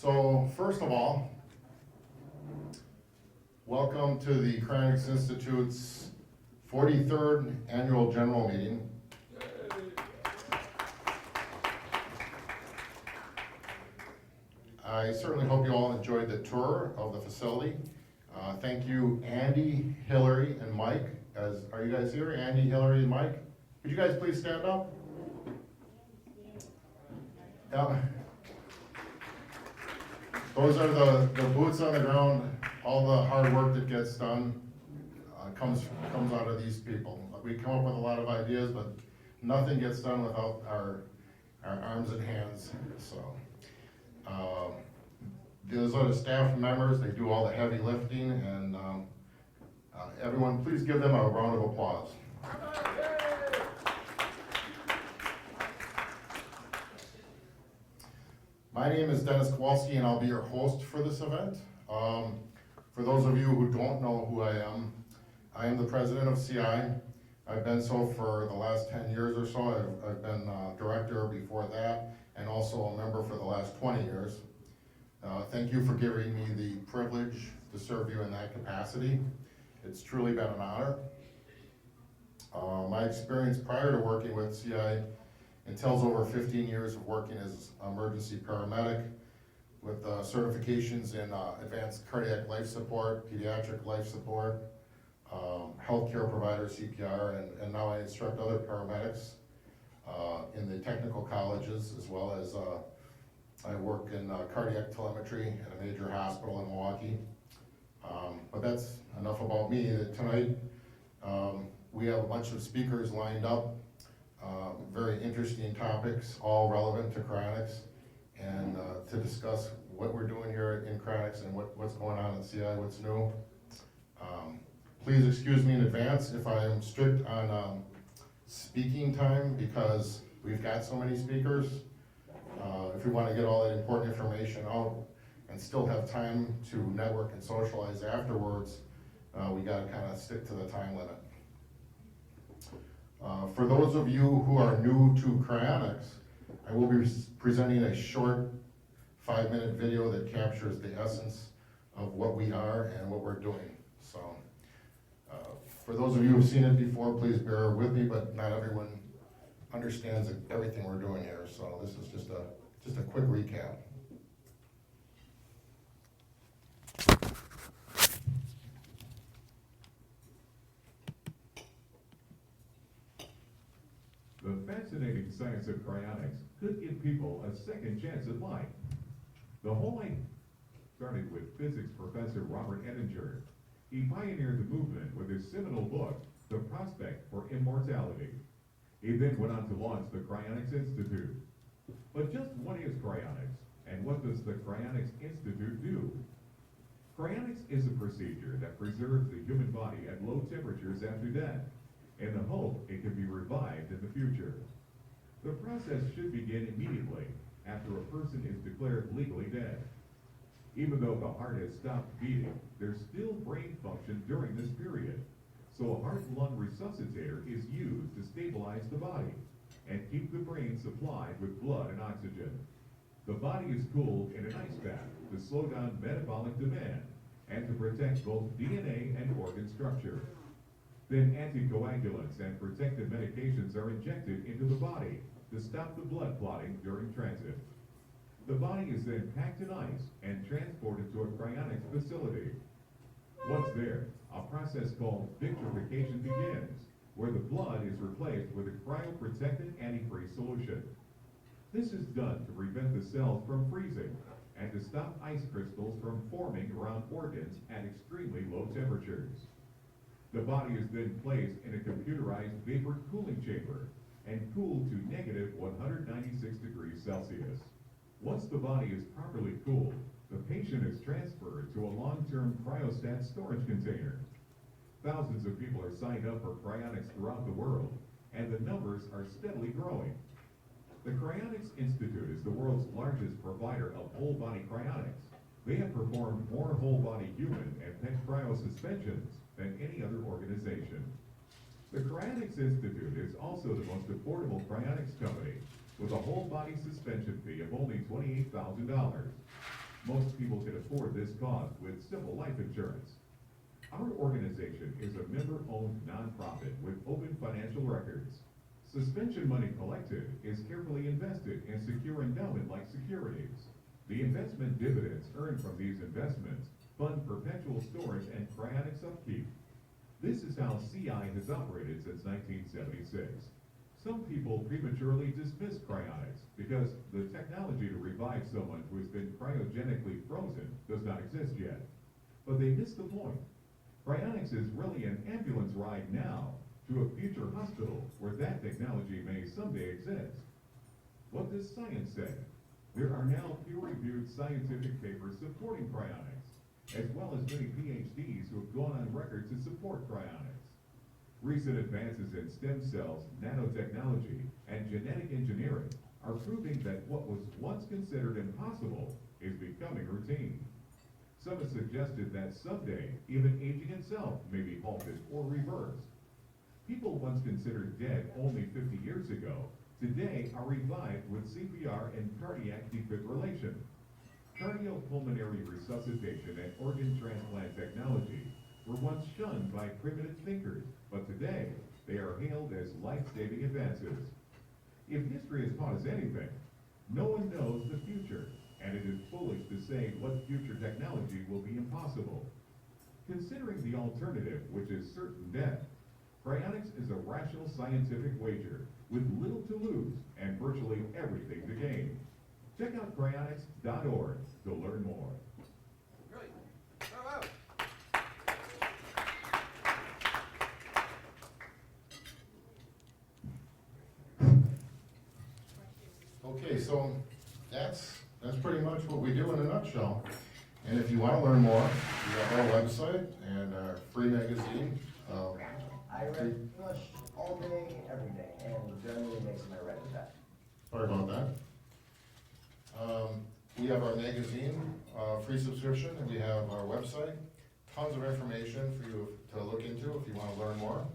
So first of all, welcome to the Cryonics Institute's 43rd Annual General Meeting. I certainly hope you all enjoyed the tour of the facility. Thank you, Andy, Hillary, and Mike. Are you guys here? Andy, Hillary, and Mike? Could you guys please stand up? Yeah. Those are the boots on the ground. All the hard work that gets done comes out of these people. We come up with a lot of ideas, but nothing gets done without our arms and hands. So those are the staff members. They do all the heavy lifting, and everyone, please give them a round of applause. My name is Dennis Kowalski, and I'll be your host for this event. For those of you who don't know who I am the president of CI. I've been so for the last 10 years or so. I've been director before that, and also a member for the last 20 years. Thank you for giving me the privilege to serve you in that capacity. It's truly been an honor. My experience prior to working with CI entails over 15 years of working as emergency paramedic with certifications in advanced cardiac life support, pediatric life support, healthcare provider, CPR, and now I instruct other paramedics in the technical colleges, as well as I work in cardiac telemetry at a major hospital in Milwaukee. But that's enough about me. Tonight, we have a bunch of speakers lined up, very interesting topics, all relevant to Cryonics, and to discuss what we're doing here in Cryonics and what's going on at CI, what's new. Please excuse me in advance if I am strict on speaking time, because we've got so many speakers. If we want to get all that important information out and still have time to network and socialize afterwards, we got to kind of stick to the time limit. For those of you who are new to Cryonics, I will be presenting a short 5-minute video that captures the essence of what we are and what we're doing. So, for those of you who've seen it before, please bear with me, but not everyone understands everything we're doing here. So this is just a quick recap. The fascinating science of cryonics could give people a second chance at life. The whole idea started with physics professor Robert Ettinger. He pioneered the movement with his seminal book, The Prospect for Immortality. He then went on to launch the Cryonics Institute. But just what is cryonics, and what does the Cryonics Institute do? Cryonics is a procedure that preserves the human body at low temperatures after death, in the hope it can be revived in the future. The process should begin immediately after a person is declared legally dead. Even though the heart has stopped beating, there's still brain function during this period. So a heart-lung resuscitator is used to stabilize the body and keep the brain supplied with blood and oxygen. The body is cooled in an ice bath to slow down metabolic demand and to protect both DNA and organ structure. Then anticoagulants and protective medications are injected into the body to stop the blood clotting during transit. The body is then packed in ice and transported to a cryonics facility. Once there, a process called vitrification begins, where the blood is replaced with a cryoprotected antifreeze solution. This is done to prevent the cells from freezing and to stop ice crystals from forming around organs at extremely low temperatures. The body is then placed in a computerized vapor cooling chamber and cooled to negative 196 degrees Celsius. Once the body is properly cooled, the patient is transferred to a long-term cryostat storage container. Thousands of people are signed up for cryonics throughout the world, and the numbers are steadily growing. The Cryonics Institute is the world's largest provider of whole-body cryonics. They have performed more whole-body human and pet cryosuspensions than any other organization. The Cryonics Institute is also the most affordable cryonics company, with a whole-body suspension fee of only $28,000. Most people can afford this cost with simple life insurance. Our organization is a member-owned nonprofit with open financial records. Suspension money collected is carefully invested in secure endowment-like securities. The investment dividends earned from these investments fund perpetual storage and cryonics upkeep. This is how CI has operated since 1976. Some people prematurely dismiss cryonics because the technology to revive someone who has been cryogenically frozen does not exist yet. But they miss the point. Cryonics is really an ambulance ride now to a future hospital where that technology may someday exist. What does science say? There are now peer-reviewed scientific papers supporting cryonics, as well as many Ph.D.s who have gone on record to support cryonics. Recent advances in stem cells, nanotechnology, and genetic engineering are proving that what was once considered impossible is becoming routine. Some have suggested that someday, even aging itself may be halted or reversed. People once considered dead only 50 years ago, today are revived with CPR and cardiac defibrillation. Cardiopulmonary resuscitation and organ transplant technology were once shunned by primitive thinkers, but today they are hailed as life-saving advances. If history has taught us anything, no one knows the future, and it is foolish to say what future technology will be impossible. Considering the alternative, which is certain death, cryonics is a rational scientific wager with little to lose and virtually everything to gain. Check out cryonics.org to learn more. Great. Bravo. Okay, so that's pretty much what we do in a nutshell. And if you want to learn more, we have our website and our free magazine. I read English all day, every day, and generally makes my read that. Sorry about that. We have our magazine, free subscription, and we have our website. Tons of information for you to look into if you want to learn more.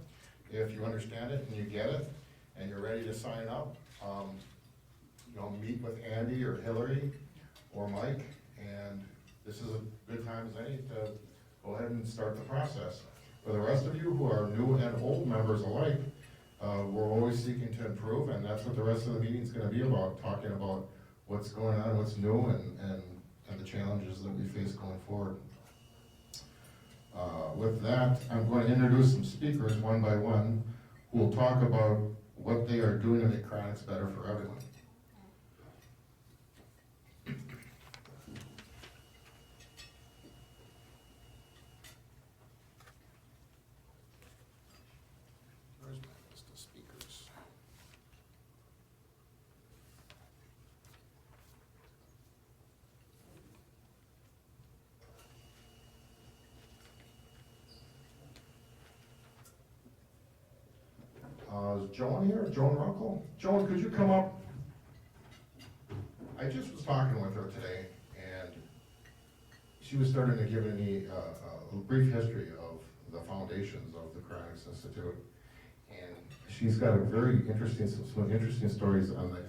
If you understand it and you get it, and you're ready to sign up, meet with Andy or Hillary or Mike, and this is a good time as any to go ahead and start the process. For the rest of you who are new and old members alike, we're always seeking to improve, and that's what the rest of the meeting is going to be about, talking about what's going on, what's new, and the challenges that we face going forward. With that, I'm going to introduce some speakers one by one who will talk about what they are doing to make cryonics better for everyone. Where's my list of speakers? Is Joan here? Joan Runkel? Joan, could you come up? I just was talking with her today, and she was starting to give me a brief history of the foundations of the Cryonics Institute. And she's got some interesting stories on the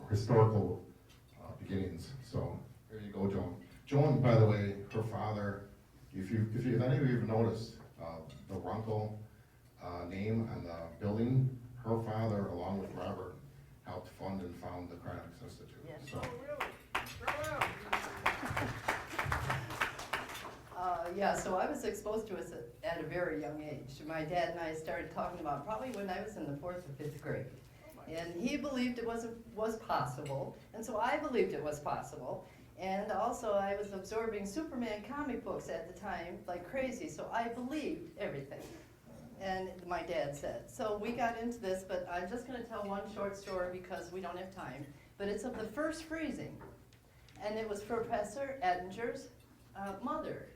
historical beginnings. So here you go, Joan. Joan, by the way, her father, if any of you have noticed the Runkel name on the building, her father, along with Robert, helped fund and found the Cryonics Institute. Yes. So, Oh, really? Bravo. Yeah, so I was exposed to it at a very young age. My dad and I started talking about it probably when I was in the 4th or 5th grade. And he believed it was possible, and so I believed it was possible. And also I was absorbing Superman comic books at the time like crazy, so I believed everything. And my dad said. So we got into this, but I'm just going to tell one short story because we don't have time. But it's of the first freezing. And it was Professor Ettinger's mother.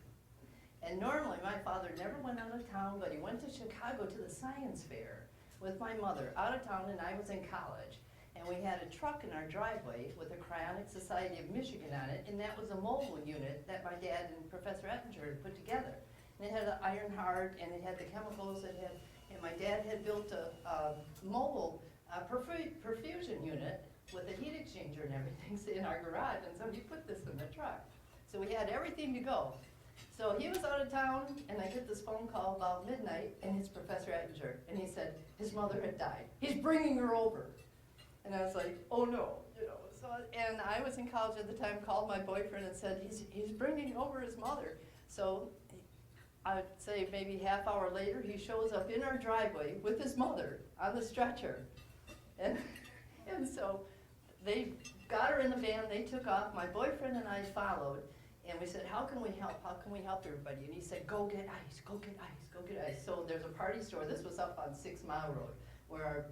And normally my father never went out of town, but he went to Chicago to the science fair with my mother, out of town, and I was in college. And we had a truck in our driveway with the Cryonics Society of Michigan on it, and that was a mobile unit that my dad and Professor Ettinger had put together. And it had an iron heart, and it had the chemicals, and my dad had built a mobile perfusion unit with a heat exchanger and everything in our garage, and somebody put this in the truck. So we had everything to go. So he was out of town, and I get this phone call about midnight, and it's Professor Ettinger, and he said his mother had died. He's bringing her over. And I was like, oh no, you know. So, and I was in college at the time, called my boyfriend and said, he's bringing over his mother. So I'd say maybe half hour later, he shows up in our driveway with his mother on the stretcher. And so they got her in the van, they took off, my boyfriend and I followed, and we said, how can we help? How can we help everybody? And he said, go get ice, go get ice, go get ice. So there's a party store, this was up on 6 Mile Road, where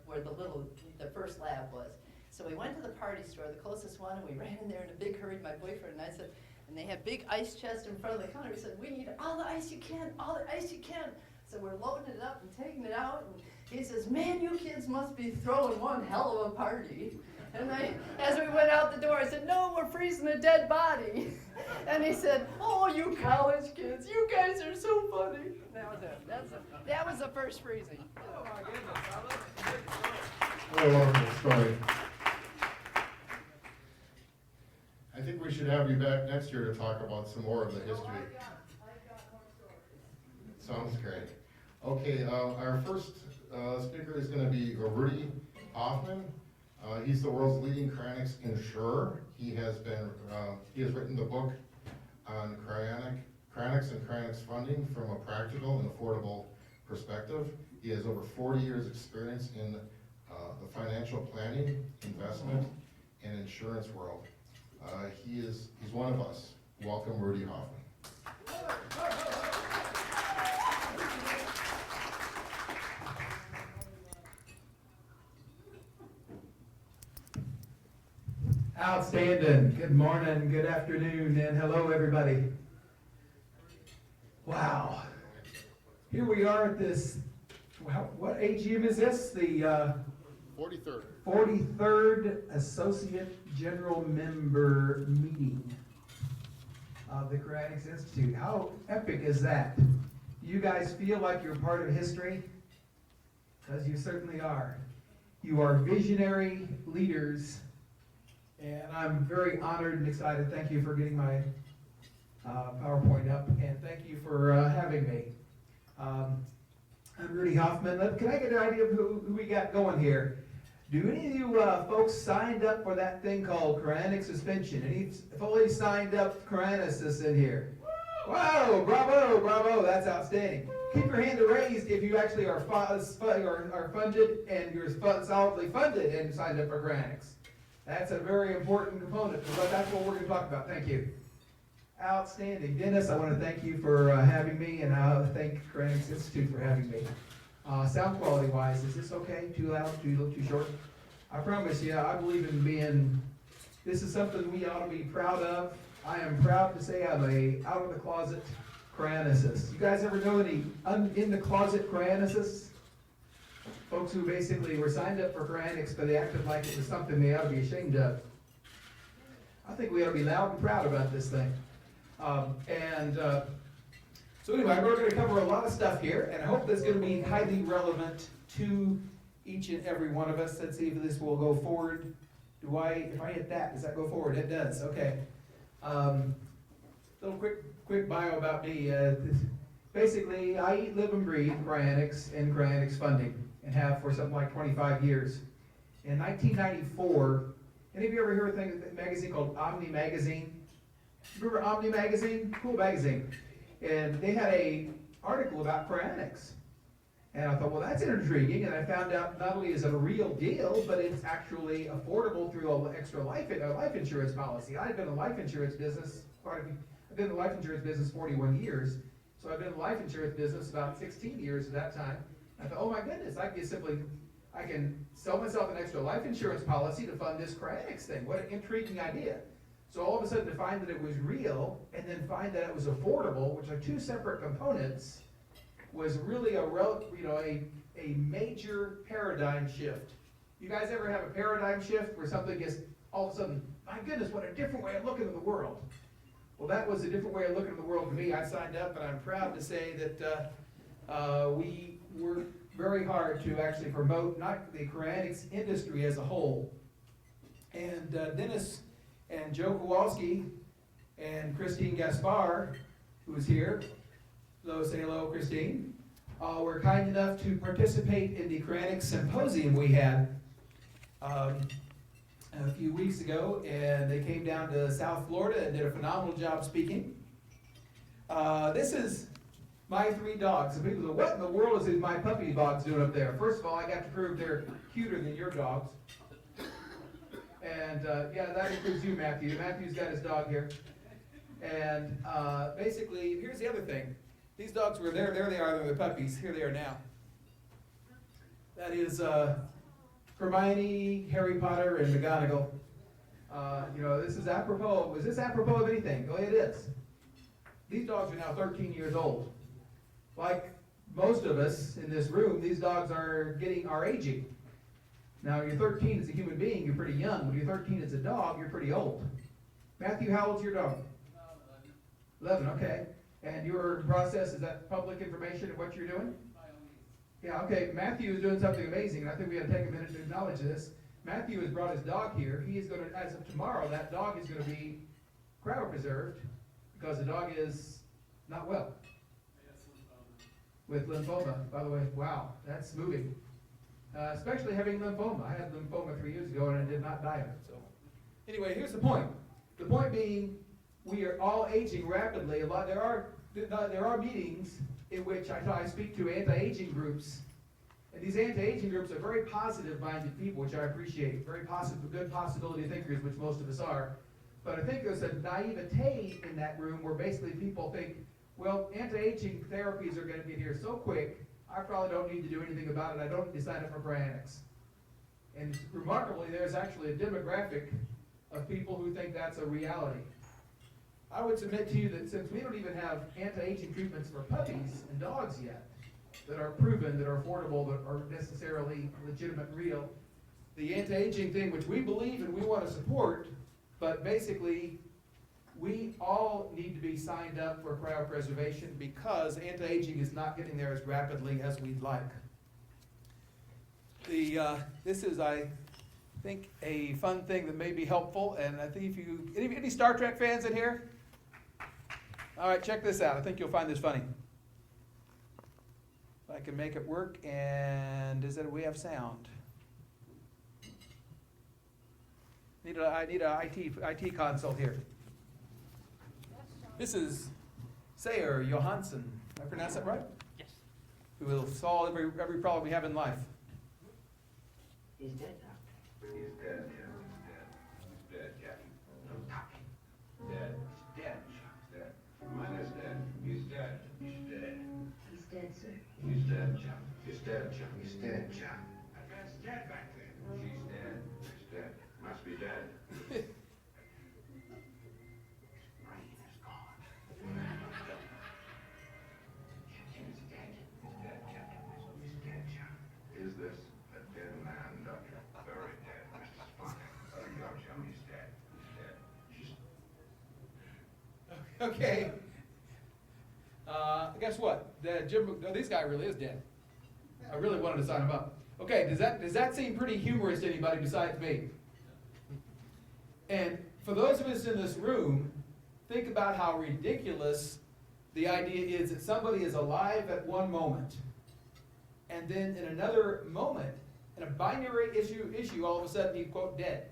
the first lab was. So we went to the party store, the closest one, and we ran in there in a big hurry, my boyfriend and I said, and they had big ice chests in front of the counter. We said, we need all the ice you can, all the ice you can. So we're loading it up and taking it out, and he says, man, you kids must be throwing one hell of a party. And as we went out the door, I said, no, we're freezing a dead body. And he said, oh, you college kids, you guys are so funny. That was it. That was the first freezing. Oh my goodness, I love it. What a wonderful story. I think we should have you back next year to talk about some more of the history. I've got more stories. Sounds great. Okay, our first speaker is going to be Rudi Hoffman. He's the world's leading cryonics insurer. He has written the book on cryonics and cryonics funding from a practical and affordable perspective. He has over 40 years experience in the financial planning, investment, and insurance world. He's one of us. Welcome, Rudi Hoffman. Outstanding. Good morning, good afternoon, and hello, everybody. Wow. Here we are at this, what AGM is this? The 43rd. 43rd Associate General Member Meeting of the Cryonics Institute. How epic is that? Do you guys feel like you're part of history? Because you certainly are. You are visionary leaders, and I'm very honored and excited. Thank you for getting my PowerPoint up, and thank you for having me. I'm Rudi Hoffman. Can I get an idea of who we got going here? Do any of you folks signed up for that thing called cryonic suspension? Any fully signed up cryonicists in here? Wow, bravo, bravo, that's outstanding. Keep your hand raised if you actually are funded and you're solidly funded and signed up for cryonics. That's a very important component, but that's what we're going to talk about. Thank you. Outstanding. Dennis, I want to thank you for having me, and I thank Cryonics Institute for having me. Sound quality wise, is this okay? Too loud? Too short? I promise you, I believe in this is something we ought to be proud of. I am proud to say I'm a out of the closet cryonicist. You guys ever know any in the closet cryonicists? Folks who basically were signed up for cryonics, but they acted like it was something they ought to be ashamed of. I think we ought to be loud and proud about this thing. So anyway, we're going to cover a lot of stuff here, and I hope that's going to be highly relevant to each and every one of us. Let's see if this will go forward. If I hit that, does that go forward? It does, okay. Little quick bio about me. Basically, I eat, live, and breathe cryonics and cryonics funding, and have for something like 25 years. In 1994, any of you ever heard of a magazine called Omni Magazine? Remember Omni Magazine? Cool magazine. And they had an article about cryonics. And I thought, well, that's intriguing. And I found out not only is it a real deal, but it's actually affordable through an extra life insurance policy. I've been in the life insurance business, I've been in the life insurance business 41 years. So I've been in the life insurance business about 16 years at that time. I thought, oh my goodness, I can sell myself an extra life insurance policy to fund this cryonics thing. What an intriguing idea. So all of a sudden to find that it was real, and then find that it was affordable, which are two separate components, was really a major paradigm shift. You guys ever have a paradigm shift where something gets, all of a sudden, my goodness, what a different way of looking at the world. Well, that was a different way of looking at the world for me. I signed up, and I'm proud to say that we worked very hard to actually promote not the cryonics industry as a whole. And Dennis and Joe Kowalski and Christine Gaspar, who is here. Hello, say hello, Christine. Were kind enough to participate in the Cryonics Symposium we had a few weeks ago, and they came down to South Florida and did a phenomenal job speaking. This is my 3 dogs. And people go, what in the world is my puppy dogs doing up there? First of all, I got to prove they're cuter than your dogs. And yeah, that includes you, Matthew. Matthew's got his dog here. And basically, here's the other thing. These dogs were there they are, they're the puppies. Here they are now. That is Hermione, Harry Potter, and McGonagall. You know, this is apropos. Was this apropos of anything? Go ahead, it is. These dogs are now 13 years old. Like most of us in this room, these dogs are aging. Now, you're 13 as a human being, you're pretty young. When you're 13 as a dog, you're pretty old. Matthew, how old's your dog? 11, okay. And your process, is that public information of what you're doing? Yeah, okay. Matthew is doing something amazing, and I think we have to take a minute to acknowledge this. Matthew has brought his dog here. He is going to, as of tomorrow, that dog is going to be cryopreserved because the dog is not well. With lymphoma, by the way. Wow, that's moving. Especially having lymphoma. I had lymphoma 3 years ago, and I did not die of it. So, anyway, here's the point. The point being, we are all aging rapidly. There are meetings in which I speak to anti-aging groups, and these anti-aging groups are very positive-minded people, which I appreciate. Very positive, good possibility thinkers, which most of us are. But I think there's a naivete in that room where basically people think, well, anti-aging therapies are going to get here so quick, I probably don't need to do anything about it. I don't need to sign up for Cryonics. And remarkably, there's actually a demographic of people who think that's a reality. I would submit to you that since we don't even have anti-aging treatments for puppies and dogs yet, that are proven, that are affordable, that are necessarily legitimate and real, the anti-aging thing, which we believe and we want to support, but basically, we all need to be signed up for cryopreservation because anti-aging is not getting there as rapidly as we'd like. This is, I think, a fun thing that may be helpful, and I think if you, any Star Trek fans in here? All right, check this out. I think you'll find this funny. If I can make it work, and we have sound? I need a IT console here. This is Sayer Johannsen. Did I pronounce that right? Yes. Who will solve every problem we have in life. He's dead now. He's dead, yeah. He's dead. He's dead, Jackie. No talking. Dead. He's dead. He's dead. Mine is dead. He's dead. He's dead. He's dead, sir. He's dead, Chuck. He's dead, Chuck. He's dead, Chuck. That man's dead back there. She's dead. He's dead. Must be dead. His brain is gone. He's dead. He's dead, Chuck. He's dead, Chuck. Is this a dead man, Doctor? Very dead, Mr. Spock. No, Chuck. He's dead. He's dead. Okay. Guess what? This guy really is dead. I really wanted to sign him up. Okay, does that seem pretty humorous to anybody besides me? And for those of us in this room, think about how ridiculous the idea is that somebody is alive at one moment, and then in another moment, in a binary issue, all of a sudden he's, quote, dead.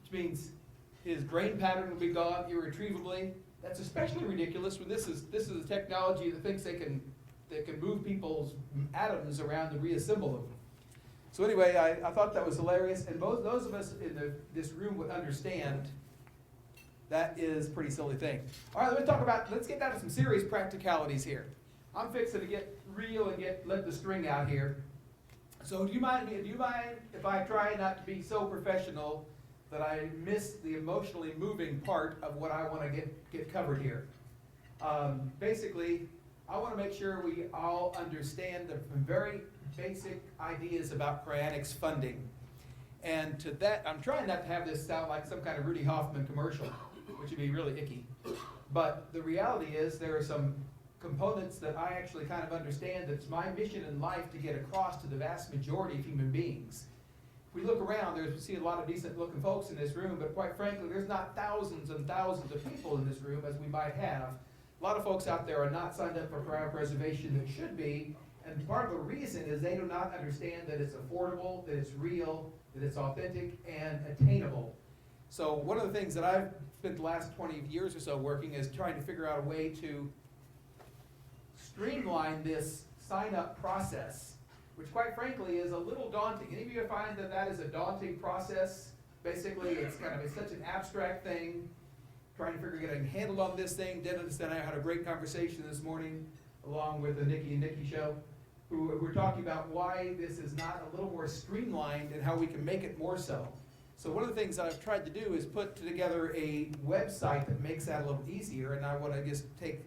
Which means his brain pattern will be gone irretrievably. That's especially ridiculous when this is a technology that thinks they can move people's atoms around and reassemble them. So anyway, I thought that was hilarious, and both those of us in this room would understand that is a pretty silly thing. All right, let's get down to some serious practicalities here. I'm fixing to get real and let the string out here. So do you mind if I try not to be so professional that I miss the emotionally moving part of what I want to get covered here? Basically, I want to make sure we all understand the very basic ideas about cryonics funding. And to that, I'm trying not to have this sound like some kind of Rudi Hoffman commercial, which would be really icky. But the reality is there are some components that I actually kind of understand. That's my mission in life to get across to the vast majority of human beings. we look around, we see a lot of decent looking folks in this room, but quite frankly, there's not thousands and thousands of people in this room as we might have. A lot of folks out there are not signed up for cryopreservation that should be, and part of the reason is they do not understand that it's affordable, that it's real, that it's authentic and attainable. So one of the things that I've spent the last 20 years or so working is trying to figure out a way to streamline this sign-up process, which quite frankly is a little daunting. Any of you find that that is a daunting process? Basically, it's such an abstract thing, trying to get a handle on this thing. Dennis and I had a great conversation this morning, along with the Nikki and Nikki show, who were talking about why this is not a little more streamlined and how we can make it more so. So one of the things that I've tried to do is put together a website that makes that a little easier, and I want to just take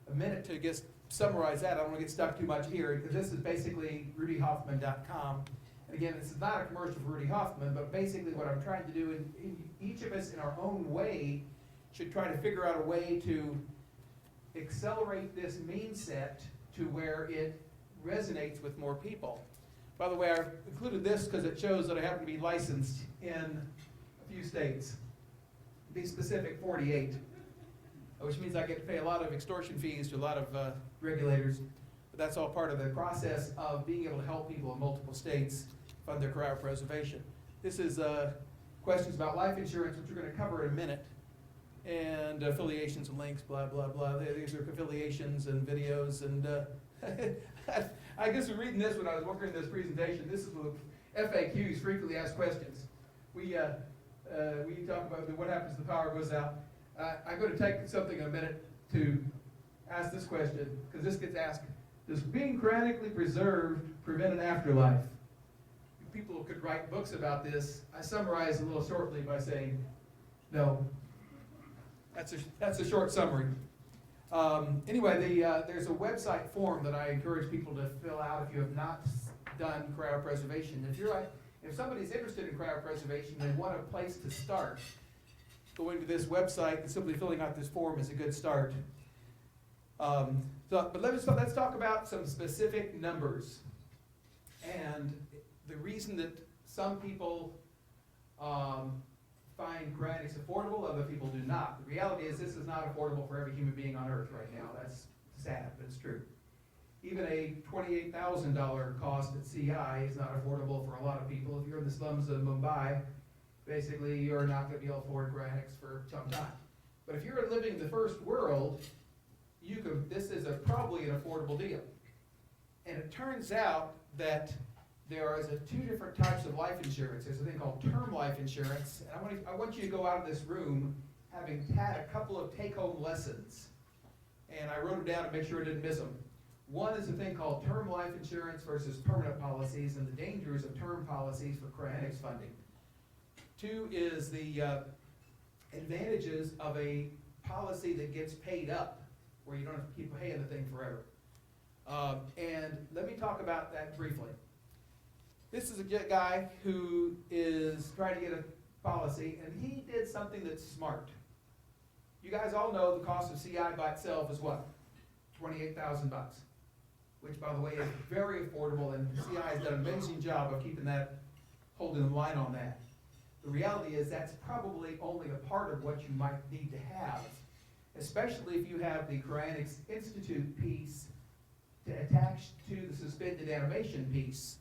a minute to just summarize that. I don't want to get stuck too much here, because this is basically RudiHoffman.com. And again, this is not a commercial for Rudi Hoffman, but basically what I'm trying to do, in each of us in our own way, should try to figure out a way to accelerate this mean set to where it resonates with more people. By the way, I've included this because it shows that I happen to be licensed in a few states. To be specific, 48, which means I get to pay a lot of extortion fees to a lot of regulators. But that's all part of the process of being able to help people in multiple states fund their cryopreservation. This is questions about life insurance, which we're going to cover in a minute, and affiliations and links, blah, blah, blah. These are affiliations and videos, and I guess we're reading this when I was working this presentation. This is the FAQs, frequently asked questions. We talk about what happens if the power goes out. I'm going to take something in a minute to ask this question, because this gets asked: does being cryonically preserved prevent an afterlife? People could write books about this. I summarize a little shortly by saying, no. That's a short summary. Anyway, there's a website form that I encourage people to fill out if you have not done cryopreservation. If somebody's interested in cryopreservation, they want a place to start, going to this website and simply filling out this form is a good start. But let's talk about some specific numbers. And the reason that some people find cryonics affordable, other people do not. The reality is this is not affordable for every human being on earth right now. That's sad, but it's true. Even a $28,000 cost at CI is not affordable for a lot of people. If you're in the slums of Mumbai, basically you're not going to be able to afford cryonics for some time. But if you're living in the first world, this is probably an affordable deal. And it turns out that there are two different types of life insurance. There's a thing called term life insurance. And I want you to go out of this room having had a couple of take-home lessons. And I wrote them down to make sure I didn't miss them. One is a thing called term life insurance versus permanent policies and the dangers of term policies for cryonics funding. Two is the advantages of a policy that gets paid up, where you don't have to keep paying the thing forever. And let me talk about that briefly. This is a guy who is trying to get a policy, and he did something that's smart. You guys all know the cost of CI by itself is what? $28,000, which, by the way, is very affordable, and CI has done an amazing job of holding the line on that. The reality is that's probably only a part of what you might need to have, especially if you have the Cryonics Institute piece attached to the suspended animation piece,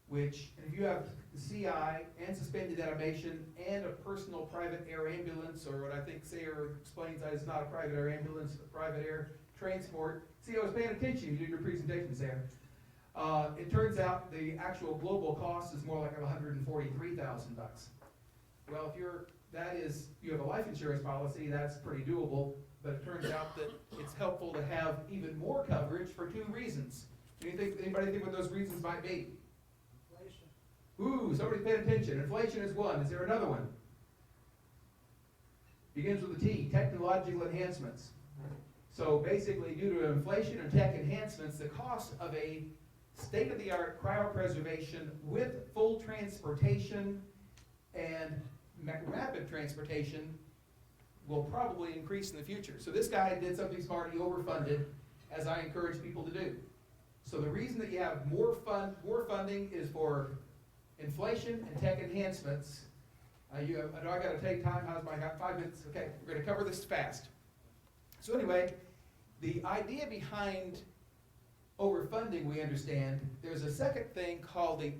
which, if you have the CI and suspended animation and a personal private air ambulance, or what I think Sarah explains that is not a private air ambulance, a private air transport. See, I was paying attention. You did your presentation, Sarah. It turns out the actual global cost is more like $143,000. Well, if you have a life insurance policy, that's pretty doable. But it turns out that it's helpful to have even more coverage for two reasons. Anybody think what those reasons might be? Inflation. Ooh, somebody paid attention. Inflation is one. Is there another one? Begins with a T, technological enhancements. So basically, due to inflation and tech enhancements, the cost of a state-of-the-art cryopreservation with full transportation and rapid transportation will probably increase in the future. So this guy did something smart. He overfunded, as I encourage people to do. So the reason that you have more funding is for inflation and tech enhancements. I know I gotta take time, I got 5 minutes, okay, we're gonna cover this fast. So anyway, the idea behind overfunding, we understand, there's a second thing called a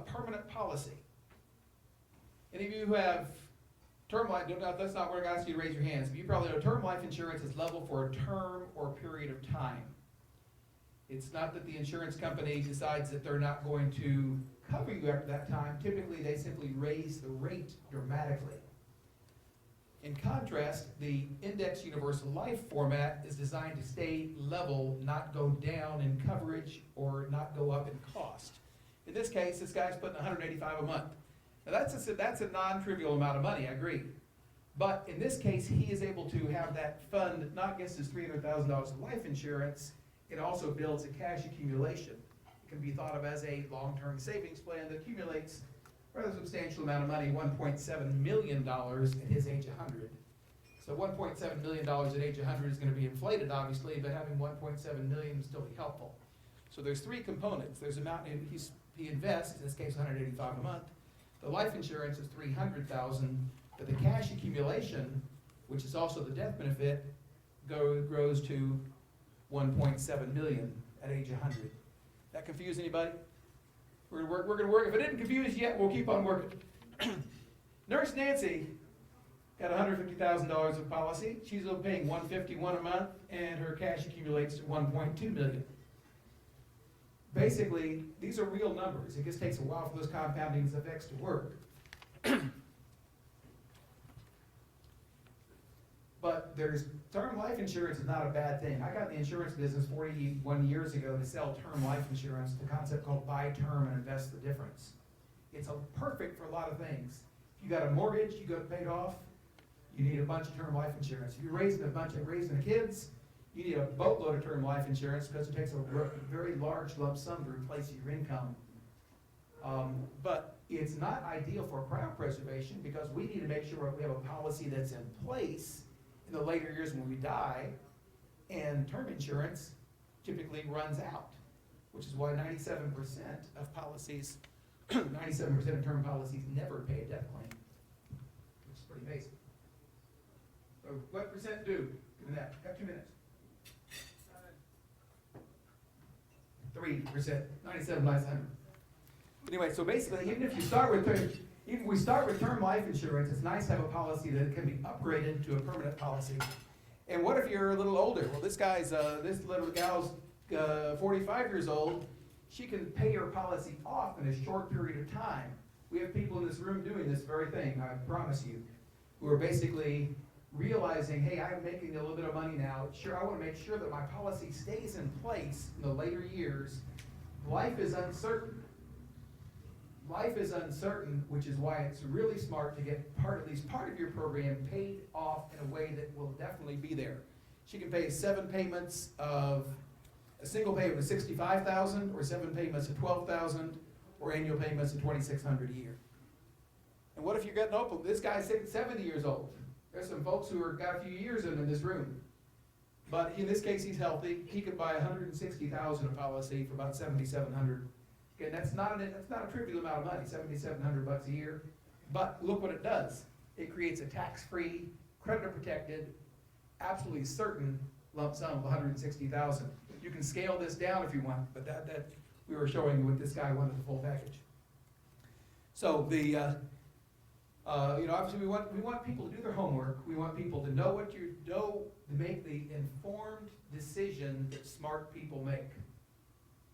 permanent policy. Any of you who have term life, that's not where I ask you to raise your hands, but you probably know term life insurance is level for a term or period of time. It's not that the insurance company decides that they're not going to cover you after that time. Typically, they simply raise the rate dramatically. In contrast, the index universal life format is designed to stay level, not go down in coverage or not go up in cost. In this case, this guy's putting $185 a month. Now that's a non-trivial amount of money, I agree. But in this case, he is able to have that fund not just his $300,000 of life insurance, it also builds a cash accumulation. It can be thought of as a long-term savings plan that accumulates a rather substantial amount of money, $1.7 million at his age 100. So $1.7 million at age 100 is going to be inflated, obviously, but having $1.7 million will still be helpful. So there's three components. There's the amount he invests, in this case $185 a month. The life insurance is $300,000, but the cash accumulation, which is also the death benefit, grows to $1.7 million at age 100. That confuse anybody? We're gonna work. If it didn't confuse you yet, we'll keep on working. Nurse Nancy got $150,000 of policy. She's paying $151 a month, and her cash accumulates to $1.2 million. Basically, these are real numbers. It just takes a while for those compounding effects to work. But term life insurance is not a bad thing. I got in the insurance business 41 years ago to sell term life insurance, the concept called buy term and invest the difference. It's perfect for a lot of things. If you got a mortgage, you got paid off, you need a bunch of term life insurance. If you're raising kids, you need a boatload of term life insurance because it takes a very large lump sum to replace your income. But it's not ideal for crowd preservation because we need to make sure we have a policy that's in place in the later years when we die, and term insurance typically runs out, which is why 97% of policies, 97% of term policies never pay a death claim, which is pretty amazing. So what percent do? Give me that. Got 2 minutes. 3%. 97 minus 100. Anyway, so basically, even if we start with term life insurance, it's nice to have a policy that can be upgraded to a permanent policy. And what if you're a little older? Well, this little gal's 45 years old. She can pay her policy off in a short period of time. We have people in this room doing this very thing, I promise you, who are basically realizing, hey, I'm making a little bit of money now. Sure, I want to make sure that my policy stays in place in the later years. Life is uncertain. Life is uncertain, which is why it's really smart to get at least part of your program paid off in a way that will definitely be there. She can pay 7 payments of a single payment of $65,000, or 7 payments of $12,000, or annual payments of $2,600 a year. And what if you're getting old? This guy's 70 years old. There's some folks who have got a few years in this room. But in this case, he's healthy. He could buy $160,000 a policy for about $7,700. Again, that's not a trivial amount of money, $7,700 a year. But look what it does. It creates a tax-free, creditor-protected, absolutely certain lump sum of $160,000. You can scale this down if you want, but that we were showing you what this guy wanted the full package. So obviously we want people to do their homework. We want people to know what you know, to make the informed decision that smart people make.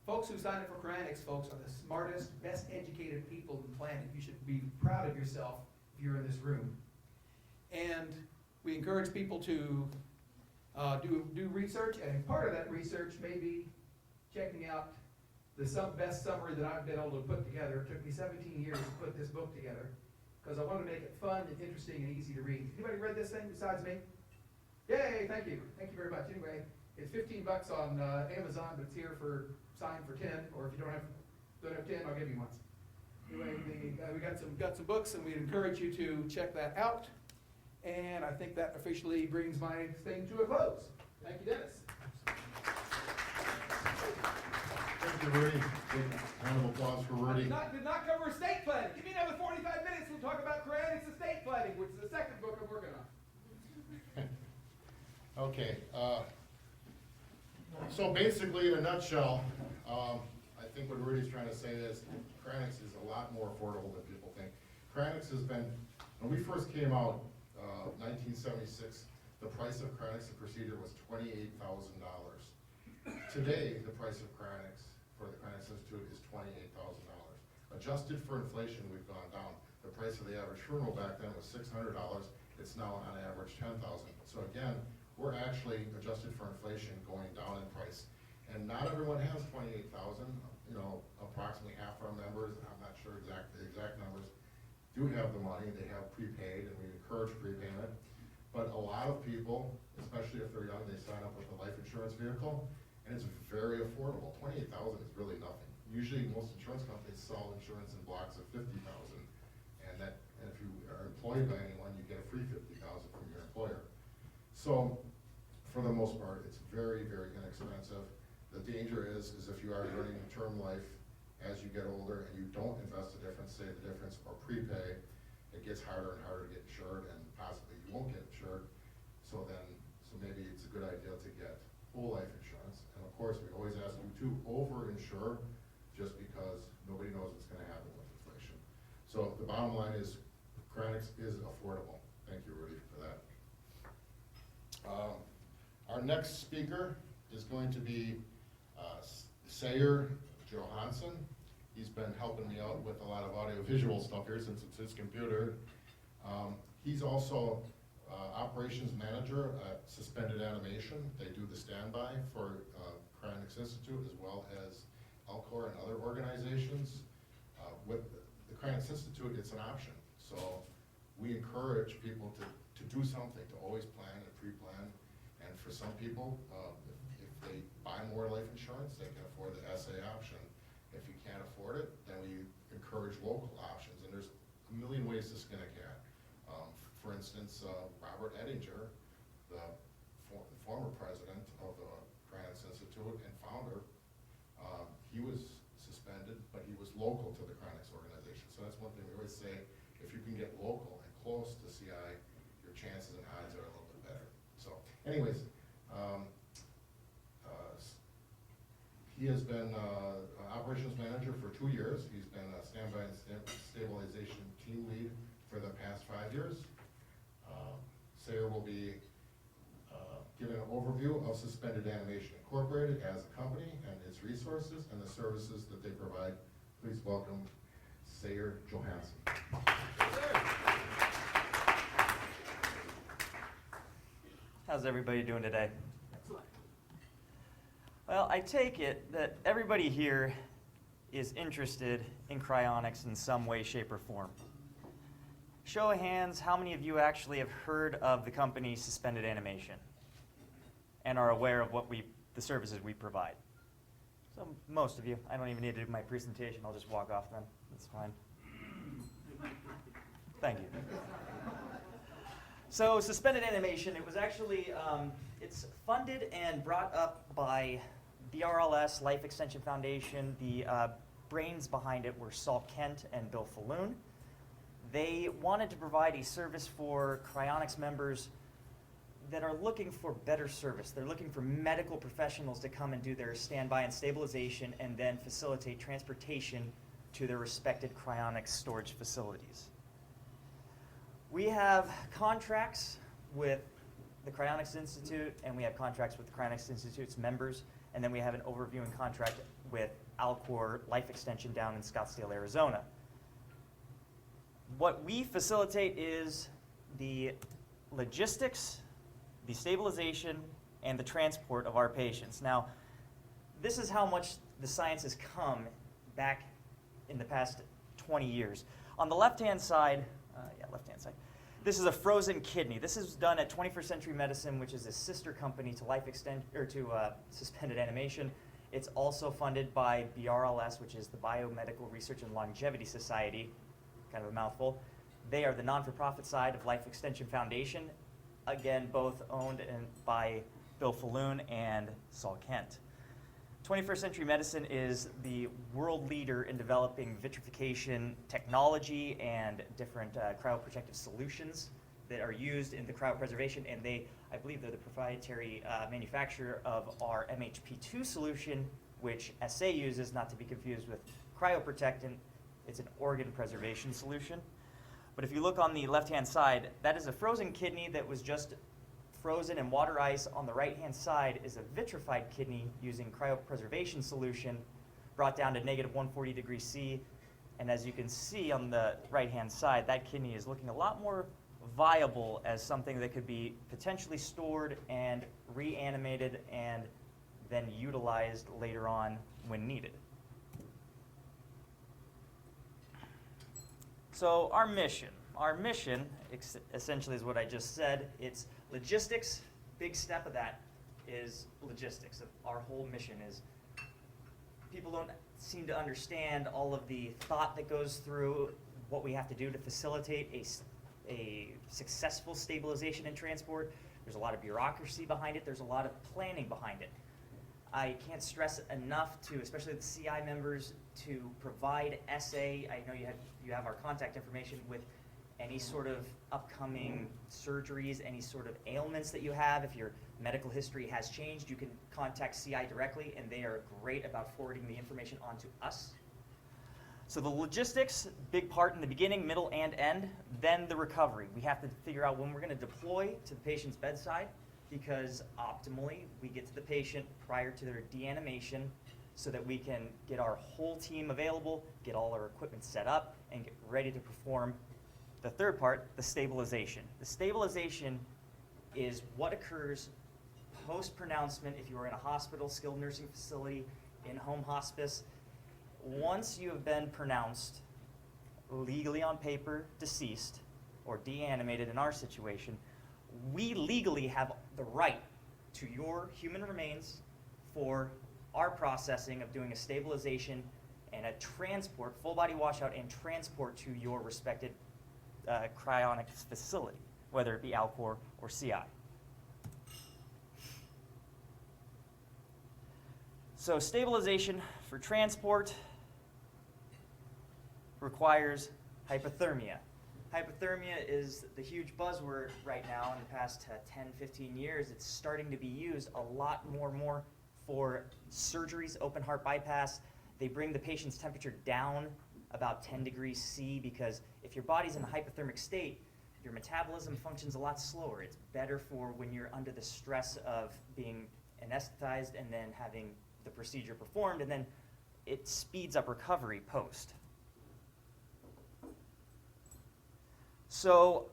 Folks who sign up for Cryonics, folks, are the smartest, best educated people on the planet. You should be proud of yourself if you're in this room. And we encourage people to do research, and part of that research may be checking out the best summary that I've been able to put together. It took me 17 years to put this book together because I wanted to make it fun and interesting and easy to read. Anybody read this thing besides me? Yay, thank you. Thank you very much. Anyway, it's $15 on Amazon, but it's here signed for 10, or if you don't have 10, I'll give you one. Anyway, we got some books, and we encourage you to check that out. And I think that officially brings my thing to a close. Thank you, Dennis. Thank you, Rudi. Big round of applause for Rudi. Did not cover estate planning. Give me another 45 minutes, we'll talk about Cryonics estate planning, which is the second book I'm working on. Okay, so basically, in a nutshell, I think what Rudi's trying to say is Cryonics is a lot more affordable than people think. Cryonics has been, when we first came out, 1976, the price of Cryonics and procedure was $28,000. Today, the price of Cryonics for the Cryonics Institute is $28,000. Adjusted for inflation, we've gone down. The price of the average funeral back then was $600. It's now on average $10,000. So again, we're actually adjusted for inflation going down in price. And not everyone has $28,000. You know, approximately half our members, I'm not sure the exact numbers, do have the money. They have prepaid, and we encourage prepayment. But a lot of people, especially if they're young, they sign up with a life insurance vehicle, and it's very affordable. $28,000 is really nothing. Usually, most insurance companies sell insurance in blocks of $50,000, and if you are employed by anyone, you get a free $50,000 from your employer. So, for the most part, it's very, very inexpensive. The danger is if you are earning term life as you get older and you don't invest the difference, save the difference, or prepay, it gets harder and harder to get insured, and possibly you won't get insured. So maybe it's a good idea to get whole life insurance. And of course, we always ask you to over-insure, just because nobody knows what's gonna happen with inflation. So the bottom line is, Cryonics is affordable. Thank you, Rudi, for that. Our next speaker is going to be Sayer Johannsen. He's been helping me out with a lot of audio-visual stuff here since it's his computer. He's also operations manager at Suspended Animation. They do the standby for Cryonics Institute as well as Alcor and other organizations. With the Cryonics Institute, it's an option. So we encourage people to do something, to always plan and pre-plan. And for some people, if they buy more life insurance, they can afford the SA option. If you can't afford it, then we encourage local options. And there's a million ways to skin a cat. For instance, Robert Ettinger, the former president of the Cryonics Institute and founder, he was suspended, but he was local to the Cryonics organization. So that's one thing we always say, if you can get local and close to CI, your chances and odds are a little bit better. So anyways, he has been operations manager for 2 years. He's been a standby and stabilization team lead for the past 5 years. Sayer will be giving an overview of Suspended Animation Incorporated as a company and its resources and the services that they provide. Please welcome Sayer Johannsen. How's everybody doing today? Well, I take it that everybody here is interested in cryonics in some way, shape, or form. Show of hands, how many of you actually have heard of the company Suspended Animation and are aware of the services we provide? So most of you. I don't even need to do my presentation. I'll just walk off then. That's fine. Thank you. So Suspended Animation, it was actually, it's funded and brought up by BRLS, Life Extension Foundation. The brains behind it were Saul Kent and Bill Falloon. They wanted to provide a service for cryonics members that are looking for better service. They're looking for medical professionals to come and do their standby and stabilization and then facilitate transportation to their respected cryonics storage facilities. We have contracts with the Cryonics Institute, and we have contracts with the Cryonics Institute's members, and then we have an overviewing contract with Alcor Life Extension down in Scottsdale, Arizona. What we facilitate is the logistics, the stabilization, and the transport of our patients. Now, this is how much the science has come back in the past 20 years. On the left-hand side, this is a frozen kidney. This is done at 21st Century Medicine, which is a sister company to Suspended Animation. It's also funded by BRLS, which is the Biomedical Research and Longevity Society, kind of a mouthful. They are the non-for-profit side of Life Extension Foundation, again, both owned by Bill Falloon and Saul Kent. 21st Century Medicine is the world leader in developing vitrification technology and different cryoprotective solutions that are used in the cryopreservation, and I believe they're the proprietary manufacturer of our MHP2 solution, which SA uses, not to be confused with cryoprotectant. It's an organ preservation solution. But if you look on the left-hand side, that is a frozen kidney that was just frozen in water ice. On the right-hand side is a vitrified kidney using cryopreservation solution brought down to negative 140 degrees C. And as you can see on the right-hand side, that kidney is looking a lot more viable as something that could be potentially stored and reanimated and then utilized later on when needed. So our mission essentially is what I just said. It's logistics. Big step of that is logistics. Our whole mission is people don't seem to understand all of the thought that goes through what we have to do to facilitate a successful stabilization and transport. There's a lot of bureaucracy behind it. There's a lot of planning behind it. I can't stress enough to, especially the CI members, to provide SA. I know you have our contact information with any sort of upcoming surgeries, any sort of ailments that you have. If your medical history has changed, you can contact CI directly, and they are great about forwarding the information on to us. So the logistics, big part in the beginning, middle, and end. Then the recovery. We have to figure out when we're going to deploy to the patient's bedside, because optimally we get to the patient prior to their deanimation so that we can get our whole team available, get all our equipment set up, and get ready to perform the third part, the stabilization. The stabilization is what occurs post-pronouncement if you are in a hospital, skilled nursing facility, in-home hospice. Once you have been pronounced legally on paper deceased or deanimated in our situation, we legally have the right to your human remains for our processing of doing a stabilization and a transport, full body washout and transport to your respected cryonics facility, whether it be Alcor or CI. So stabilization for transport requires hypothermia. Hypothermia is the huge buzzword right now. In the past 10, 15 years, it's starting to be used a lot more for surgeries, open heart bypass. They bring the patient's temperature down about 10 degrees C, because if your body's in a hypothermic state, your metabolism functions a lot slower. It's better for when you're under the stress of being anesthetized and then having the procedure performed, and then it speeds up recovery post. So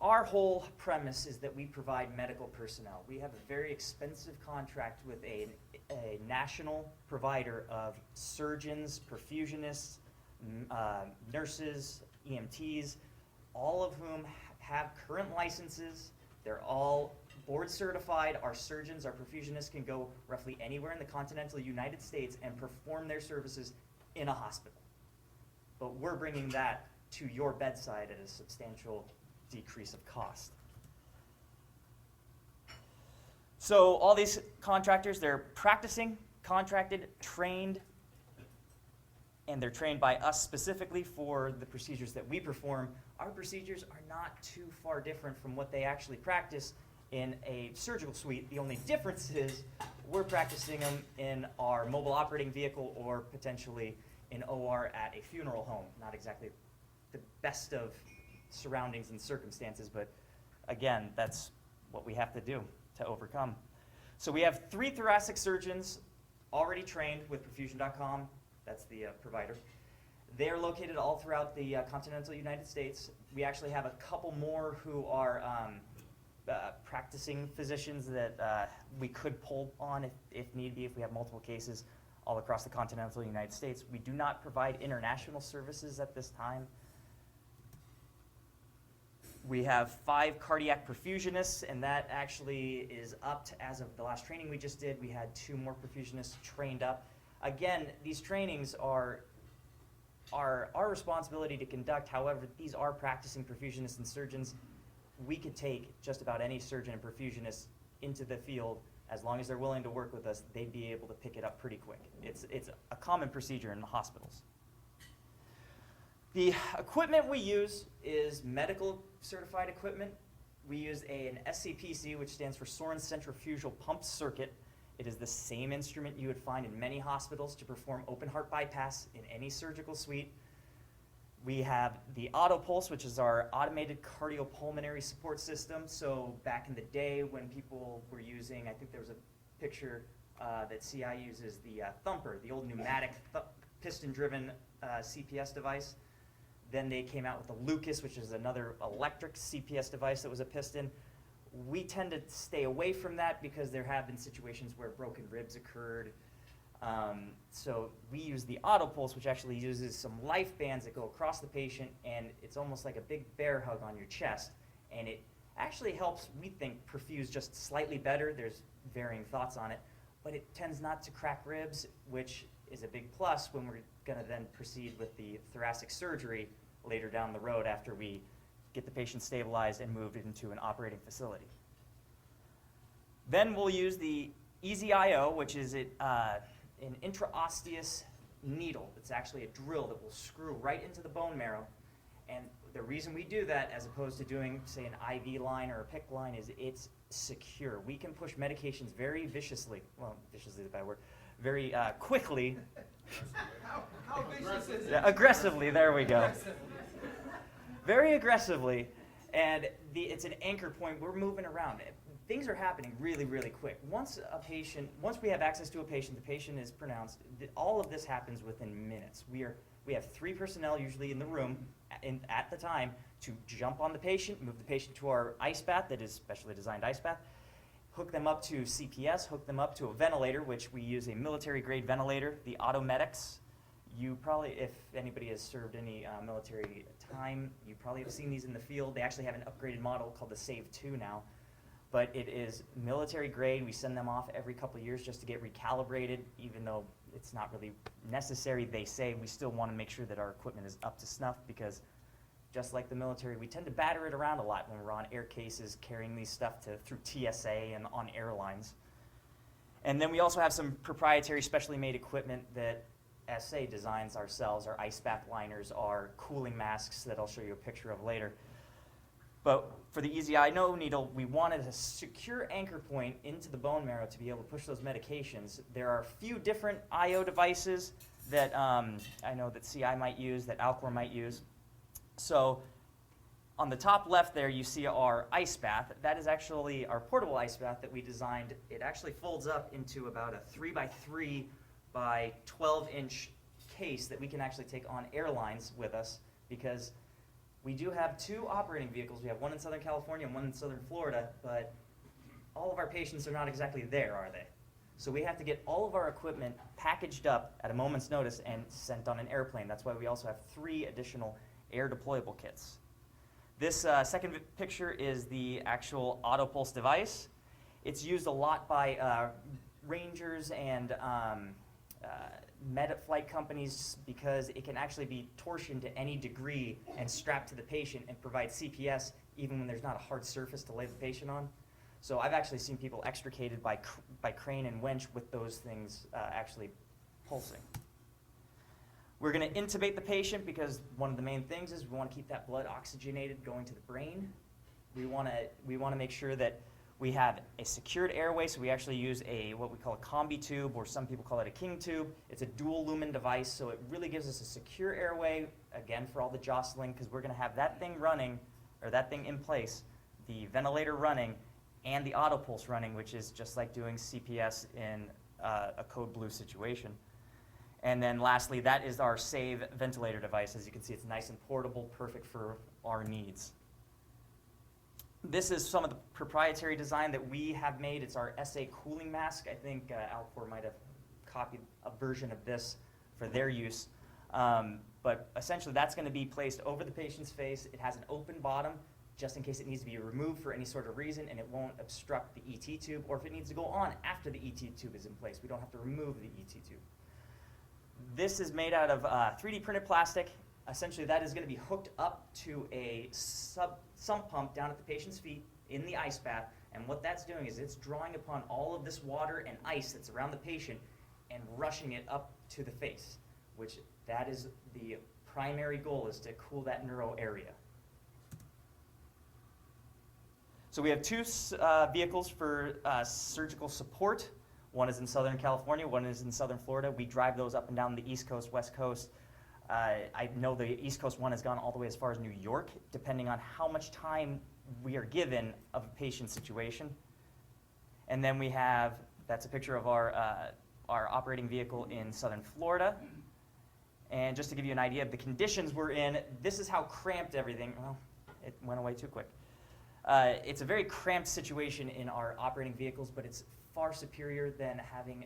our whole premise is that we provide medical personnel. We have a very expensive contract with a national provider of surgeons, perfusionists, nurses, EMTs, all of whom have current licenses. They're all board certified. Our surgeons, our perfusionists can go roughly anywhere in the continental United States and perform their services in a hospital. But we're bringing that to your bedside at a substantial decrease of cost. So all these contractors, they're practicing, contracted, trained, and they're trained by us specifically for the procedures that we perform. Our procedures are not too far different from what they actually practice in a surgical suite. The only difference is we're practicing them in our mobile operating vehicle or potentially in OR at a funeral home. Not exactly the best of surroundings and circumstances, but again, that's what we have to do to overcome. So we have 3 thoracic surgeons already trained with perfusion.com. That's the provider. They're located all throughout the continental United States. We actually have a couple more who are practicing physicians that we could pull on if need be, if we have multiple cases all across the continental United States. We do not provide international services at this time. We have 5 cardiac perfusionists, and that actually is up to, as of the last training we just did, we had 2 more perfusionists trained up. Again, these trainings are our responsibility to conduct. However, these are practicing perfusionists and surgeons. We could take just about any surgeon and perfusionist into the field as long as they're willing to work with us, they'd be able to pick it up pretty quick. It's a common procedure in the hospitals. The equipment we use is medical certified equipment. We use an SCPC, which stands for Soren Centrifugal Pump Circuit. It is the same instrument you would find in many hospitals to perform open heart bypass in any surgical suite. We have the AutoPulse, which is our automated cardiopulmonary support system. So back in the day when people were using, I think there was a picture that CI uses the thumper, the old pneumatic piston-driven CPS device. Then they came out with the Lucas, which is another electric CPS device that was a piston. We tend to stay away from that because there have been situations where broken ribs occurred. So we use the AutoPulse, which actually uses some life bands that go across the patient, and it's almost like a big bear hug on your chest. And it actually helps, we think, perfuse just slightly better. There's varying thoughts on it, but it tends not to crack ribs, which is a big plus when we're gonna then proceed with the thoracic surgery later down the road after we get the patient stabilized and moved into an operating facility. Then we'll use the EZIO, which is an intraosseous needle. It's actually a drill that will screw right into the bone marrow. And the reason we do that, as opposed to doing, say, an IV line or a PICC line, is it's secure. We can push medications very viciously, well, viciously is a bad word, very quickly. How vicious is it? Yeah, aggressively, there we go. Very aggressively, and it's an anchor point. We're moving around. Things are happening really, really quick. Once we have access to a patient, the patient is pronounced, all of this happens within minutes. We have 3 personnel usually in the room at the time to jump on the patient, move the patient to our ice bath that is specially designed ice bath, hook them up to CPS, hook them up to a ventilator, which we use a military-grade ventilator, the Automedics. You probably, if anybody has served any military time, you probably have seen these in the field. They actually have an upgraded model called the Save 2 now. But it is military grade. We send them off every couple of years just to get recalibrated, even though it's not really necessary, they say. We still want to make sure that our equipment is up to snuff because just like the military, we tend to batter it around a lot when we're on air cases, carrying these stuff through TSA and on airlines. And then we also have some proprietary specially made equipment that SA designs ourselves, our ice bath liners, our cooling masks that I'll show you a picture of later. But for the EZIO needle, we wanted a secure anchor point into the bone marrow to be able to push those medications. There are a few different IO devices that I know that CI might use, that Alcor might use. So on the top left there, you see our ice bath. That is actually our portable ice bath that we designed. It actually folds up into about a 3x3 by 12-inch case that we can actually take on airlines with us because we do have 2 operating vehicles. We have one in Southern California and one in Southern Florida, but all of our patients are not exactly there, are they? So we have to get all of our equipment packaged up at a moment's notice and sent on an airplane. That's why we also have 3 additional air deployable kits. This second picture is the actual AutoPulse device. It's used a lot by rangers and med flight companies because it can actually be torsioned to any degree and strapped to the patient and provide CPS even when there's not a hard surface to lay the patient on. So I've actually seen people extricated by crane and winch with those things actually pulsing. We're going to intubate the patient because one of the main things is we want to keep that blood oxygenated going to the brain. We want to make sure that we have a secured airway, so we actually use what we call a combi tube, or some people call it a king tube. It's a dual lumen device, so it really gives us a secure airway, again, for all the jostling, because we're going to have that thing running, or that thing in place, the ventilator running, and the AutoPulse running, which is just like doing CPS in a code blue situation. And then lastly, that is our Save ventilator device. As you can see, it's nice and portable, perfect for our needs. This is some of the proprietary design that we have made. It's our SA cooling mask. I think Alcor might have copied a version of this for their use. But essentially, that's going to be placed over the patient's face. It has an open bottom, just in case it needs to be removed for any sort of reason, and it won't obstruct the ET tube, or if it needs to go on after the ET tube is in place. We don't have to remove the ET tube. This is made out of 3D printed plastic. Essentially, that is going to be hooked up to a sump pump down at the patient's feet in the ice bath, And what that's doing is it's drawing upon all of this water and ice that's around the patient and rushing it up to the face, which that is the primary goal, is to cool that neuro area. So we have two vehicles for surgical support. One is in Southern California, one is in Southern Florida. We drive those up and down the East Coast, West Coast. I know the East Coast one has gone all the way as far as New York, depending on how much time we are given of a patient situation. And then we have, that's a picture of our operating vehicle in Southern Florida. And just to give you an idea of the conditions we're in, this is how cramped everything, well, it went away too quick. It's a very cramped situation in our operating vehicles, but it's far superior than having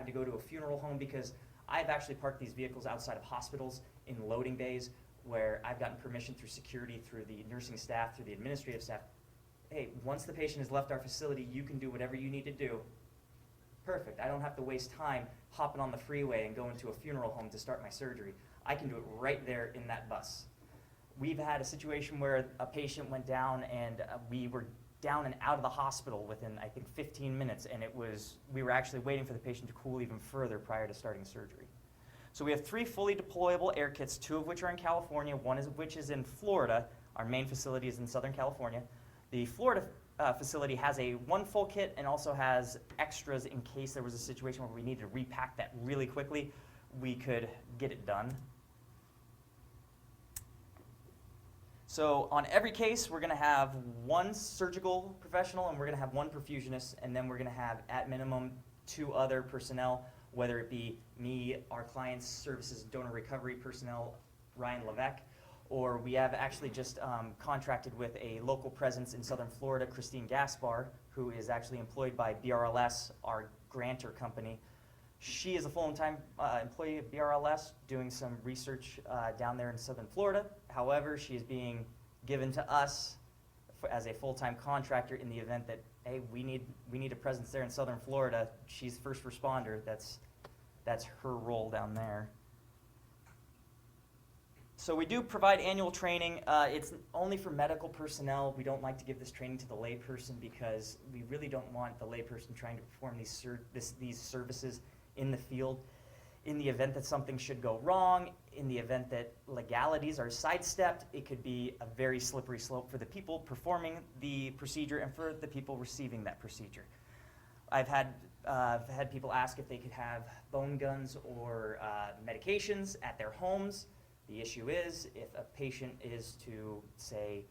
to go to a funeral home, because I've actually parked these vehicles outside of hospitals in loading bays where I've gotten permission through security, through the nursing staff, through the administrative staff. Hey, once the patient has left our facility, you can do whatever you need to do. Perfect. I don't have to waste time hopping on the freeway and going to a funeral home to start my surgery. I can do it right there in that bus. We've had a situation where a patient went down and we were down and out of the hospital within, I think, 15 minutes, and we were actually waiting for the patient to cool even further prior to starting surgery. So we have 3 fully deployable air kits, 2 of which are in California, one of which is in Florida. Our main facility is in Southern California. The Florida facility has one full kit and also has extras in case there was a situation where we needed to repack that really quickly. We could get it done. So on every case, we're going to have 1 surgical professional and we're going to have 1 perfusionist, and then we're going to have, at minimum, 2 other personnel, whether it be me, our client's services donor recovery personnel, Ryan Levesque, or we have actually just contracted with a local presence in Southern Florida, Christine Gaspar, who is actually employed by BRLS, our grantor company. She is a full-time employee of BRLS doing some research down there in Southern Florida. However, she is being given to us as a full-time contractor in the event that, hey, we need a presence there in Southern Florida. She's first responder. That's her role down there. So we do provide annual training. It's only for medical personnel. We don't like to give this training to the layperson because we really don't want the layperson trying to perform these services in the field. In the event that something should go wrong, in the event that legalities are sidestepped, it could be a very slippery slope for the people performing the procedure and for the people receiving that procedure. I've had people ask if they could have bone guns or medications at their homes. The issue is, if a patient is to, say,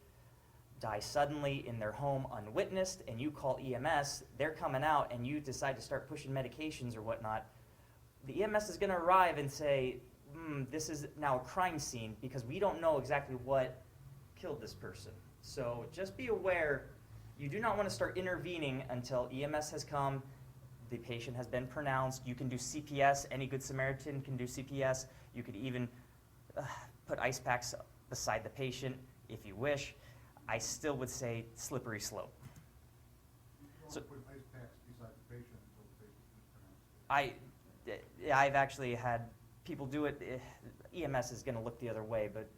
die suddenly in their home unwitnessed and you call EMS, they're coming out and you decide to start pushing medications or whatnot, the EMS is going to arrive and say, this is now a crime scene because we don't know exactly what killed this person. So just be aware, you do not want to start intervening until EMS has come, the patient has been pronounced. You can do CPS, any good Samaritan can do CPS. You could even put ice packs beside the patient if you wish. I still would say slippery slope. So, put ice packs beside the patient until the patient is pronounced. I've actually had people do it. EMS is going to look the other way, but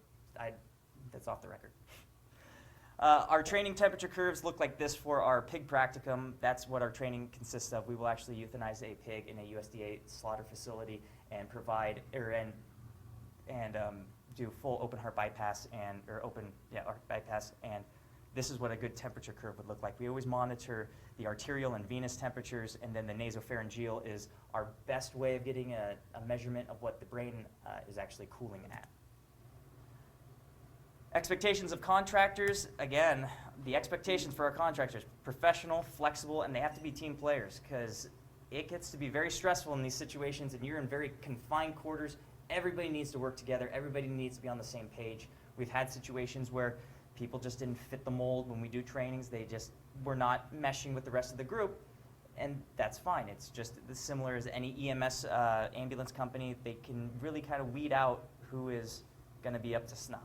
that's off the record. Our training temperature curves look like this for our pig practicum. That's what our training consists of. We will actually euthanize a pig in a USDA slaughter facility and provide do full open heart bypass bypass, and this is what a good temperature curve would look like. We always monitor the arterial and venous temperatures, and then the nasopharyngeal is our best way of getting a measurement of what the brain is actually cooling at. Expectations of contractors, again, the expectations for our contractors, professional, flexible, and they have to be team players because it gets to be very stressful in these situations and you're in very confined quarters. Everybody needs to work together. Everybody needs to be on the same page. We've had situations where people just didn't fit the mold when we do trainings. They just were not meshing with the rest of the group, and that's fine. It's just as similar as any EMS ambulance company. They can really kind of weed out who is going to be up to snuff.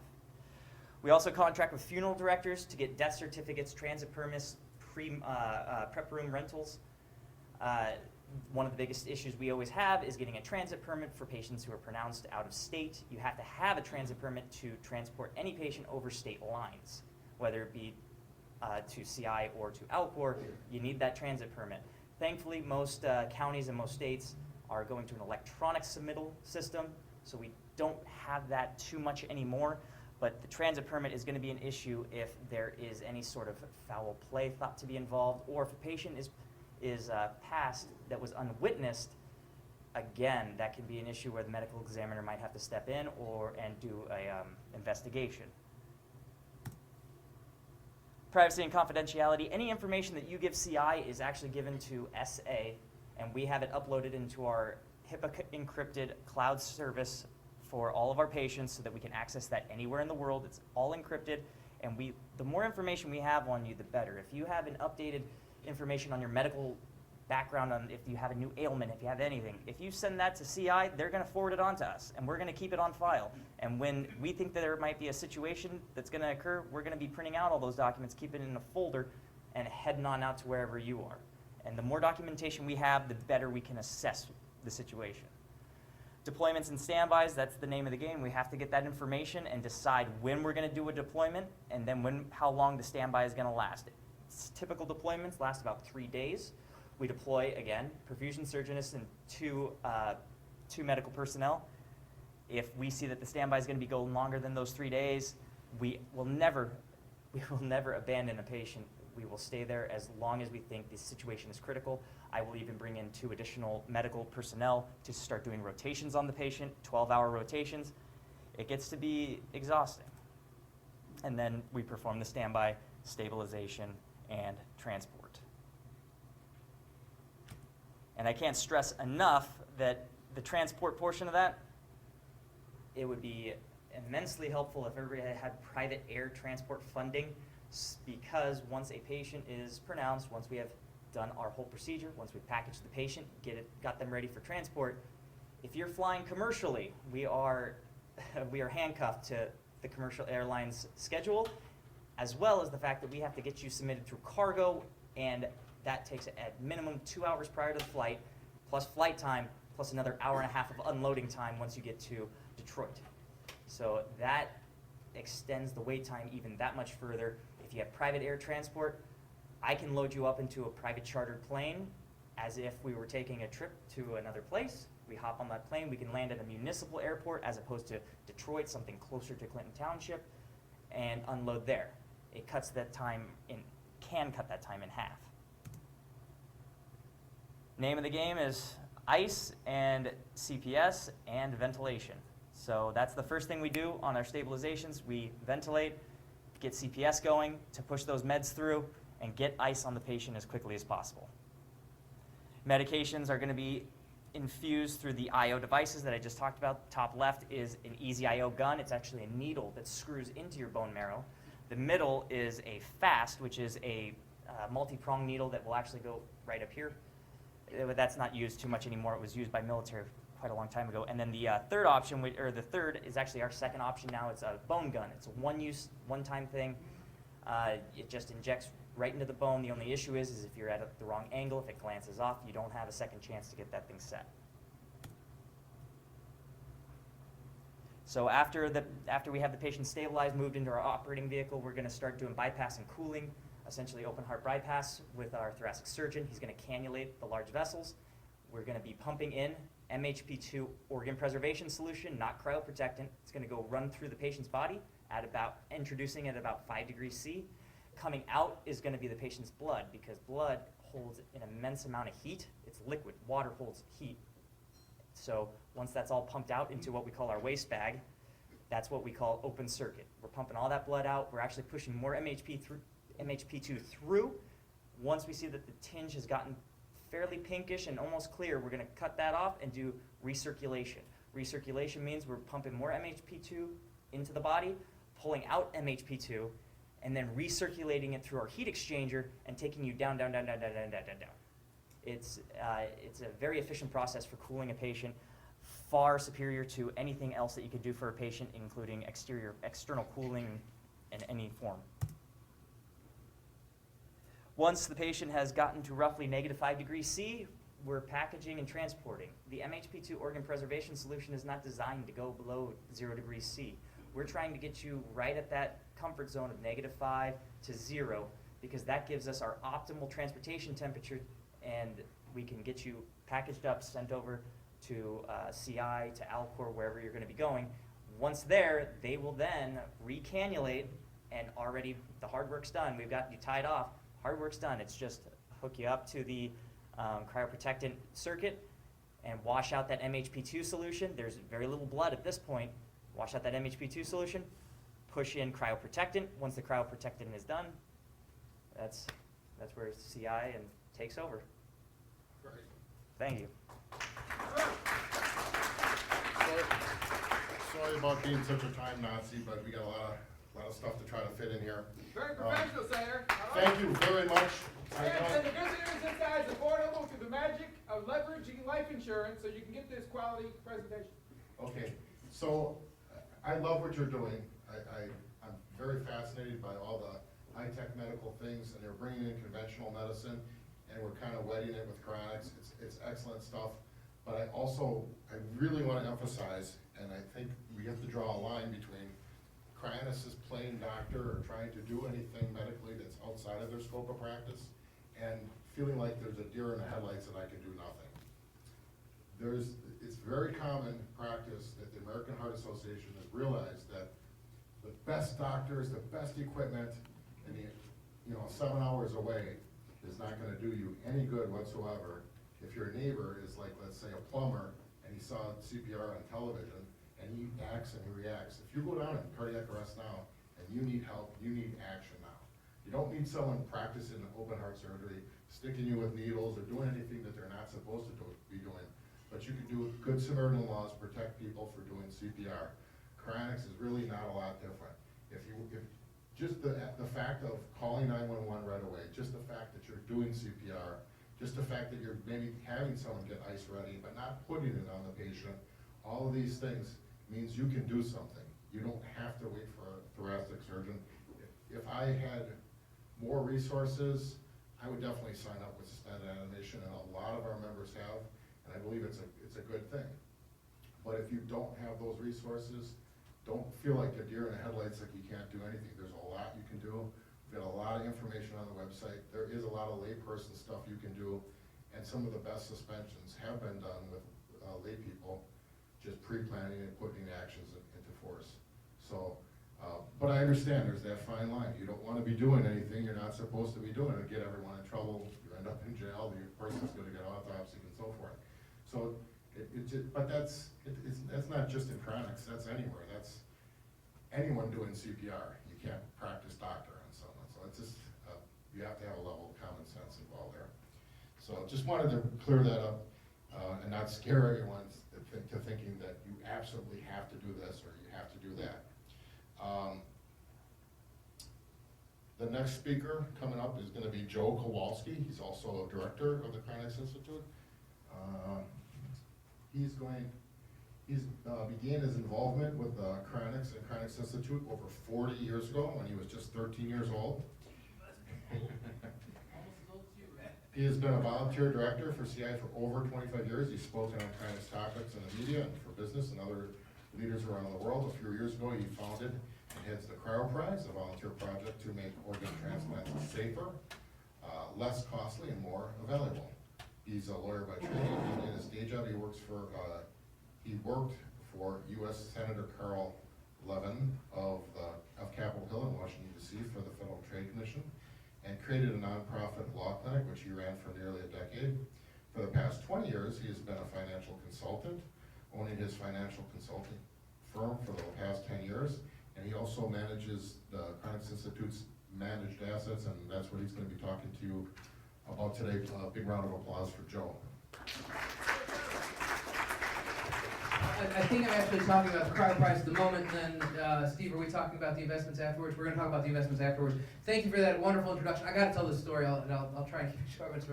We also contract with funeral directors to get death certificates, transit permits, prep room rentals. One of the biggest issues we always have is getting a transit permit for patients who are pronounced out of state. You have to have a transit permit to transport any patient over state lines, whether it be to CI or to Alcor, you need that transit permit. Thankfully, most counties and most states are going to an electronic submittal system, so we don't have that too much anymore. But the transit permit is going to be an issue if there is any sort of foul play thought to be involved, or if a patient is passed that was unwitnessed. Again, that can be an issue where the medical examiner might have to step in and do a investigation. Privacy and confidentiality. Any information that you give CI is actually given to SA, and we have it uploaded into our HIPAA encrypted cloud service for all of our patients so that we can access that anywhere in the world. It's all encrypted, and the more information we have on you, the better. If you have an updated information on your medical background, on if you have a new ailment, if you have anything, if you send that to CI, they're going to forward it on to us, and we're going to keep it on file. And when we think that there might be a situation that's going to occur, we're going to be printing out all those documents, keep it in a folder, and heading on out to wherever you are. And the more documentation we have, the better we can assess the situation. Deployments and standbys, that's the name of the game. We have to get that information and decide when we're going to do a deployment, and then how long the standby is going to last. Typical deployments last about 3 days. We deploy, again, perfusion surgeonists and two medical personnel. If we see that the standby is going to be going longer than those 3 days, we will never abandon a patient. We will stay there as long as we think the situation is critical. I will even bring in 2 additional medical personnel to start doing rotations on the patient, 12-hour rotations. It gets to be exhausting. And then we perform the standby, stabilization, and transport. And I can't stress enough that the transport portion of that, it would be immensely helpful if everybody had private air transport funding, because once a patient is pronounced, once we have done our whole procedure, once we've packaged the patient, got them ready for transport, if you're flying commercially, we are handcuffed to the commercial airlines schedule, as well as the fact that we have to get you submitted through cargo, and that takes at minimum 2 hours prior to the flight, plus flight time, plus another hour and a half of unloading time once you get to Detroit. So that extends the wait time even that much further. If you have private air transport, I can load you up into a private chartered plane as if we were taking a trip to another place. We hop on that plane, we can land at a municipal airport as opposed to Detroit, something closer to Clinton Township, and unload there. It cuts that time can cut that time in half. Name of the game is ICE and CPS and ventilation. So that's the first thing we do on our stabilizations. We ventilate, get CPS going to push those meds through, and get ICE on the patient as quickly as possible. Medications are going to be infused through the IO devices that I just talked about. Top left is an EZIO gun. It's actually a needle that screws into your bone marrow. The middle is a FAST, which is a multi-prong needle that will actually go right up here. That's not used too much anymore. It was used by military quite a long time ago. And then the third option, the third is actually our second option now. It's a bone gun. It's a one-use, one-time thing. It just injects right into the bone. The only issue is if you're at the wrong angle, if it glances off, you don't have a second chance to get that thing set. So after we have the patient stabilized, moved into our operating vehicle, we're going to start doing bypass and cooling, essentially open heart bypass with our thoracic surgeon. He's going to cannulate the large vessels. We're going to be pumping in MHP2 organ preservation solution, not cryoprotectant. It's going to go run through the patient's body introducing at about 5 degrees C. Coming out is going to be the patient's blood, because blood holds an immense amount of heat. It's liquid. Water holds heat. So once that's all pumped out into what we call our waste bag, that's what we call open circuit. We're pumping all that blood out. We're actually pushing more MHP2 through. Once we see that the tinge has gotten fairly pinkish and almost clear, we're going to cut that off and do recirculation. Recirculation means we're pumping more MHP2 into the body, pulling out MHP2, and then recirculating it through our heat exchanger and taking you down, down, down, down, down, down, down, down, down. It's a very efficient process for cooling a patient, far superior to anything else that you could do for a patient, including external cooling in any form. Once the patient has gotten to roughly -5 degrees C, we're packaging and transporting. The MHP2 organ preservation solution is not designed to go below 0 degrees C. We're trying to get you right at that comfort zone of -5 to 0 because that gives us our optimal transportation temperature, and we can get you packaged up, sent over to CI, to Alcor, wherever you're going to be going. Once there, they will then recannulate, and already the hard work's done. We've got you tied off. Hard work's done. It's just hook you up to the cryoprotectant circuit and wash out that MHP2 solution. There's very little blood at this point. Wash out that MHP2 solution, push in cryoprotectant. Once the cryoprotectant is done, that's where CI and takes over. Great. Thank you. Sorry about being such a time Nazi, but we got a lot of stuff to try to fit in here. Very professional, Senator. Thank you very much. I And know- the good news is this guy is affordable through the magic of leveraging life insurance, so you can get this quality presentation. Okay, so I love what you're doing. I'm very fascinated by all the high-tech medical things, and they're bringing in conventional medicine, and we're kind of wedding it with cryonics. It's excellent stuff. But I really want to emphasize, and I think we have to draw a line between cryonics as plain doctor or trying to do anything medically that's outside of their scope of practice, and feeling like there's a deer in the headlights and I can do nothing. It's very common practice that the American Heart Association has realized that the best doctors, the best equipment, and 7 hours away is not gonna do you any good whatsoever if your neighbor is like, let's say, a plumber, and he saw CPR on television, and he acts and he reacts. If you go down in cardiac arrest now, and you need help, you need action now. You don't need someone practicing open heart surgery, sticking you with needles, or doing anything that they're not supposed to be doing. But you can do good Samaritan laws, protect people for doing CPR. Cryonics is really not a lot different. If just the fact of calling 911 right away, just the fact that you're doing CPR, just the fact that you're maybe having someone get ice ready, but not putting it on the patient, all of these things means you can do something. You don't have to wait for a thoracic surgeon. If I had more resources, I would definitely sign up with suspended animation, and a lot of our members have, and I believe it's a good thing. But if you don't have those resources, don't feel like a deer in the headlights, like you can't do anything. There's a lot you can do. We've got a lot of information on the website. There is a lot of layperson stuff you can do, and some of the best suspensions have been done with lay people, just pre-planning and putting actions into force. So, but I understand there's that fine line. You don't want to be doing anything you're not supposed to be doing and get everyone in trouble. You end up in jail. The person's going to get autopsied and so forth. So, but that's not just in chronics. That's anywhere. That's anyone doing CPR. You can't practice doctor on someone. So it's just you have to have a level of common sense involved there. So just wanted to clear that up and not scare everyone to thinking that you absolutely have to do this or you have to do that. The next speaker coming up is going to be Joe Kowalsky. He's also a director of the Cryonics Institute. He began his involvement with the Cryonics and Cryonics Institute over 40 years ago when he was just 13 years old. He has been a volunteer director for CI for over 25 years. He's spoken on Cryonics topics in the media and for business and other leaders around the world. A few years ago, he founded and heads the Cryo Prize, a volunteer project to make organ transplants safer, less costly, and more valuable. He's a lawyer by training, and in his day job, he worked for U.S. Senator Carl Levin of Capitol Hill in Washington, D.C. for the Federal Trade Commission, and created a nonprofit law clinic, which he ran for nearly a decade. For the past 20 years, he has been a financial consultant, owning his financial consulting firm for the past 10 years, and he also manages the Cryonics Institute's managed assets, and that's what he's going to be talking to you about today. A big round of applause for Joe. I think I'm actually talking about the cryo price at the moment, and then Steve, are we talking about the investments afterwards? We're going to talk about the investments afterwards. Thank you for that wonderful introduction. I got to tell this story, I'll try and keep it short, but it's a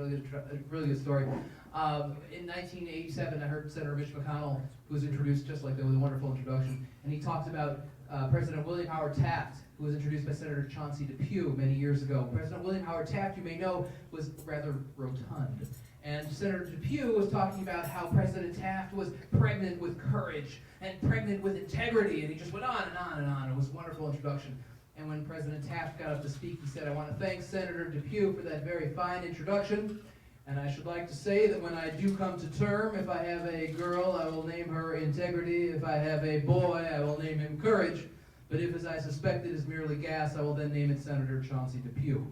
really good story. In 1987, I heard Senator Mitch McConnell, who was introduced just like that with a wonderful introduction, and he talked about President William Howard Taft, who was introduced by Senator Chauncey Depew many years ago. President William Howard Taft, you may know, was rather rotund. And Senator Depew was talking about how President Taft was pregnant with courage and pregnant with integrity, and he just went on and on and on. It was a wonderful introduction. And when President Taft got up to speak, he said, I want to thank Senator Depew for that very fine introduction. And I should like to say that when I do come to term, if I have a girl, I will name her Integrity. If I have a boy, I will name him Courage. But if, as I suspect, it is merely gas, I will then name it Senator Chauncey Depew.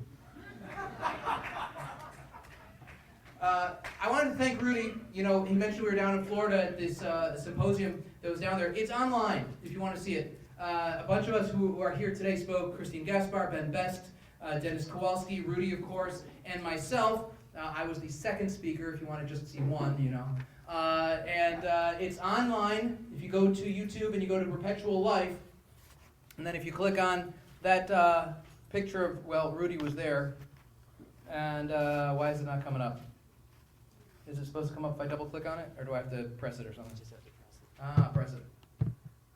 I wanted to thank Rudi. You know, he mentioned we were down in Florida at this symposium that was down there. It's online if you want to see it. A bunch of us who are here today spoke: Christine Gaspar, Ben Best, Dennis Kowalski, Rudi, of course, and myself. I was the second speaker, if you want to just see one, you know. It's online. If you go to YouTube and you go to Perpetual Life, and then if you click on that picture of, well, Rudi was there, and why is it not coming up? Is it supposed to come up if I double click on it, or do I have to press it or something? Just have to press it. Press it.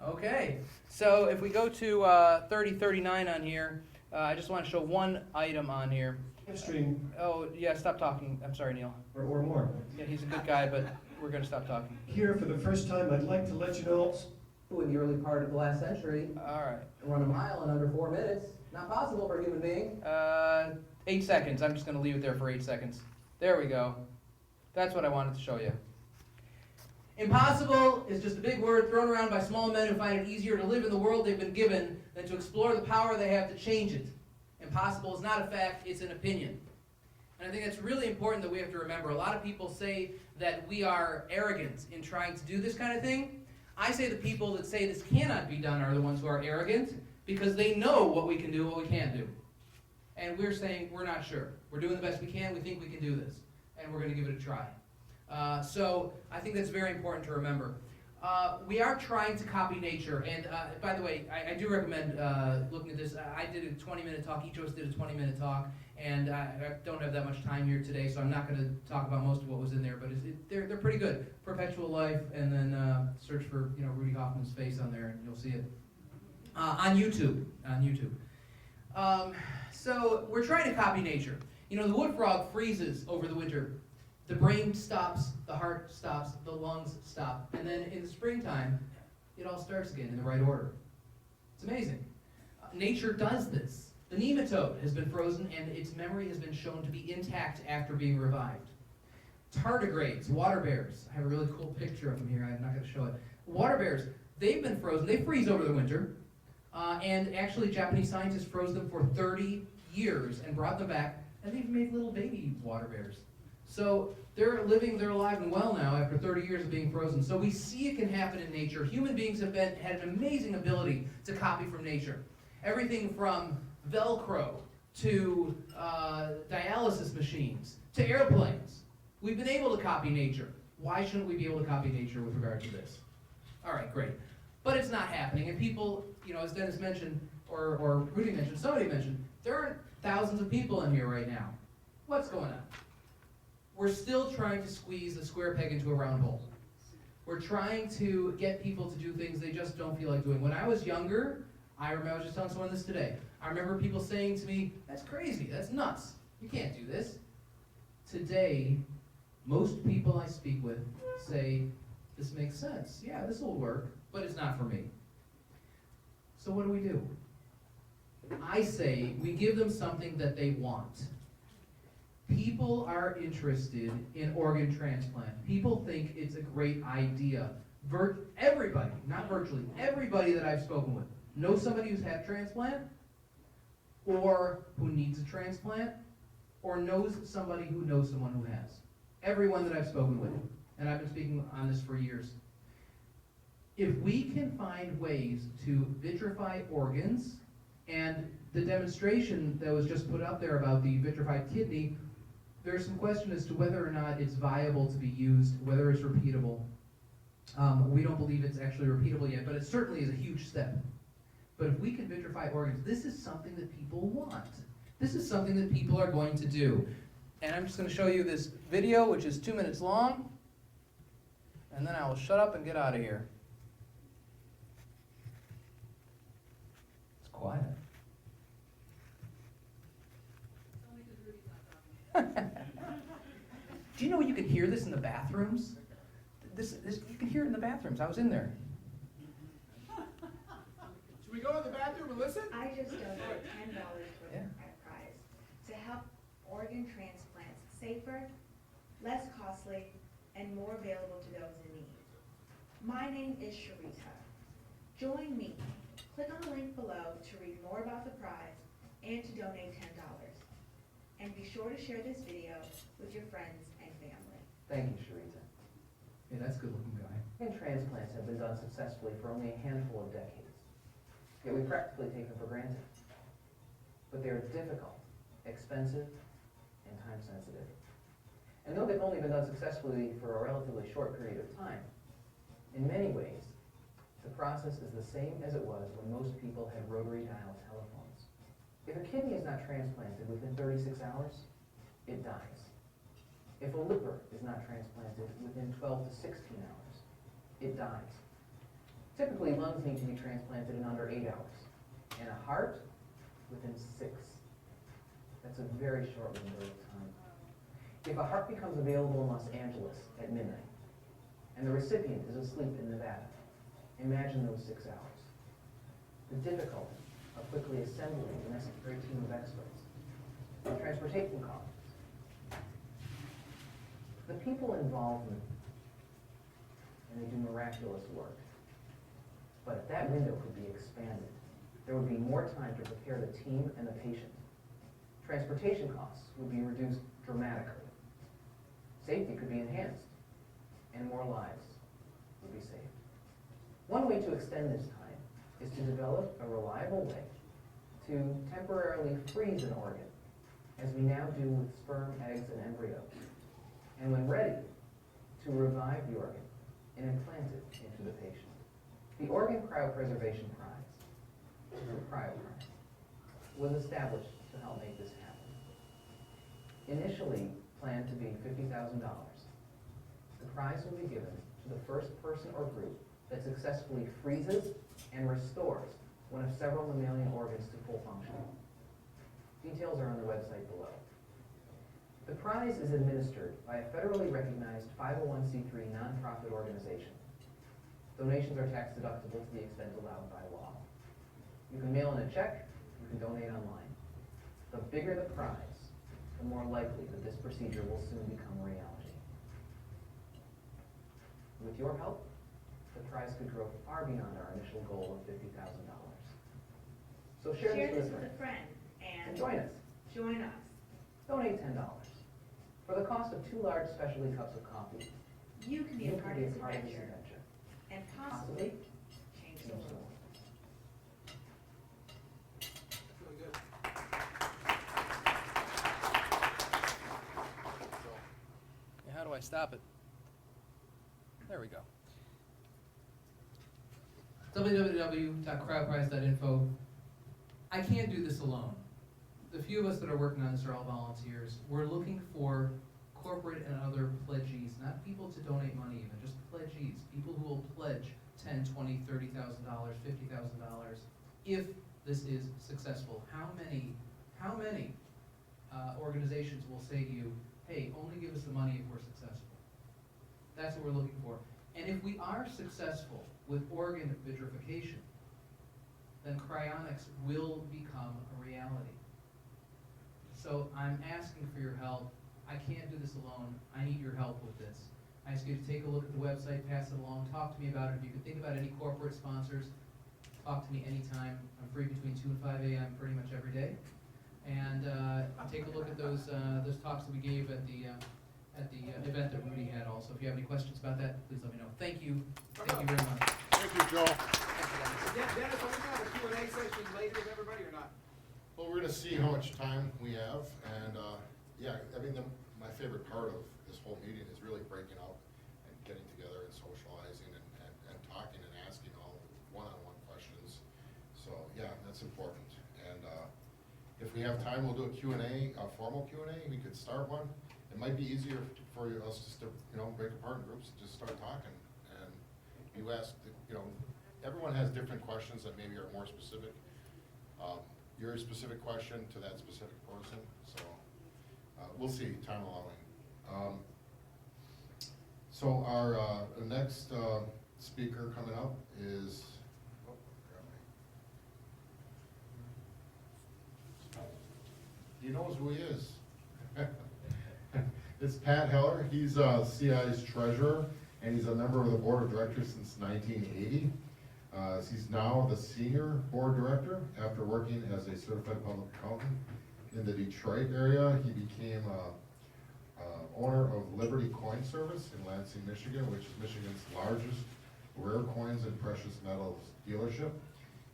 Okay, so if we go to 3039 on here, I just want to show one item on here. Stream. Oh, yeah, stop talking. I'm sorry, Neil. Or more. Yeah, he's a good guy, but we're going to stop talking. Here, for the first time, I'd like to let you know. Who in the early part of the last century All right. run a mile in under 4 minutes. Not possible for a human being. 8 seconds. I'm just going to leave it there for 8 seconds. There we go. That's what I wanted to show you. Impossible is just a big word thrown around by small men who find it easier to live in the world they've been given than to explore the power they have to change it. Impossible is not a fact, it's an opinion. And I think that's really important that we have to remember. A lot of people say that we are arrogant in trying to do this kind of thing. I say the people that say this cannot be done are the ones who are arrogant because they know what we can do and what we can't do. And we're saying we're not sure. We're doing the best we can, we think we can do this, and we're going to give it a try. So I think that's very important to remember. We are trying to copy nature, and by the way, I do recommend looking at this. I did a 20-minute talk, each of us did a 20-minute talk, and I don't have that much time here today, so I'm not going to talk about most of what was in there, but they're pretty good. Perpetual Life, and then search for Rudi Hoffman's face on there, and you'll see it. On YouTube. So we're trying to copy nature. The wood frog freezes over the winter. The brain stops, the heart stops, the lungs stop, and then in the springtime, it all starts again in the right order. It's amazing. Nature does this. The nematode has been frozen, and its memory has been shown to be intact after being revived. Tardigrades, water bears. I have a really cool picture of them here. I'm not going to show it. Water bears, they've been frozen. They freeze over the winter, and actually Japanese scientists froze them for 30 years and brought them back, and they've made little baby water bears. So they're living, they're alive and well now after 30 years of being frozen. So we see it can happen in nature. Human beings have had an amazing ability to copy from nature. Everything from Velcro to dialysis machines to airplanes. We've been able to copy nature. Why shouldn't we be able to copy nature with regard to this? All right, great. But it's not happening. And people, as Dennis mentioned, or Rudi mentioned, somebody mentioned, there aren't thousands of people in here right now. What's going on? We're still trying to squeeze a square peg into a round hole. We're trying to get people to do things they just don't feel like doing. When I was younger, I was just telling someone this today. I remember people saying to me, that's crazy, that's nuts. You can't do this. Today, most people I speak with say, this makes sense. Yeah, this will work, but it's not for me. So what do? I say we give them something that they want. People are interested in organ transplant. People think it's a great idea. Everybody, not virtually, everybody that I've spoken with knows somebody who's had transplant, or who needs a transplant, or knows somebody who knows someone who has. Everyone that I've spoken with, and I've been speaking on this for years. If we can find ways to vitrify organs, and the demonstration that was just put up there about the vitrified kidney, there's some question as to whether or not it's viable to be used, whether it's repeatable. We don't believe it's actually repeatable yet, but it certainly is a huge step. But if we can vitrify organs, this is something that people want. This is something that people are going to do. And I'm just going to show you this video, which is 2 minutes long, and then I will shut up and get out of here. It's quiet. Do you know you can hear this in the bathrooms? This you can hear it in the bathrooms. I was in there. Should we go to the bathroom and listen? I just donated $10 toward the prize to help organ transplants safer, less costly, and more available to those in need. My name is Sharita. Join me. Click on the link below to read more about the prize and to donate $10. And be sure to share this video with your friends and family. Thank you, Sharita. Yeah, that's a good looking guy. Organ transplants have been done successfully for only a handful of decades, yet we practically take them for granted. But they are difficult, expensive, and time sensitive. And though they've only been done successfully for a relatively short period of time, in many ways, the process is the same as it was when most people had rotary dial telephones. If a kidney is not transplanted within 36 hours, it dies. If a liver is not transplanted within 12 to 16 hours, it dies. Typically, lungs need to be transplanted in under 8 hours, and a heart within 6. That's a very short window of time. If a heart becomes available in Los Angeles at midnight, and the recipient is asleep in Nevada, imagine those 6 hours. The difficulty of quickly assembling the necessary team of experts, the transportation costs. The people involved in and they do miraculous work. But if that window could be expanded, there would be more time to prepare the team and the patient. Transportation costs would be reduced dramatically. Safety could be enhanced, and more lives would be saved. One way to extend this time is to develop a reliable way to temporarily freeze an organ, as we now do with sperm, eggs, and embryos. And when ready, to revive the organ and implant it into the patient. The Organ Cryopreservation Prize, the Cryo Prize, was established to help make this happen. Initially planned to be $50,000, the prize will be given to the first person or group that successfully freezes and restores one of several mammalian organs to full function. Details are on the website below. The prize is administered by a federally recognized 501c3 nonprofit organization. Donations are tax deductible to the extent allowed by law. You can mail in a check, you can donate online. The bigger the prize, the more likely that this procedure will soon become a reality. With your help, the prize could grow far beyond our initial goal of $50,000. So share this with a friend and join us. Join us. Donate $10. For the cost of 2 large specialty cups of coffee, You can be a part of this adventure adventure. and possibly change the world. That's really good. Yeah, how do I stop it? There we go. www.cryoprize.info. I can't do this alone. The few of us that are working on this are all volunteers. We're looking for corporate and other pledgees, not people to donate money even, just pledgees, people who will pledge $10, $20, $30,000, $50,000 if this is successful. How many organizations will say to you, hey, only give us the money if we're successful? That's what we're looking for. And if we are successful with organ vitrification, then cryonics will become a reality. So I'm asking for your help. I can't do this alone. I need your help with this. I ask you to take a look at the website, pass it along, talk to me about it. If you can think about any corporate sponsors, talk to me anytime. I'm free between 2 and 5 a.m. pretty much every day. And take a look at those talks that we gave at the event that Rudi had also. If you have any questions about that, please let me know. Thank you. Thank you very much. Thank you, Joe. Dennis, are we gonna have a Q&A session later with everybody or not? Well, we're gonna see how much time we have, and, yeah, I mean, my favorite part of this whole meeting is really breaking out and getting together and socializing and talking and asking all one-on-one questions. So, yeah, that's important. And, if we have time, we'll do a Q&A, a formal Q&A. We could start one. It might be easier for us just to, break apart in groups and just start talking. And you ask, everyone has different questions that maybe are more specific. Your specific question to that specific person, so we'll see, time allowing. So our next speaker coming up is, he knows who he is. It's Pat Heller. He's CI's treasurer, and he's a member of the board of directors since 1980. He's now the senior board director after working as a certified public accountant in the Detroit area. He became owner of Liberty Coin Service in Lansing, Michigan, which is Michigan's largest rare coins and precious metals dealership.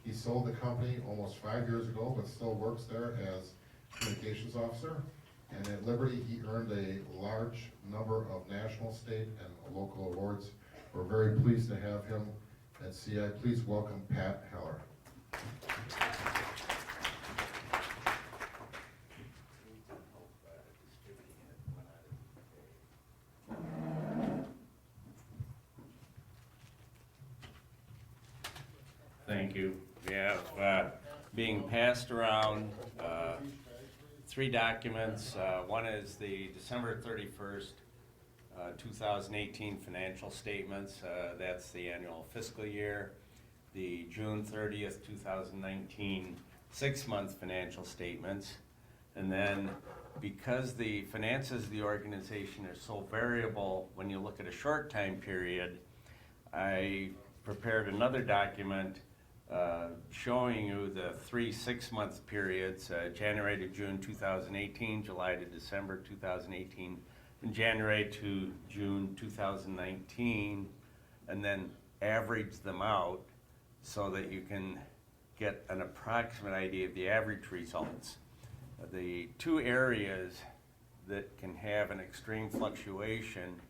He sold the company almost 5 years ago, but still works there as communications officer. And at Liberty, he earned a large number of national, state, and local awards. We're very pleased to have him at CI. Please welcome Pat Heller. Thank you. We have being passed around 3 documents. One is the December 31st, 2018 financial statements. That's the annual fiscal year. The June 30th, 2019 6-month financial statements. And then because the finances of the organization are so variable when you look at a short time period, I prepared another document showing you the 3 6-month periods, January to June 2018, July to December 2018, and January to June 2019, and then average them out so that you can get an approximate idea of the average results. The 2 areas that can have an extreme fluctuation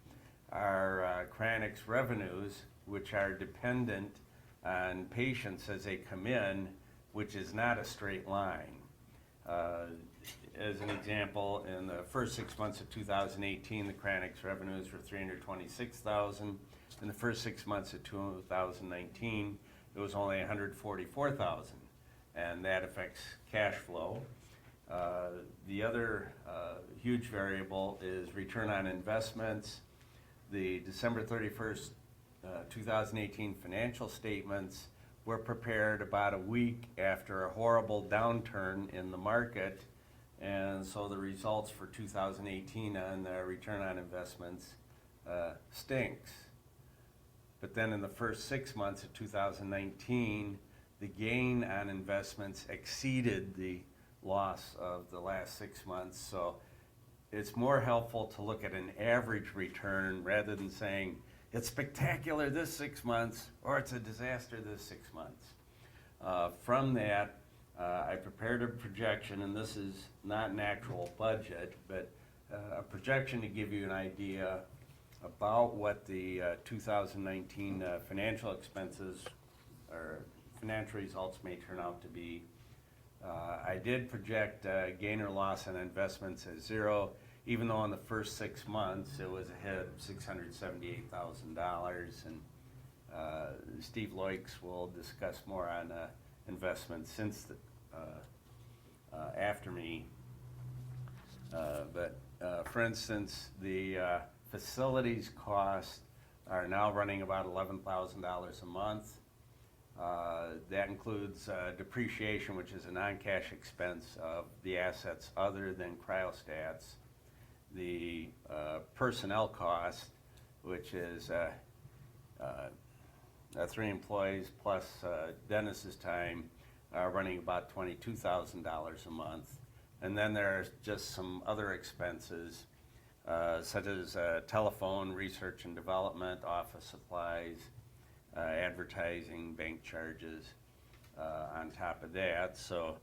are Cryonics revenues, which are dependent on patients as they come in, which is not a straight line. As an example, in the first 6 months of 2018, the Cryonics revenues were $326,000. In the first 6 months of 2019, it was only $144,000, and that affects cash flow. The other huge variable is return on investments. The December 31st, 2018 financial statements were prepared about a week after a horrible downturn in the market, and so the results for 2018 on the return on investments stinks. But then in the first 6 months of 2019, the gain on investments exceeded the loss of the last 6 months, so it's more helpful to look at an average return rather than saying it's spectacular this 6 months or it's a disaster this 6 months. From that, I prepared a projection, and this is not an actual budget, but a projection to give you an idea about what the 2019 financial expenses or financial results may turn out to be. I did project gain or loss on investments as 0, even though in the first 6 months it was a hit of $678,000, and Steve Loix will discuss more on investments since the, after me. But for instance, the facilities costs are now running about $11,000 a month. That includes depreciation, which is a non-cash expense of the assets other than cryostats. The personnel cost, which is 3 employees plus Dennis's time, running about $22,000 a month. And then there's just some other expenses, such as telephone, research and development, office supplies, advertising, bank charges on top of that. So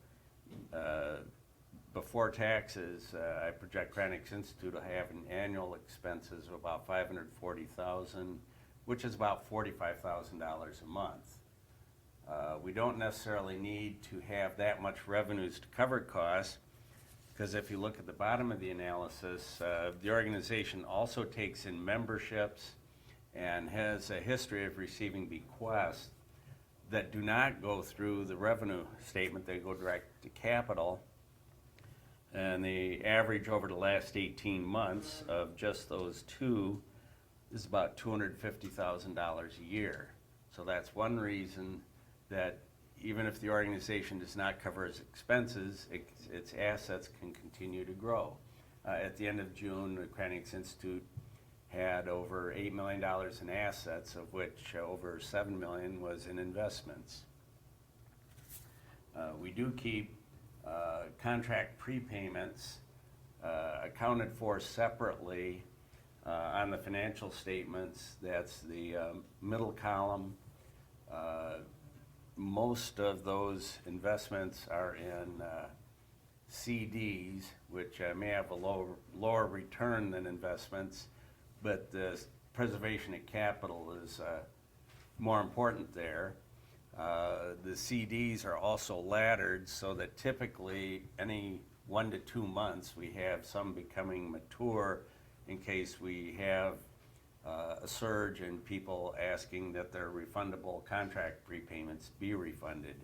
before taxes, I project Cryonics Institute to have an annual expenses of about $540,000, which is about $45,000 a month. We don't necessarily need to have that much revenues to cover costs, because if you look at the bottom of the analysis, the organization also takes in memberships and has a history of receiving bequests that do not go through the revenue statement. They go direct to capital. And the average over the last 18 months of just those 2 is about $250,000 a year. So that's one reason that even if the organization does not cover its expenses, its assets can continue to grow. At the end of June, the Cryonics Institute had over $8 million in assets, of which over $7 million was in investments. We do keep contract prepayments accounted for separately on the financial statements. That's the middle column. Most of those investments are in CDs, which may have a lower return than investments, but the preservation of capital is more important there. The CDs are also laddered so that typically any 1 to 2 months we have some becoming mature in case we have a surge in people asking that their refundable contract prepayments be refunded.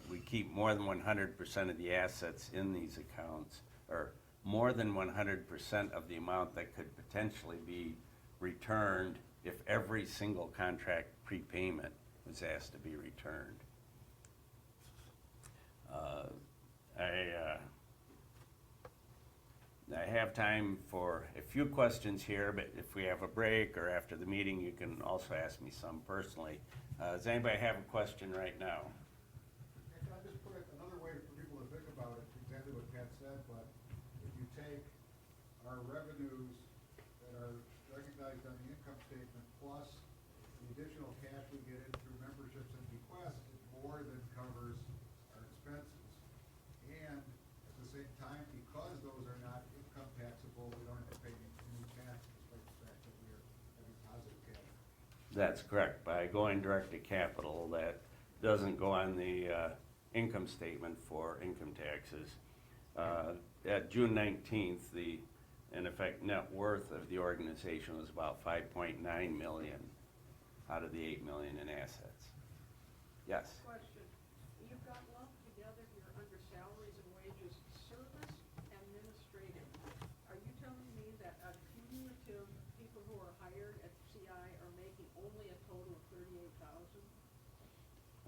We keep more than 100% of the assets in these accounts, or more than 100% of the amount that could potentially be returned if every single contract prepayment was asked to be returned. I have time for a few questions here, but if we have a break or after the meeting, you can also ask me some personally. Does anybody have a question right now? Can I just put it another way for people to think about it, exactly what Pat said, but if you take our revenues that are recognized on the income statement plus the additional cash we get in through memberships and bequests, it more than covers our expenses. And at the same time, because those are not income taxable, we don't have to pay any tax despite the fact that we are having positive cash. That's correct. By going direct to capital, that doesn't go on the income statement for income taxes. At June 19th, the, in effect, net worth of the organization was about $5.9 million out of the $8 million in assets. Yes? Question. You've got lumped together here under salaries and wages, service administrative. Are you telling me that a cumulative people who are hired at CI are making only a total of $38,000?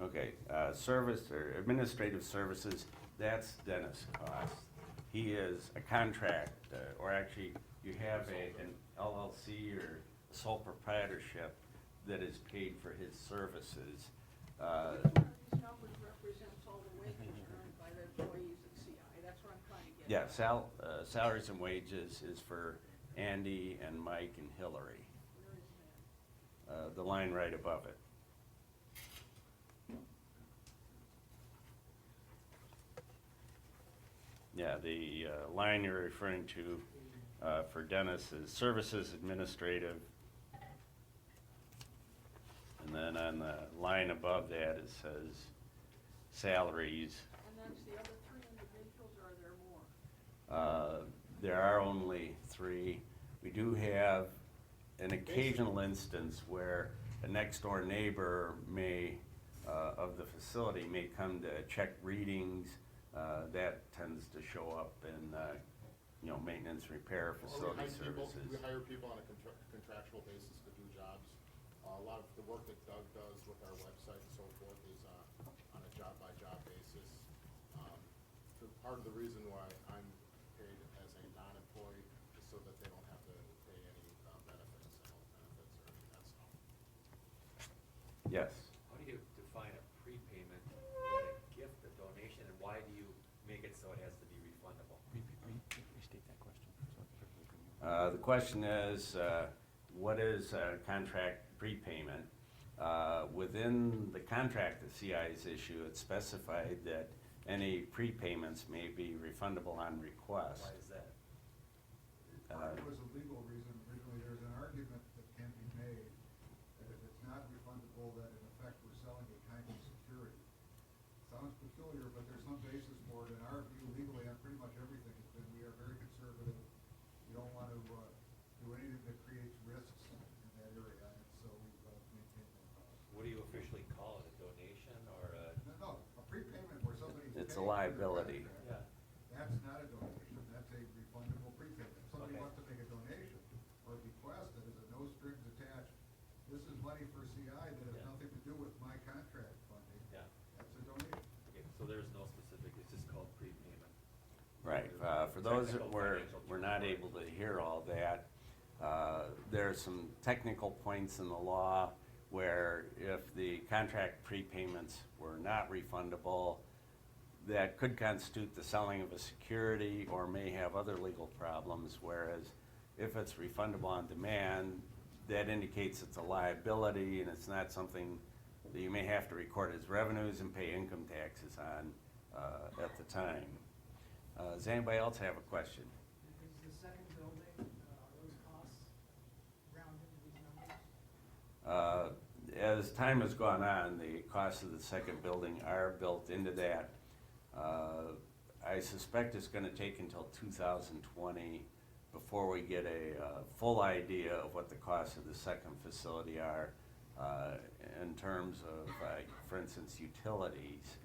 Okay, service or administrative services, that's Dennis' cost. He is a contract, or actually you have an LLC or a sole proprietorship that is paid for his services. Which one of these numbers represents all the wages earned by the employees at CI? That's what I'm trying to get Yeah, at. salaries and wages is for Andy and Mike and Hillary. Where is that? The line right above it. Yeah, the line you're referring to for Dennis is services administrative. And then on the line above that, it says salaries. And that's the other 3 individuals, or are there more? There are only 3. We do have an occasional instance where a next door neighbor may, of the facility may come to check readings. That tends to show up in, maintenance, repair, facility services. We hire people on a contractual basis to do jobs. A lot of the work that Doug does with our website and so forth is on a job-by-job basis. Part of the reason why I'm paid as a non-employee is so that they don't have to pay any benefits, health benefits, or any of that stuff. Yes. How do you define a prepayment, a gift, a donation, and why do you make it so it has to be refundable? Restate that question. The question is, what is a contract prepayment? Within the contract that CI's issue, it's specified that any prepayments may be refundable on request. Why is that? It was a legal reason. Originally, there's an argument that can be made that if it's not refundable, that in effect we're selling a kind of security. Sounds peculiar, but there's some basis for it. In our view, legally, on pretty much everything, it's been, we are very conservative. We don't want to do anything that creates risks in that area, and so we've maintained that policy. What do you officially call it, a donation or a? No, a prepayment where somebody's It's a paying for their liability. contract, that's not a donation, that's a refundable prepayment. If somebody wants to make a donation or a bequest that is a no strings attached, this is money for CI that has nothing to do with my contract funding. Right, for those that were not able to hear all that, there are some technical points in the law where if the contract prepayments were not refundable, that could constitute the selling of a security or may have other legal problems, whereas if it's refundable on demand, that indicates it's a liability and it's not something that you may have to record as revenues and pay income taxes on at the time. Does anybody else have a question? Is the second building, those costs rounded to these numbers? As time has gone on, the costs of the second building are built into that. I suspect it's gonna take until 2020 before we get a full idea of what the costs of the second facility are in terms of, for instance, utilities.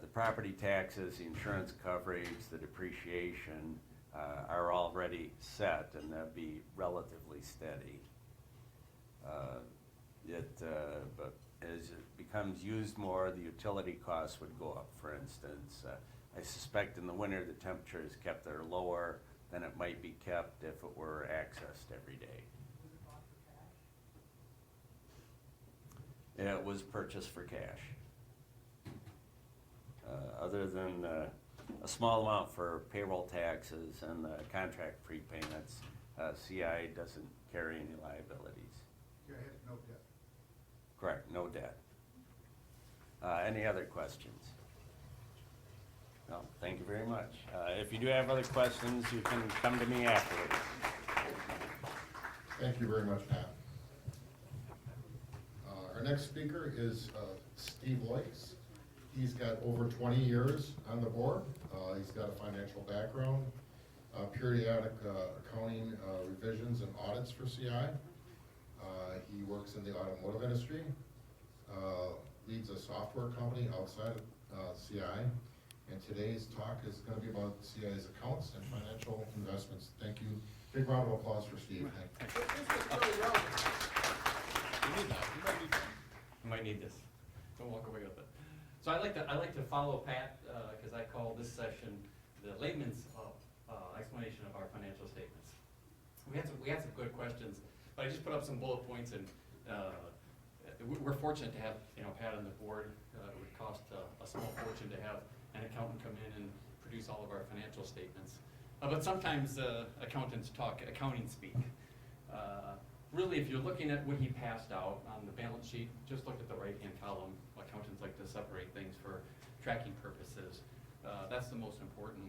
The property taxes, the insurance coverage, the depreciation are already set, and they'll be relatively steady. But as it becomes used more, the utility costs would go up. For instance, I suspect in the winter the temperature is kept there lower than it might be kept if it were accessed every day. Was it bought for cash? It was purchased for cash. Other than a small amount for payroll taxes and the contract prepayments, CI doesn't carry any liabilities. Yeah, I had no debt. Correct, no debt. Any other questions? No, thank you very much. If you do have other questions, you can come to me afterwards. Thank you very much, Pat. Our next speaker is Steve Loix. He's got over 20 years on the board. He's got a financial background, periodic accounting revisions and audits for CI. He works in the automotive industry, leads a software company outside of CI. And today's talk is going to be about CI's accounts and financial investments. Thank you. Big round of applause for Steve. Thank you. You might need this. Don't walk away with it. So I like to follow Pat because I call this session the layman's explanation of our financial statements. We had some good questions, but I just put up some bullet points, and we're fortunate to have Pat on the board. It would cost a small fortune to have an accountant come in and produce all of our financial statements. But sometimes accountants talk accounting speak. Really, if you're looking at what he passed out on the balance sheet, just look at the right-hand column. Accountants like to separate things for tracking purposes. That's the most important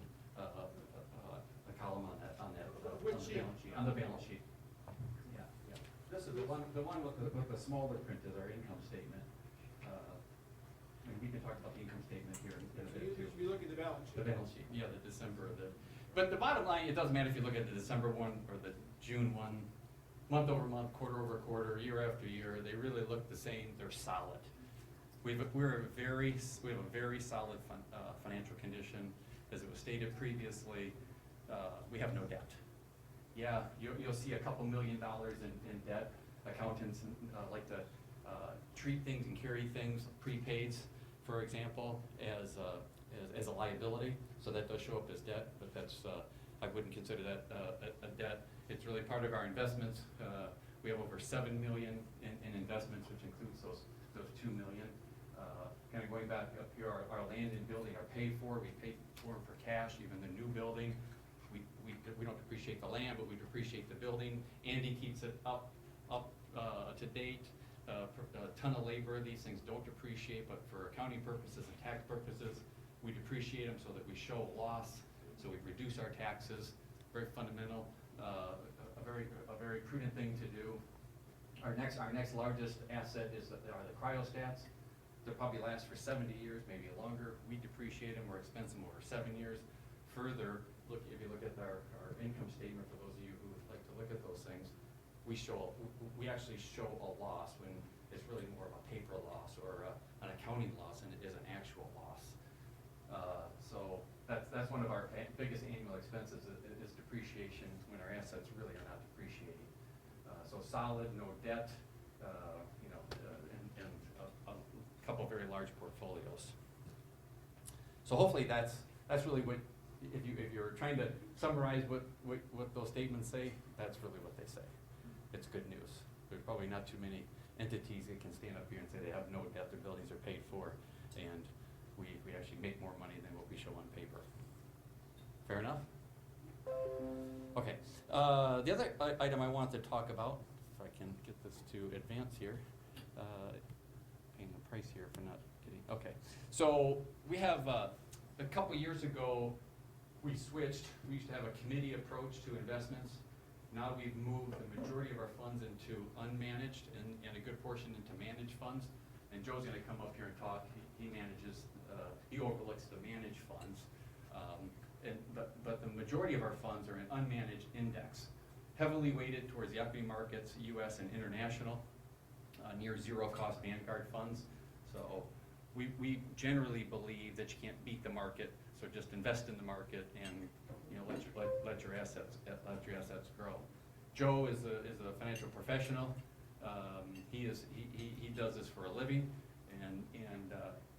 column on the balance sheet. Yeah. This is the one with the smaller print is our income statement. And we can talk about the income statement here in a bit too. You look at the balance sheet. The balance sheet, yeah, the December of the. But the bottom line, it doesn't matter if you look at the December one or the June one. Month over month, quarter over quarter, year after year, they really look the same. They're solid. We have a very solid financial condition. As it was stated previously, we have no debt. Yeah, you'll see a couple $1 million in debt. Accountants like to treat things and carry things, prepaids, for example, as a liability. So that does show up as debt, but that's I wouldn't consider that a debt. It's really part of our investments. We have over $7 million in investments, which includes those $2 million. Kind of going back up here, our land and building are paid for. We pay for them for cash. Even the new building, we don't depreciate the land, but we depreciate the building. Andy keeps it up to date. A ton of labor. These things don't depreciate, but for accounting purposes and tax purposes, we depreciate them so that we show a loss. So we reduce our taxes. Very fundamental. A very prudent thing to do. Our next largest asset are the cryostats. They'll probably last for 70 years, maybe longer. We depreciate them or expense them over 7 years. Further, if you look at our income statement, for those of you who would like to look at those things, we actually show a loss when it's really more of a paper loss or an accounting loss than it is an actual loss. So that's one of our biggest annual expenses is depreciation when our assets really are not depreciating. So solid, no debt, and a couple very large portfolios. So hopefully that's really what if you're trying to summarize what those statements say, that's really what they say. It's good news. There's probably not too many entities that can stand up here and say they have no debt, their buildings are paid for, and we actually make more money than what we show on paper. Fair enough? Okay, the other item I wanted to talk about, if I can get this to advance here, paying the price here for not getting, okay. So we have, a couple years ago, we switched. We used to have a committee approach to investments. Now we've moved the majority of our funds into unmanaged and a good portion into managed funds. And Joe's gonna come up here and talk. He manages, he overlooks the managed funds. But the majority of our funds are in unmanaged index, heavily weighted towards the equity markets, US and international, near zero cost Vanguard funds. So we generally believe that you can't beat the market, so just invest in the market and let your assets grow. Joe is a financial professional. He does this for a living, and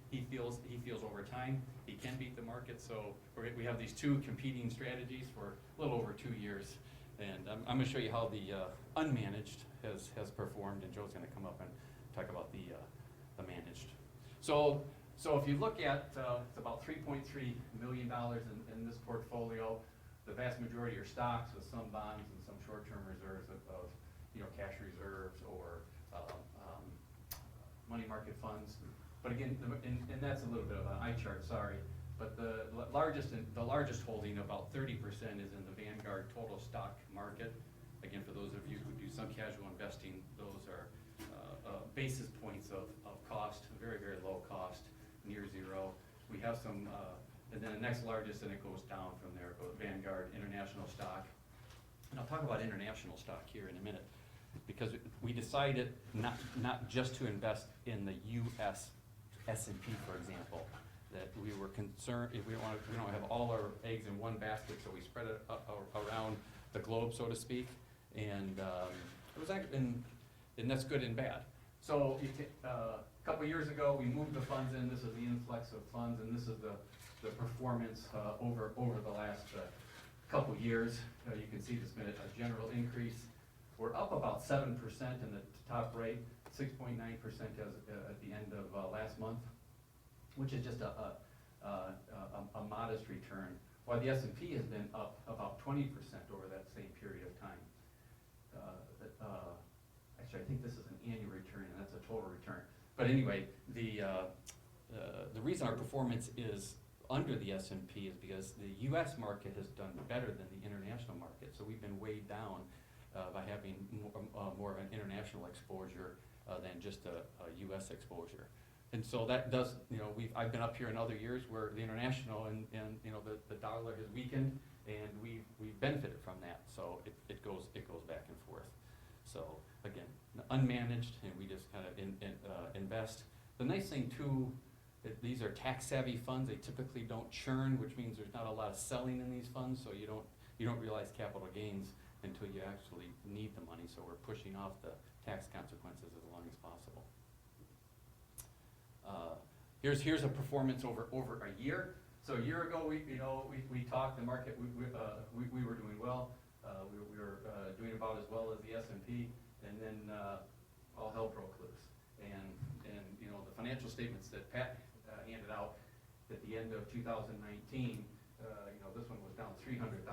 he feels over time he can beat the market. So we have these two competing strategies for a little over 2 years, and I'm going to show you how the unmanaged has performed, and Joe's going to come up and talk about the managed. So if you look at it's about $3.3 million in this portfolio. The vast majority are stocks with some bonds and some short-term reserves of cash reserves or money market funds. But again, and that's a little bit of an eye chart, sorry. But the largest holding, about 30%, is in the Vanguard total stock market. Again, for those of you who do some casual investing, those are basis points of cost, very, very low cost, near zero. We have some, and then the next largest, and it goes down from there, goes Vanguard International Stock. And I'll talk about international stock here in a minute, because we decided not just to invest in the US S&P, for example, that we were concerned, if we don't have all our eggs in one basket, so we spread it around the globe, so to speak. And it was actually, and that's good and bad. So a couple years ago, we moved the funds in. This is the influx of funds, and this is the performance over the last couple years. You can see there's been a general increase. We're up about 7% in the top rate, 6.9% at the end of last month, which is just a modest return, while the S&P has been up about 20% over that same period of time. Actually, I think this is an annual return, and that's a total return. But anyway, the reason our performance is under the S&P is because the U.S. market has done better than the international market. So we've been weighed down by having more of an international exposure than just a U.S. exposure. And so that does, I've been up here in other years where the international and the dollar has weakened, and we've benefited from that. So it goes back and forth. So again, unmanaged, and we just kind of invest. The nice thing too, these are tax savvy funds. They typically don't churn, which means there's not a lot of selling in these funds. So you don't realize capital gains until you actually need the money. So we're pushing off the tax consequences as long as possible. Here's a performance over a year. So a year ago, we talked. The market we were doing well. We were doing about as well as the S&P, and then all hell broke loose. And the financial statements that Pat handed out at the end of 2019, this one was down 300,000.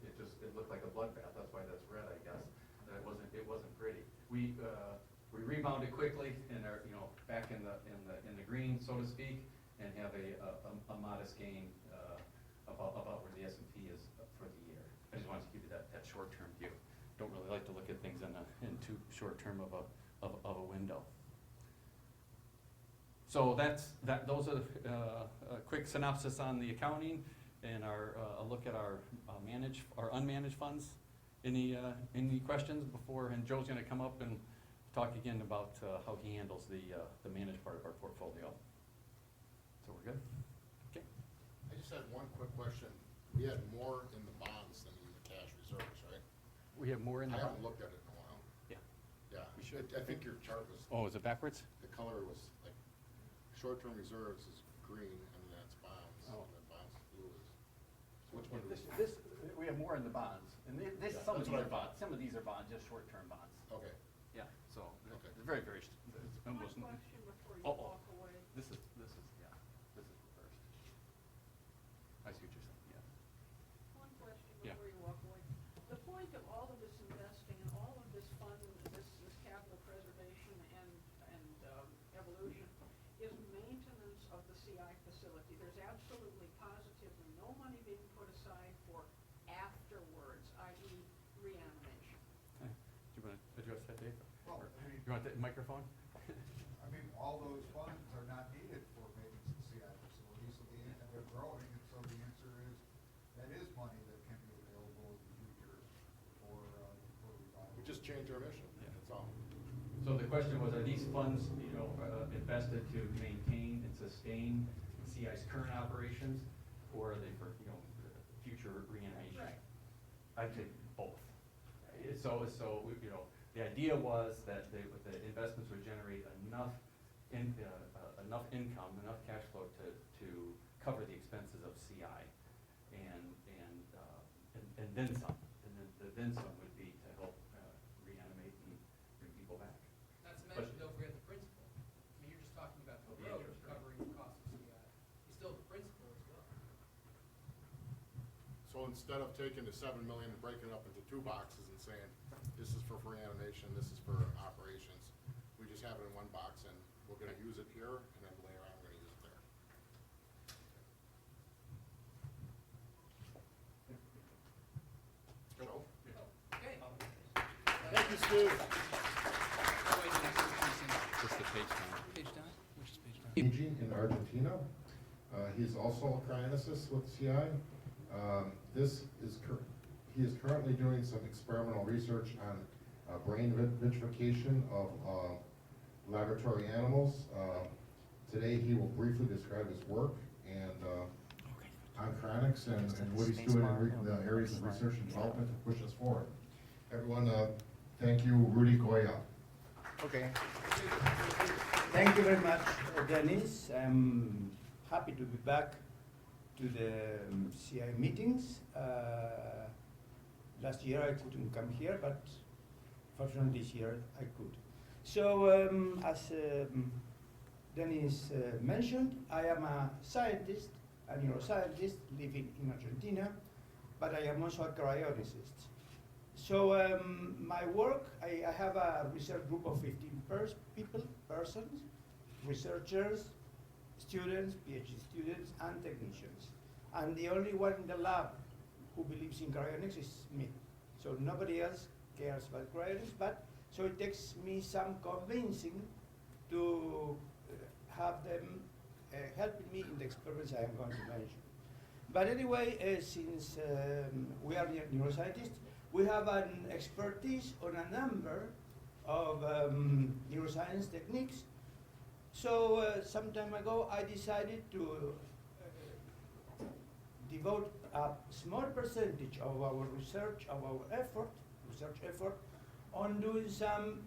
It looked like a bloodbath. That's why that's red, I guess. It wasn't pretty. We rebounded quickly and are back in the green, so to speak, and have a modest gain about where the S&P is for the year. I just wanted to give you that short-term view. Don't really like to look at things in too short-term of a window. So those are a quick synopsis on the accounting and a look at our unmanaged funds. Any questions before? And Joe's going to come up and talk again about how he handles the managed part of our portfolio. So we're good? Okay. I just had one quick question. We had more in the bonds than in the cash reserves, right? We have more in the I haven't looked at it in a while. Yeah. Yeah. We should. I think your chart was. Oh, is it backwards? The color was like short-term reserves is green, and that's bonds, and then bonds blue is. So we have more in the bonds, and this, Yeah, some of that's these what I are thought. bonds, some of these are bonds, just short-term bonds. Okay. Yeah, so, Okay. it's very, very, it's One almost. question before you Oh, walk away. This is, yeah, this is reversed. I see what you're saying, yeah. One question Yeah. before you walk away. The point of all of this investing and all of this fund, this capital preservation and evolution is maintenance of the CI facility. There's absolutely positively no money being put aside for afterwards, i.e. reanimation. Okay. Do you want to address that, Dave? Well, Or- I mean- You want the microphone? I mean, all those funds are not needed for maintenance of CI facilities, so and they're growing, and so the answer is, that is money that can be available in the future for revival. We just changed our mission, Yeah. that's all. So the question was, are these funds, invested to maintain and sustain CI's current operations, or are they for, future reanimation? Right. I'd say both. The idea was that the investments would generate enough income, enough cash flow to cover the expenses of CI, and then some. And then some would be to help reanimate and bring people back. Not to mention, don't forget the principal. I mean, you're just talking about the road covering the cost of CI. It's still the principal as well. So instead of taking the 7 million and breaking it up into 2 boxes and saying, this is for reanimation, this is for operations, we just have it in one box and we're gonna use it here, and then later on, we're gonna use it there. Joe? Okay. Thank you, Steve. Just the page down. Page down? Which is page down? Aging in Argentina. He's also a cryonicist with CI. He is currently doing some experimental research on brain vitrification of laboratory animals. Today he will briefly describe his work and on cryonics and what he's doing in the areas of research and development to push us forward. Everyone, thank you, Rudi Goya. Okay. Thank you very much, Dennis. I'm happy to be back to the CI meetings. Last year I couldn't come here, but fortunately this year I could. So as Dennis mentioned, I am a scientist, a neuroscientist living in Argentina, but I am also a cryonicist. So my work, I have a research group of 15 persons, researchers, students, Ph.D. students, and technicians. And the only one in the lab who believes in cryonics is me. So nobody else cares about cryonics, but so it takes me some convincing to have them helping me in the experiments I am going to mention. But anyway, since we are neuroscientists, we have an expertise on a number of neuroscience techniques. So some time ago, I decided to devote a small percentage of our research, of our research effort, on doing some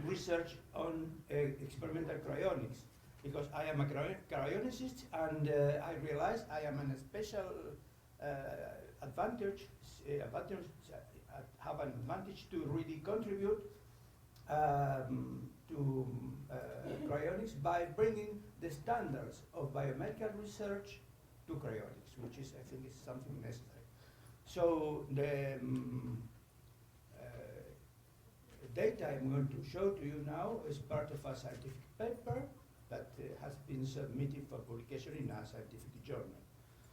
research on experimental cryonics. Because I am a cryonicist, and I realize I am in a special have an advantage to really contribute to cryonics by bringing the standards of biomedical research to cryonics, which is, I think, is something necessary. So the data I'm going to show to you now is part of a scientific paper that has been submitted for publication in a scientific journal.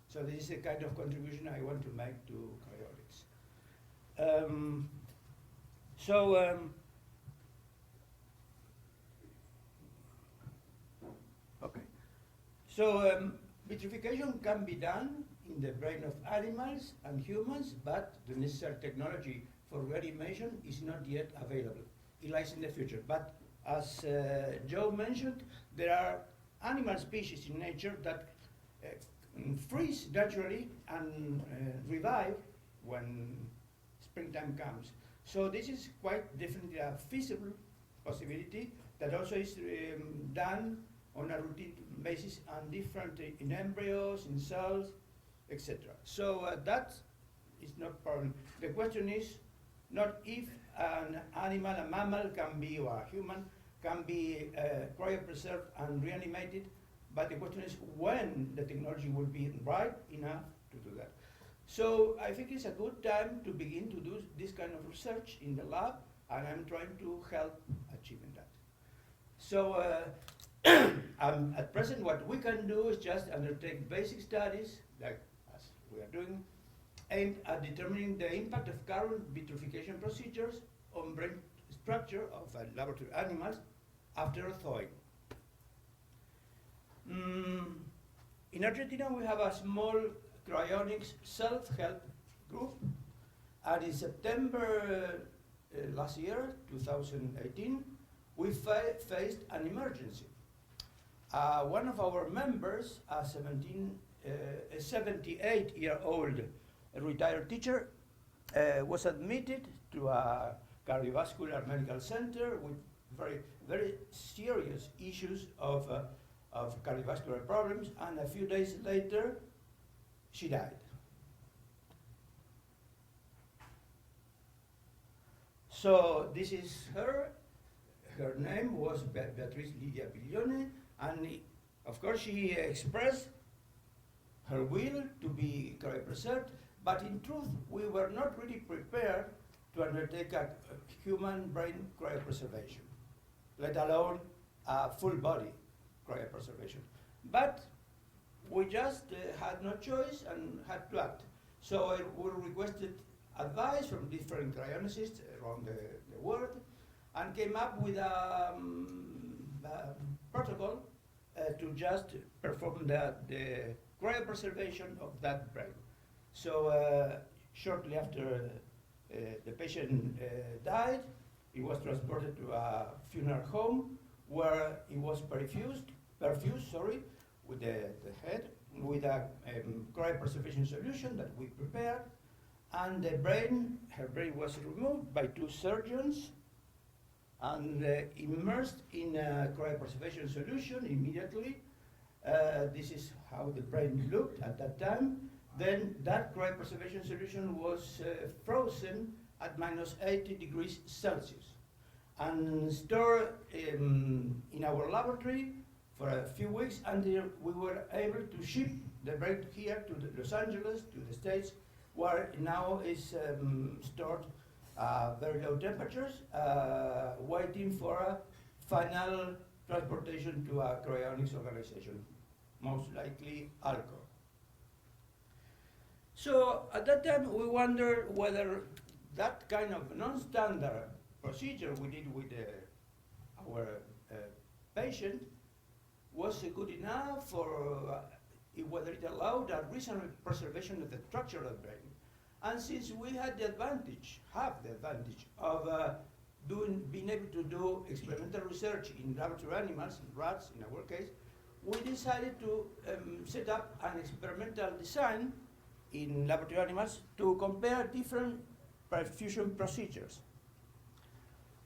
So this is the kind of contribution I want to make to cryonics. Okay. So vitrification can be done in the brain of animals and humans, but the necessary technology for reanimation is not yet available. It lies in the future. But as Joe mentioned, there are animal species in nature that freeze naturally and revive when springtime comes. So this is quite definitely a feasible possibility that also is done on a routine basis and different in embryos, in cells, etc. So that is not problem. The question is not if an animal, a mammal can be, or a human, can be cryopreserved and reanimated, but the question is when the technology will be right enough to do that. So I think it's a good time to begin to do this kind of research in the lab, and I'm trying to help achieving that. So at present what we can do is just undertake basic studies, like as we are doing, aimed at determining the impact of current vitrification procedures on brain structure of laboratory animals after thawing. In Argentina, we have a small cryonics self-help group, and in September last year, 2018, we faced an emergency. One of our members, a 78-year-old retired teacher, was admitted to a cardiovascular medical center with very serious issues of cardiovascular problems, and a few days later, she died. So this is her. Her name was Beatriz Lidia Piglione, and of course she expressed her will to be cryopreserved, but in truth we were not really prepared to undertake a human brain cryopreservation, let alone a full body cryopreservation. But we just had no choice and had to act. So we requested advice from different cryonicists around the world, and came up with a protocol to just perform the cryopreservation of that brain. So shortly after the patient died, he was transported to a funeral home where he was perfused with the head with a cryopreservation solution that we prepared, and her brain was removed by two surgeons and immersed in a cryopreservation solution immediately. This is how the brain looked at that time. Then that cryopreservation solution was frozen at -80 degrees Celsius and stored in our laboratory for a few weeks until we were able to ship the brain here to Los Angeles, to the States, where now is stored very low temperatures, waiting for a final transportation to a cryonics organization, most likely ALCO. So at that time we wondered whether that kind of non-standard procedure we did with our patient was good enough, or whether it allowed a reasonable preservation of the structure of the brain. And since we had the advantage, of being able to do experimental research in laboratory animals, in rats in our case, we decided to set up an experimental design in laboratory animals to compare different perfusion procedures.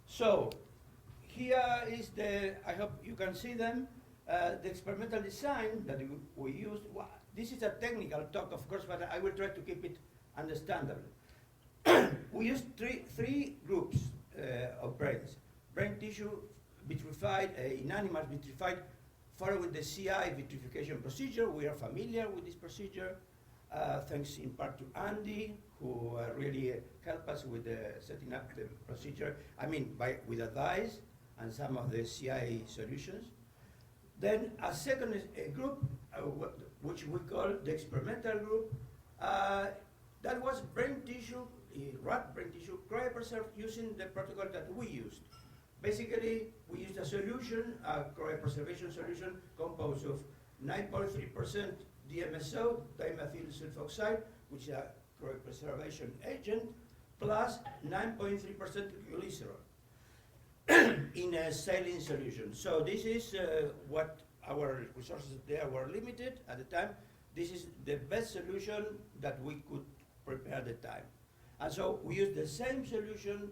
So here is I hope you can see them, the experimental design that we used. Well, this is a technical talk, of course, but I will try to keep it understandable. We used three groups of brains. Brain tissue vitrified, in animals vitrified, following the CI vitrification procedure. We are familiar with this procedure, thanks in part to Andy, who really helped us with setting up the procedure, with advice and some of the CI solutions. Then a second group, which we call the experimental group, that was brain tissue, rat brain tissue, cryopreserved using the protocol that we used. Basically, we used a solution, a cryopreservation solution composed of 9.3% DMSO, dimethyl sulfoxide, which is a cryopreservation agent, plus 9.3% glycerol in a saline solution. So this is what our resources there were limited at the time. This is the best solution that we could prepare at the time. And so we used the same solution,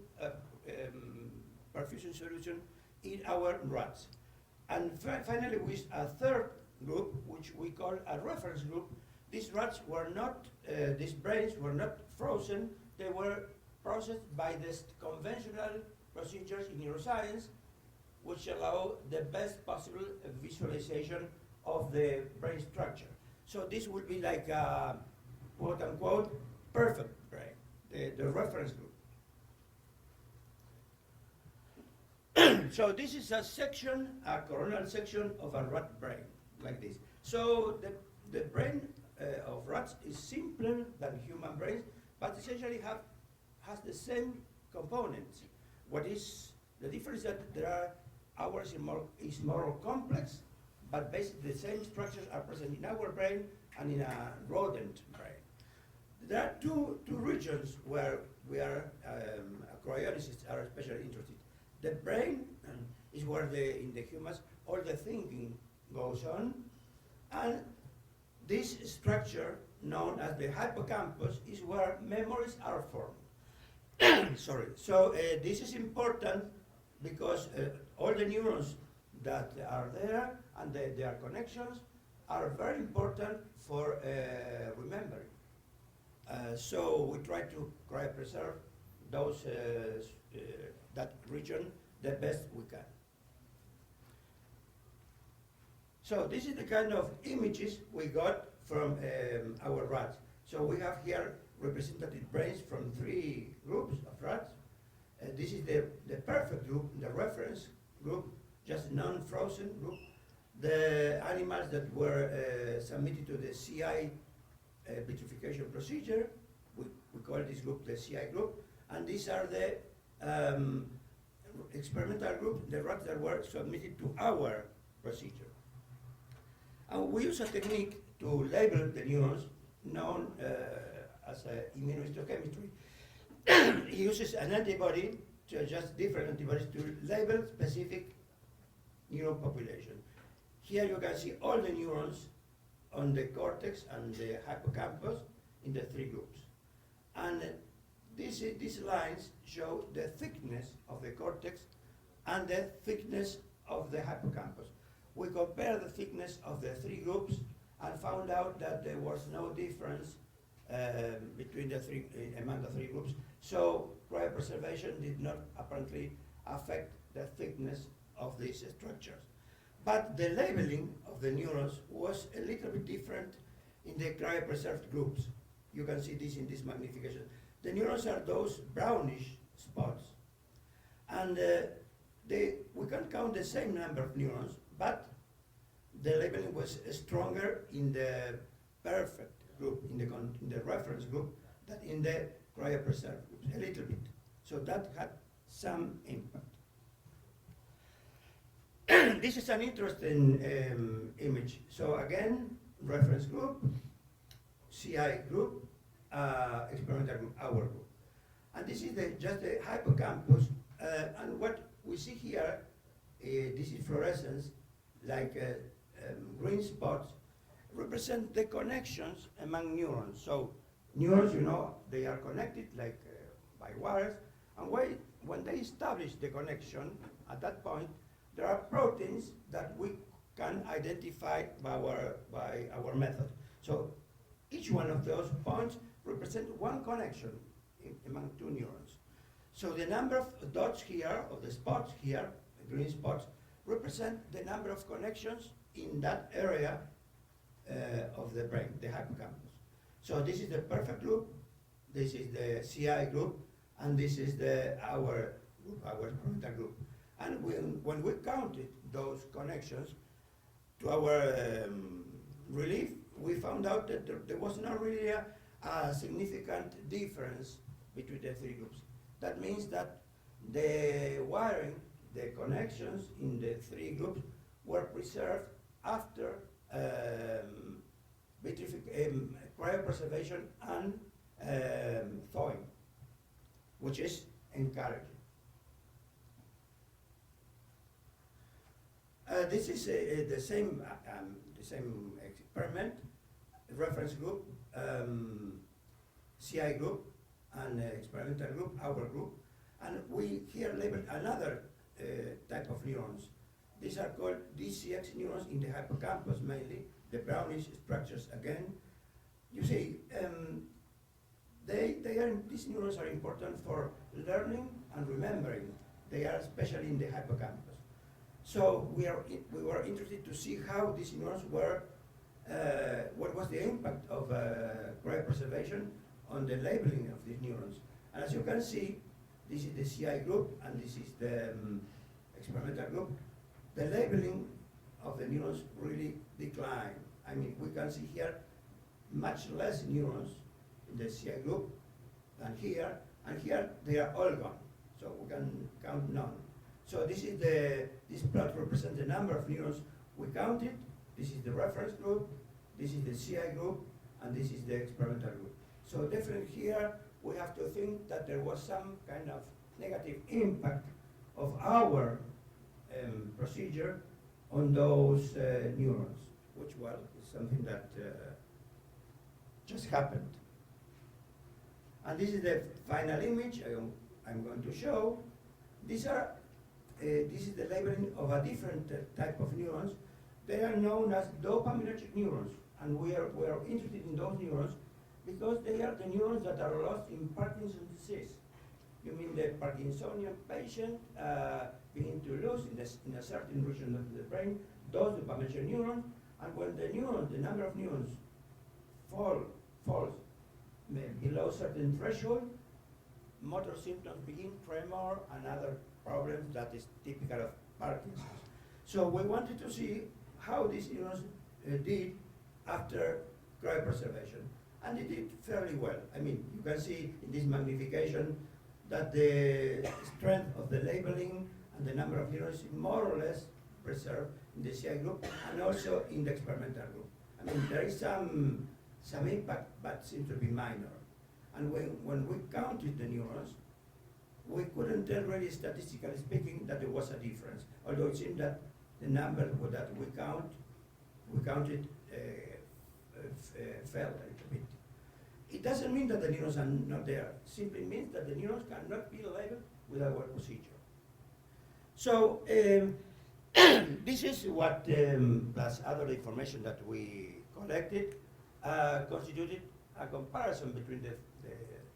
perfusion solution, in our rats. And finally we used a third group, which we call a reference group, these rats were not, these brains were not frozen, they were processed by the conventional procedures in neuroscience, which allow the best possible visualization of the brain structure. So this would be like a, quote unquote, perfect brain, the reference group. So this is a section, a coronal section of a rat brain, like this. So the brain of rats is simpler than human brains, but essentially has the same components. What is the difference that there are ours is more complex, but basically the same structures are present in our brain and in a rodent brain. There are two regions where we are, cryonicists are especially interested. The brain is where in the humans all the thinking goes on, and this structure known as the hippocampus is where memories are formed. Sorry. So this is important because all the neurons that are there and their connections are very important for remembering. So we try to cryopreserve those that region the best we can. So this is the kind of images we got from our rats. So we have here representative brains from 3 groups of rats. This is the perfect group, the reference group, just non-frozen group. The animals that were submitted to the CI vitrification procedure, we call this group the CI group, and these are the experimental group, the rats that were submitted to our procedure. And we use a technique to label the neurons known as immunohistochemistry. It uses an antibody, just different antibodies, to label specific neuron population. Here you can see all the neurons on the cortex and the hippocampus in the 3 groups. And these lines show the thickness of the cortex and the thickness of the hippocampus. We compared the thickness of the 3 groups and found out that there was no difference between among the 3 groups. So cryopreservation did not apparently affect the thickness of these structures. But the labeling of the neurons was a little bit different in the cryopreserved groups. You can see this in this magnification. The neurons are those brownish spots. And we can count the same number of neurons, but the labeling was stronger in the perfect group, in the reference group, than in the cryopreserved groups, a little bit. So that had some impact. This is an interesting image. So again, reference group, CI group, experimental group, our group. And this is just the hippocampus. And what we see here, this is fluorescence, like green spots, represent the connections among neurons. So neurons, they are connected like by wires. And when they establish the connection, at that point, there are proteins that we can identify by our method. So each one of those points represents one connection among 2 neurons. So the number of dots here, or the spots here, the green spots, represent the number of connections in that area of the brain, the hippocampus. So this is the perfect group, this is the CI group, and this is our group, our experimental group. And when we counted those connections, to our relief, we found out that there was not really a significant difference between the 3 groups. That means that the wiring, the connections in the 3 groups were preserved after cryopreservation and thawing, which is encouraging. This is the same experiment, reference group, CI group, and experimental group, our group, and we here labeled another type of neurons. These are called DCX neurons in the hippocampus mainly, the brownish structures again, you see, these neurons are important for learning and remembering. They are especially in the hippocampus. So we were interested to see how these neurons were, what was the impact of cryopreservation on the labeling of these neurons. And as you can see, this is the CI group and this is the experimental group. The labeling of the neurons really declined. I mean, we can see here much less neurons in the CI group than here, and here they are all gone. So we can count none. So this plot represents the number of neurons we counted. This is the reference group, this is the CI group, and this is the experimental group. So definitely here we have to think that there was some kind of negative impact of our procedure on those neurons, which, well, is something that just happened. And this is the final image I'm going to show. This is the labeling of a different type of neurons. They are known as dopaminergic neurons, and we are interested in those neurons because they are the neurons that are lost in Parkinson's disease. You mean the Parkinsonian patient begin to lose in a certain region of the brain those dopaminergic neurons, and when the number of neurons falls below certain threshold, motor symptoms begin, tremor, and other problems that is typical of Parkinson's. So we wanted to see how these neurons did after cryopreservation, and it did fairly well. I mean, you can see in this magnification that the strength of the labeling and the number of neurons is more or less preserved in the CI group and also in the experimental group. I mean, there is some impact, but seems to be minor. And when we counted the neurons, we couldn't tell really, statistically speaking, that there was a difference. Although it seemed that the number that we counted fell a little bit. It doesn't mean that the neurons are not there. It simply means that the neurons cannot be labeled with our procedure. So this is what, plus other information that we collected, constituted a comparison between the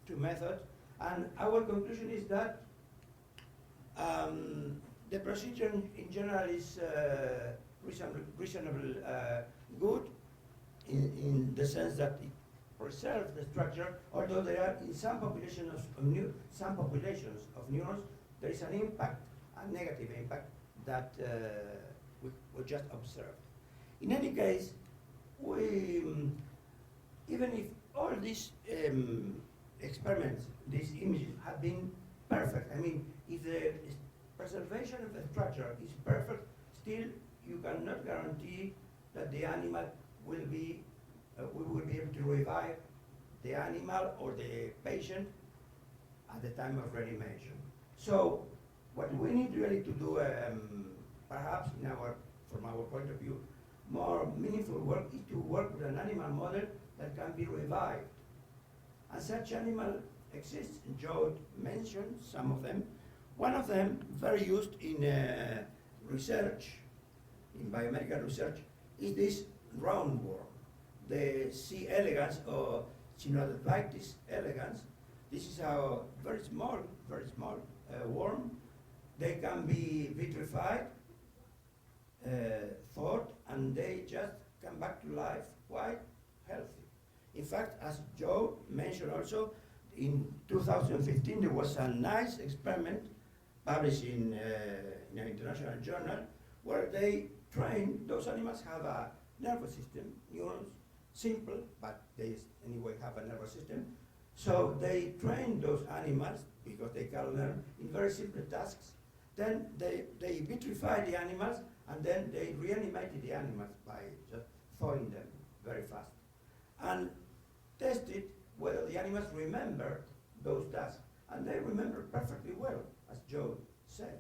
two methods. And our conclusion is that the procedure in general is reasonably good in the sense that it preserves the structure, although there are in some populations of neurons, there is an impact, a negative impact that we just observed. In any case, even if all these experiments, these images have been perfect, I mean, if the preservation of the structure is perfect, still you cannot guarantee that the animal will be, we will be able to revive the animal or the patient at the time of reanimation. So what we need really to do, perhaps from our point of view, more meaningful work is to work with an animal model that can be revived. And such animal exists. Joan mentioned some of them. One of them, very used in research, in biomedical research, is this roundworm, the C. elegans or Cynodontitis elegans. This is a very small worm. They can be vitrified, thawed, and they just come back to life quite healthy. In fact, as Joe mentioned also, in 2015 there was a nice experiment published in an international journal where they trained, those animals have a nervous system, neurons, simple, but they anyway have a nervous system. So they trained those animals, because they can learn, in very simple tasks. Then they vitrified the animals, and then they reanimated the animals by just thawing them very fast. And tested whether the animals remember those tasks. And they remember perfectly well, as Joe said.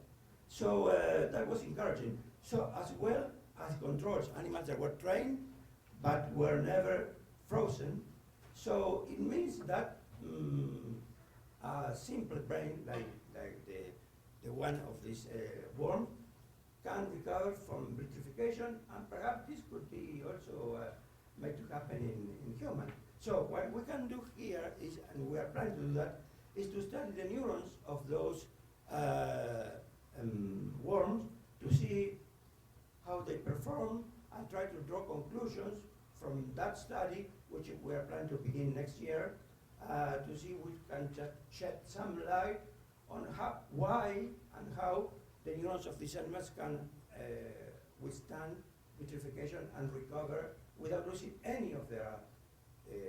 So that was encouraging. So as well as controls, animals that were trained, but were never frozen. So it means that a simple brain, like the one of this worm, can recover from vitrification, and perhaps this could be also made to happen in human. So what we can do here is, and we are trying to do that, is to study the neurons of those worms to see how they perform and try to draw conclusions from that study, which we are planning to begin next year, to see if we can shed some light on why and how the neurons of these animals can withstand vitrification and recover without losing any of their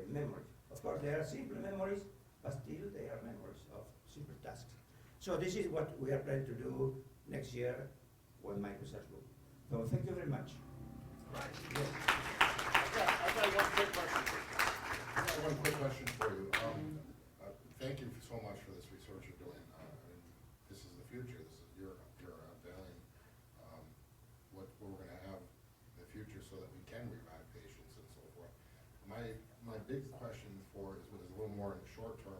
memories. Of course, they are simple memories, but still they are memories of simple tasks. So this is what we are planning to do next year with my research group. So thank you very much. Right. Yes. I've got one quick question. I got one quick question for you. Thank you so much for this research you're doing. I mean, this is the future. This is your unveiling what we're going to have in the future, so that we can revive patients and so forth. My big question for is what is a little more in the short term.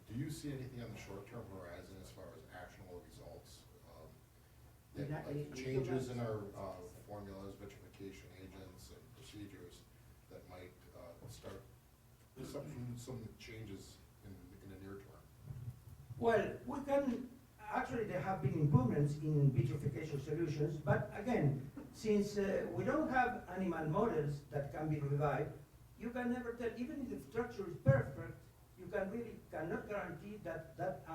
Do you see anything on the short term horizon as far as actionable results? Like changes in our formulas, vitrification agents, and procedures that might start some changes in the near term? Well, we can, actually there have been improvements in vitrification solutions, but again, since we don't have animal models that can be revived, you can never tell, even if the structure is perfect, you cannot guarantee that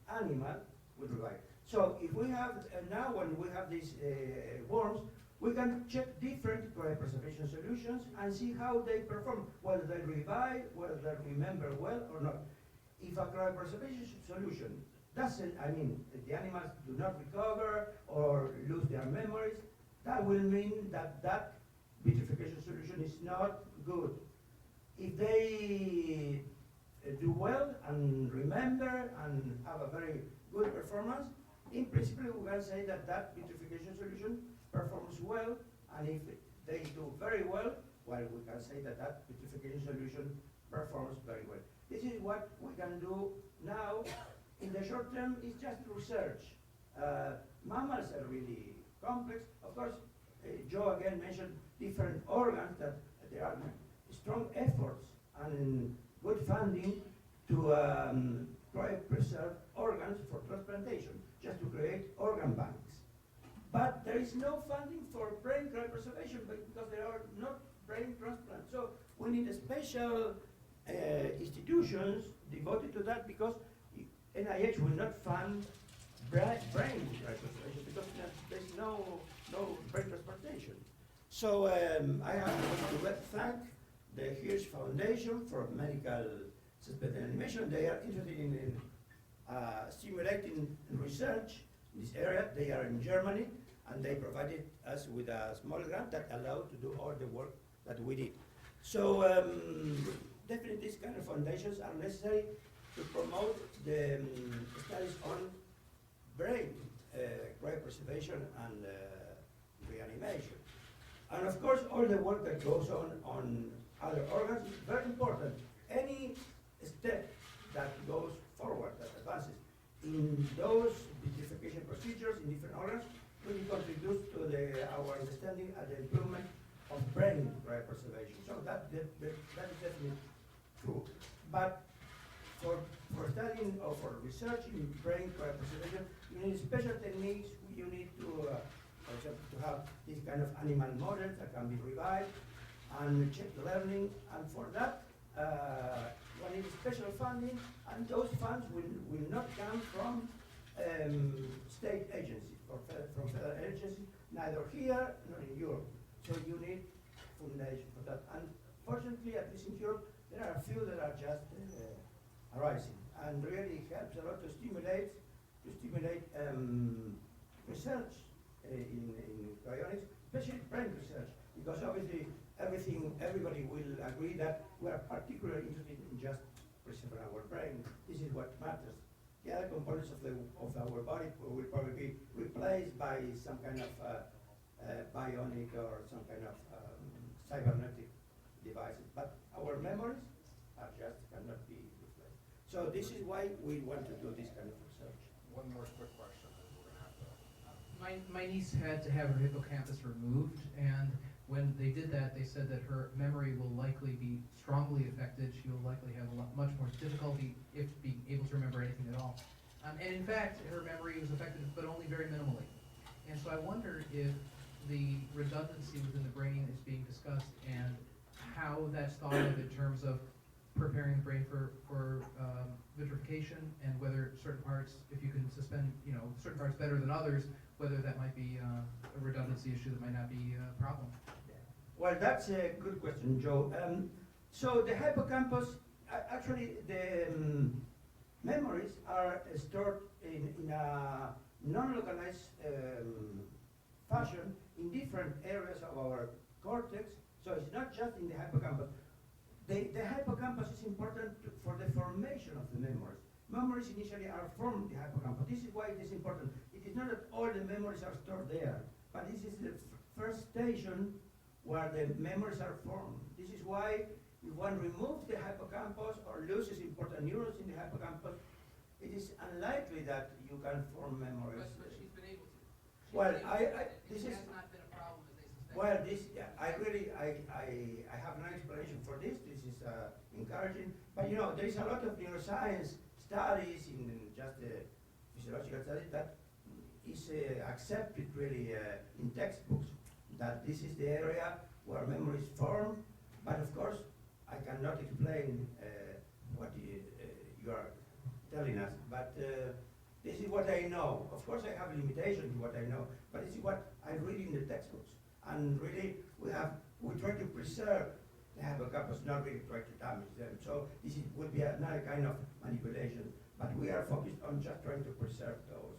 animal will revive. So if we have, now when we have these worms, we can check different cryopreservation solutions and see how they perform, whether they revive, whether they remember well or not. If a cryopreservation solution doesn't, the animals do not recover or lose their memories, that will mean that that vitrification solution is not good. If they do well and remember and have a very good performance, in principle we can say that that vitrification solution performs well, and if they do very well, well, we can say that that vitrification solution performs very well. This is what we can do now. In the short term, it's just research. Mammals are really complex. Of course, Joe again mentioned different organs that there are strong efforts and good funding to preserve organs for transplantation, just to create organ banks. But there is no funding for brain cryopreservation because there are not brain transplants. So we need special institutions devoted to that, because NIH will not fund brain cryopreservation because there's no brain transplantation. So I have to thank the Hirsch Foundation for Medical Suspended Animation. They are interested in stimulating research in this area. They are in Germany, and they provided us with a small grant that allowed to do all the work that we did. So definitely these kind of foundations are necessary to promote the studies on brain cryopreservation and reanimation. And of course, all the work that goes on other organs is very important. Any step that goes forward, that advances in those vitrification procedures in different organs, really contributes to our understanding and the improvement of brain cryopreservation. So that is definitely true. But for studying or for researching brain cryopreservation, you need special techniques. You need to, for example, to have this kind of animal models that can be revived and check learning. And for that, one needs special funding, and those funds will not come from state agencies or from federal agencies, neither here nor in Europe. So you need foundation for that. And fortunately, at least in Europe, there are a few that are just arising, and really helps a lot to stimulate research in cryonics, especially brain research, because obviously everybody will agree that we are particularly interested in just preserving our brain. This is what matters. The other components of our body will probably be replaced by some kind of bionic or some kind of cybernetic devices, but our memories are just cannot be replaced. So this is why we want to do this kind of research. One more quick question, and we're going to have to. My niece had to have her hippocampus removed, and When they did that, they said that her memory will likely be strongly affected. She will likely have much more difficulty if being able to remember anything at all. And in fact, her memory was affected, but only very minimally. And so I wonder if the redundancy within the brain is being discussed and how that's thought of in terms of preparing the brain for vitrification, and whether certain parts, if you can suspend, certain parts better than others, whether that might be a redundancy issue that might not be a problem. Well, that's a good question, Joe. So the hippocampus, actually, the memories are stored in a non-localized fashion in different areas of our cortex. So it's not just in the hippocampus. The hippocampus is important for the formation of the memories. Memories initially are formed in the hippocampus. This is why it is important. It is not that all the memories are stored there, but this is the first station where the memories are formed. This is why if one removes the hippocampus or loses important neurons in the hippocampus, it is unlikely that you can form memories. But she's been able to. Well, this is. Has not been a problem as they suspect. Well, I have no explanation for this. This is encouraging. But there is a lot of neuroscience studies in just physiological studies that is accepted really in textbooks, that this is the area where memory is formed. But of course, I cannot explain what you are telling us. But this is what I know. Of course, I have limitations in what I know, but this is what I read in the textbooks. And really, we try to preserve the hippocampus, not really try to damage them. So this would be another kind of manipulation. But we are focused on just trying to preserve those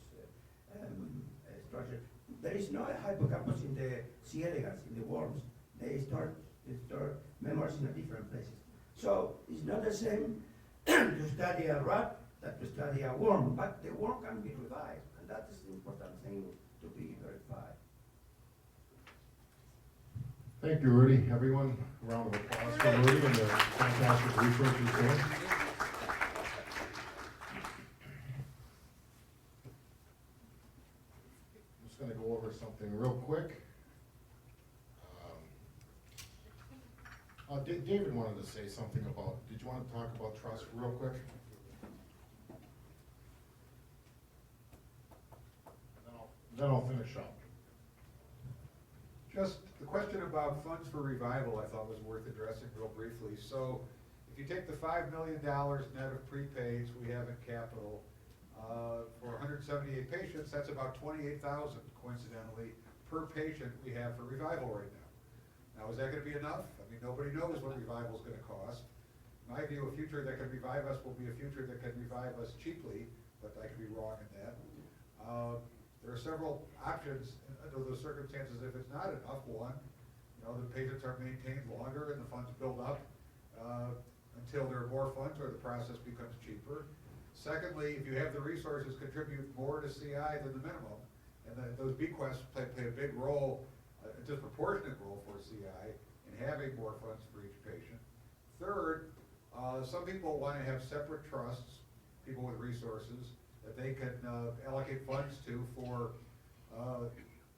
structures. There is no hippocampus in the C. elegans, in the worms. They store memories in different places. So it's not the same to study a rat that to study a worm, but the worm can be revived, and that is the important thing to be verified. Thank you, Rudi. Everyone, a round of applause for Rudi and the fantastic research he's doing. I'm just going to go over something real quick. David wanted to say something about, did you want to talk about trust real quick? Then I'll finish up. Just the question about funds for revival I thought was worth addressing real briefly. So if you take the $5 million net of prepaids we have in capital, for 178 patients, that's about $28,000 coincidentally per patient we have for revival right now. Now, is that going to be enough? I mean, nobody knows what revival is going to cost. In my view, a future that can revive us will be a future that can revive us cheaply, but I could be wrong in that. There are several options under those circumstances if it's not enough. One, the patients are maintained longer and the funds build up until there are more funds or the process becomes cheaper. Secondly, if you have the resources, contribute more to CI than the minimum, and those bequests play a big role, a disproportionate role for CI in having more funds for each patient. Third, some people want to have separate trusts, people with resources, that they can allocate funds to for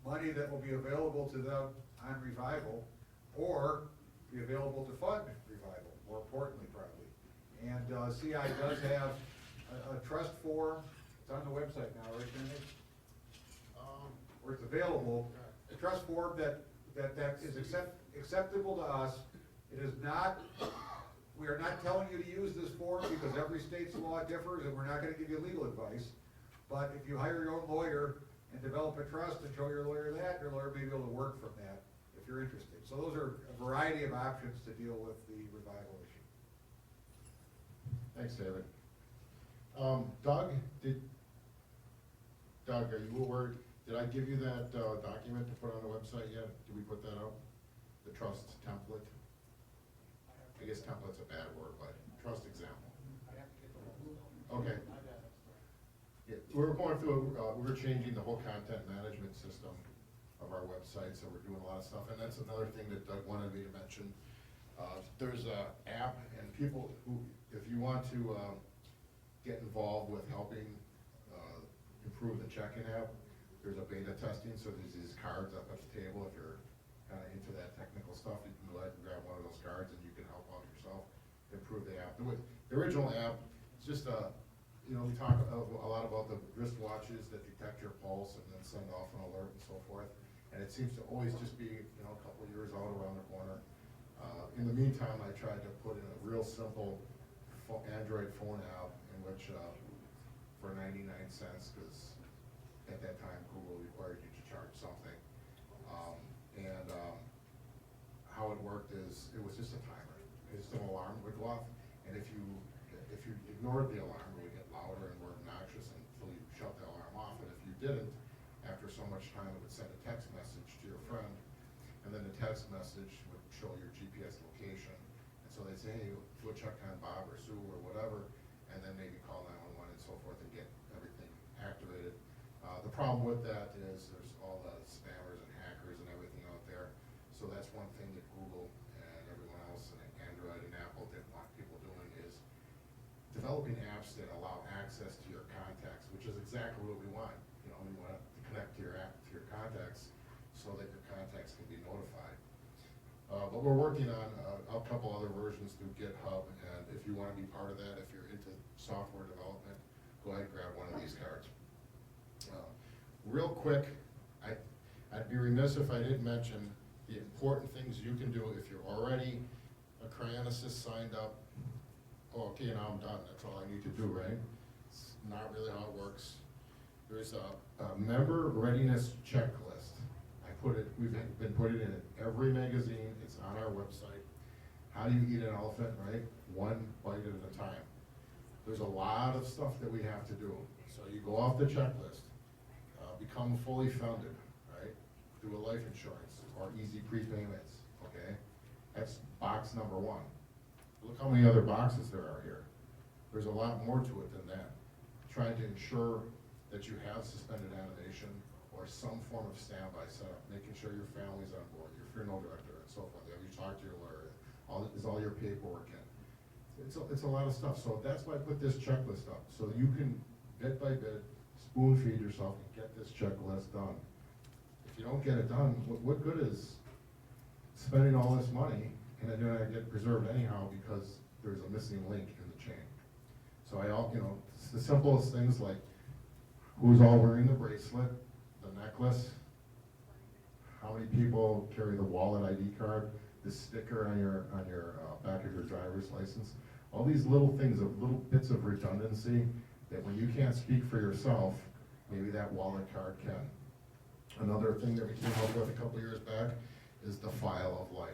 money that will be available to them on revival, or be available to fund revival, more importantly probably. And CI does have a trust form. It's on the website now, right, Danny? Where it's available. A trust form that is acceptable to us. It is not, we are not telling you to use this form because every state's law differs and we're not going to give you legal advice. But if you hire your own lawyer and develop a trust and show your lawyer that, your lawyer may be able to work from that if you're interested. So those are a variety of options to deal with the revival issue. Thanks, David. Doug, are you aware, did I give you that document to put on the website yet? Did we put that up? The trust template? I guess template's a bad word, but trust example. Okay. Yeah, we're going through, we're changing the whole content management system of our website, so we're doing a lot of stuff, and that's another thing that Doug wanted me to mention. There's a app, and people who, if you want to get involved with helping improve the check-in app, there's a beta testing, so there's these cards up at the table. If you're kind of into that technical stuff, you can go ahead and grab one of those cards and you can help out yourself improve the app. The original app is just we talk a lot about the wristwatches that detect your pulse and then send off an alert and so forth. And it seems to always just be, a couple of years out around the corner. In the meantime, I tried to put in a real simple Android phone app in which, for 99 cents, because at that time Google required you to charge something. How it worked is, it was just a timer. It's just an alarm would go off, and if you ignored the alarm, it would get louder and more obnoxious until you shut the alarm off. And if you didn't, after so much time, it would send a text message to your friend, and then the text message would show your GPS location. And so they'd say, hey, go check on Bob or Sue or whatever, and then maybe call 911 and so forth and get everything activated. The problem with that is there's all the spammers and hackers and everything out there. So that's one thing that Google and everyone else and Android and Apple didn't want people doing is developing apps that allow access to your contacts, which is exactly what we want. You want to connect to your app, to your contacts, so that your contacts can be notified. But we're working on a couple other versions through GitHub, and if you want to be part of that, if you're into software development, go ahead and grab one of these cards. Real quick, I'd be remiss if I didn't mention the important things you can do if you're already a cryonicist signed up. Oh, okay, now I'm done. That's all I need to do, right? It's not really how it works. There's a member readiness checklist. We've been putting it in every magazine. It's on our website. How do you eat an elephant, right? One bite at a time. There's a lot of stuff that we have to do. So you go off the checklist, become fully funded, right? Do a life insurance or easy prepayments, okay? That's box number one. Look how many other boxes there are here. There's a lot more to it than that. Trying to ensure that you have suspended animation or some form of standby setup, making sure your family's on board, your funeral director and so forth. Have you talked to your lawyer? Is all your paperwork in? It's a lot of stuff. So that's why I put this checklist up, so you can bit by bit spoon feed yourself and get this checklist done. If you don't get it done, what good is spending all this money and then you're not gonna get preserved anyhow because there's a missing link in the chain? So it's the simplest things like who's all wearing the bracelet, the necklace, how many people carry the wallet ID card, the sticker on your back of your driver's license. All these little things, little bits of redundancy that when you can't speak for yourself, maybe that wallet card can. Another thing that we came up with a couple years back is the file of life.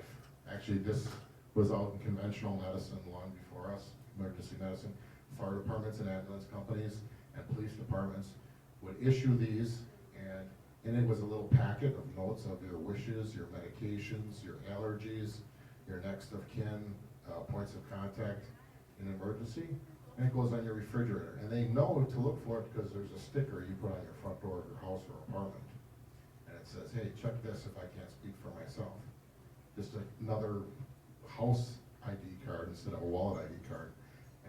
Actually, this was out in conventional medicine long before us, emergency medicine. Fire departments and ambulance companies and police departments would issue these, and in it was a little packet of notes of your wishes, your medications, your allergies, your next of kin, points of contact in an emergency, and it goes on your refrigerator. And they know to look for it because there's a sticker you put on your front door of your house or apartment. And it says, hey, check this if I can't speak for myself. Just another house ID card instead of a wallet ID card.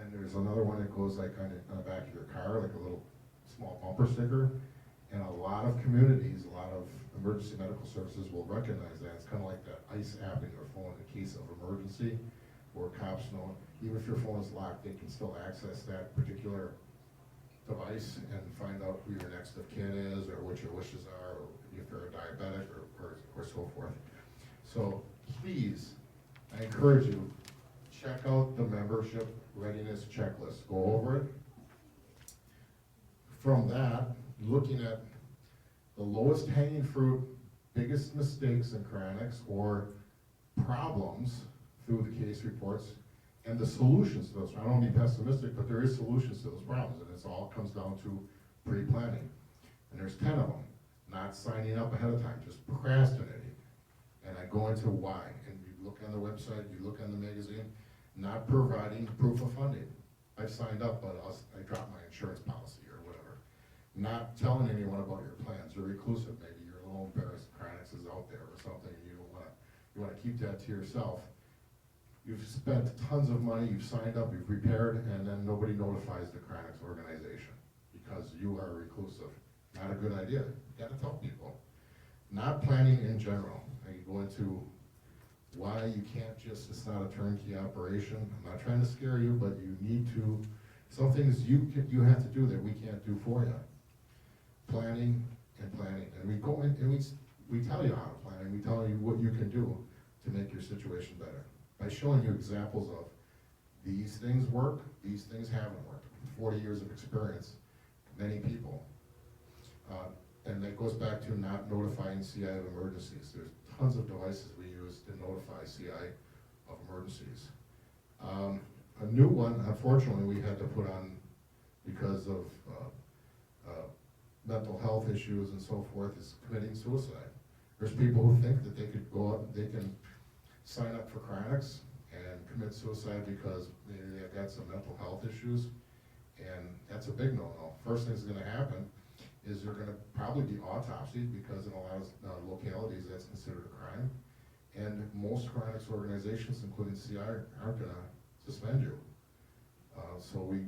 And there's another one that goes like on the back of your car, like a little small bumper sticker. And a lot of communities, a lot of emergency medical services will recognize that. It's kind of like the ICE app in your phone in case of emergency, where cops know, even if your phone is locked, they can still access that particular device and find out who your next of kin is, or what your wishes are, or if you're a diabetic, or so forth. So please, I encourage you, check out the membership readiness checklist. Go over it. From that, looking at the lowest hanging fruit, biggest mistakes in cryonics or problems through the case reports and the solutions to those. I don't want to be pessimistic, but there is solutions to those problems, and it all comes down to pre-planning. And there's 10 of them. Not signing up ahead of time, just procrastinating. And I go into why. And you look on the website, you look on the magazine, not providing proof of funding. I've signed up, but I dropped my insurance policy or whatever. Not telling anyone about your plans. You're reclusive, maybe you're a little embarrassed Cryonics is out there or something, and you want to keep that to yourself. You've spent tons of money, you've signed up, you've prepared, and then nobody notifies the Cryonics organization because you are reclusive. Not a good idea. You gotta tell people. not planning in general. I could go into why you can't just, it's not a turnkey operation. I'm not trying to scare you, but you need to, some things you have to do that we can't do for you. Planning and planning, and we go in and we tell you how to plan, and we tell you what you can do to make your situation better. By showing you examples of these things work, these things haven't worked. 40 years of experience, many people. And that goes back to not notifying CI of emergencies. There's tons of devices we use to notify CI of emergencies. A new one, unfortunately, we had to put on because of mental health issues and so forth, is committing suicide. There's people who think that they could go out, they can sign up for Cryonics and commit suicide because maybe they've got some mental health issues, and that's a big no-no. First thing that's gonna happen is they're gonna probably be autopsied, because in a lot of localities that's considered a crime. And most Cryonics organizations, including CI, aren't gonna suspend you. So we,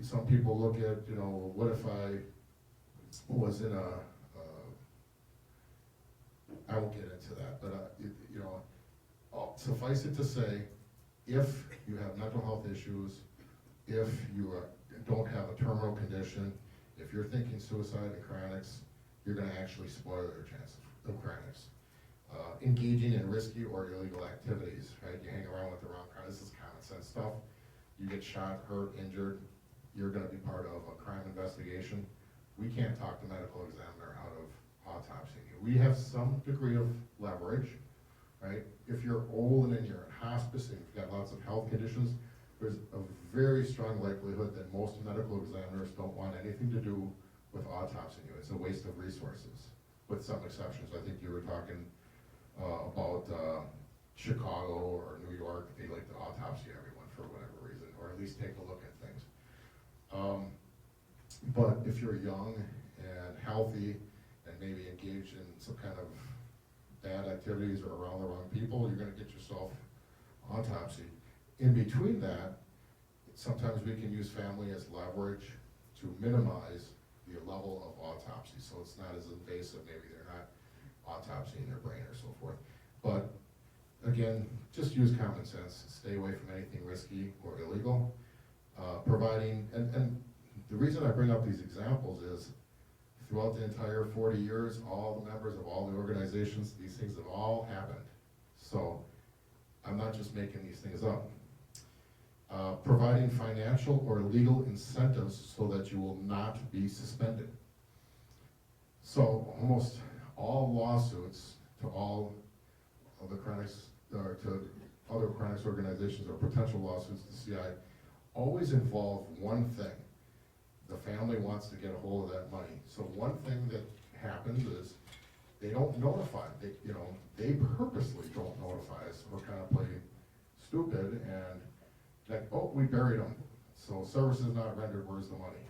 some people look at, what if I was in I won't get into that, but suffice it to say, if you have mental health issues, if you don't have a terminal condition, if you're thinking suicide and Cryonics, you're gonna actually spoil your chances of Cryonics. Engaging in risky or illegal activities, right? You hang around with the wrong crowd, this is common sense stuff. You get shot, hurt, injured, you're gonna be part of a crime investigation. We can't talk the medical examiner out of autopsying you. We have some degree of leverage, right? If you're old and you're in hospice and you've got lots of health conditions, there's a very strong likelihood that most medical examiners don't want anything to do with autopsying you. It's a waste of resources, with some exceptions. I think you were talking about Chicago or New York. They like to autopsy everyone for whatever reason, or at least take a look at things. But if you're young and healthy and maybe engaged in some kind of bad activities or around the wrong people, you're gonna get yourself autopsied. In between that, sometimes we can use family as leverage to minimize the level of autopsy, so it's not as invasive. Maybe they're not autopsying their brain or so forth. But again, just use common sense. Stay away from anything risky or illegal. Providing, and the reason I bring up these examples is throughout the entire 40 years, all the members of all the organizations, these things have all happened. So I'm not just making these things up. Providing financial or legal incentives so that you will not be suspended. So almost all lawsuits to all of the Cryonics, or to other Cryonics organizations, or potential lawsuits to CI, always involve one thing. The family wants to get a hold of that money. So one thing that happens is they don't notify. They purposely don't notify us, or kind of play stupid and like, oh, we buried them, so services not rendered, where's the money?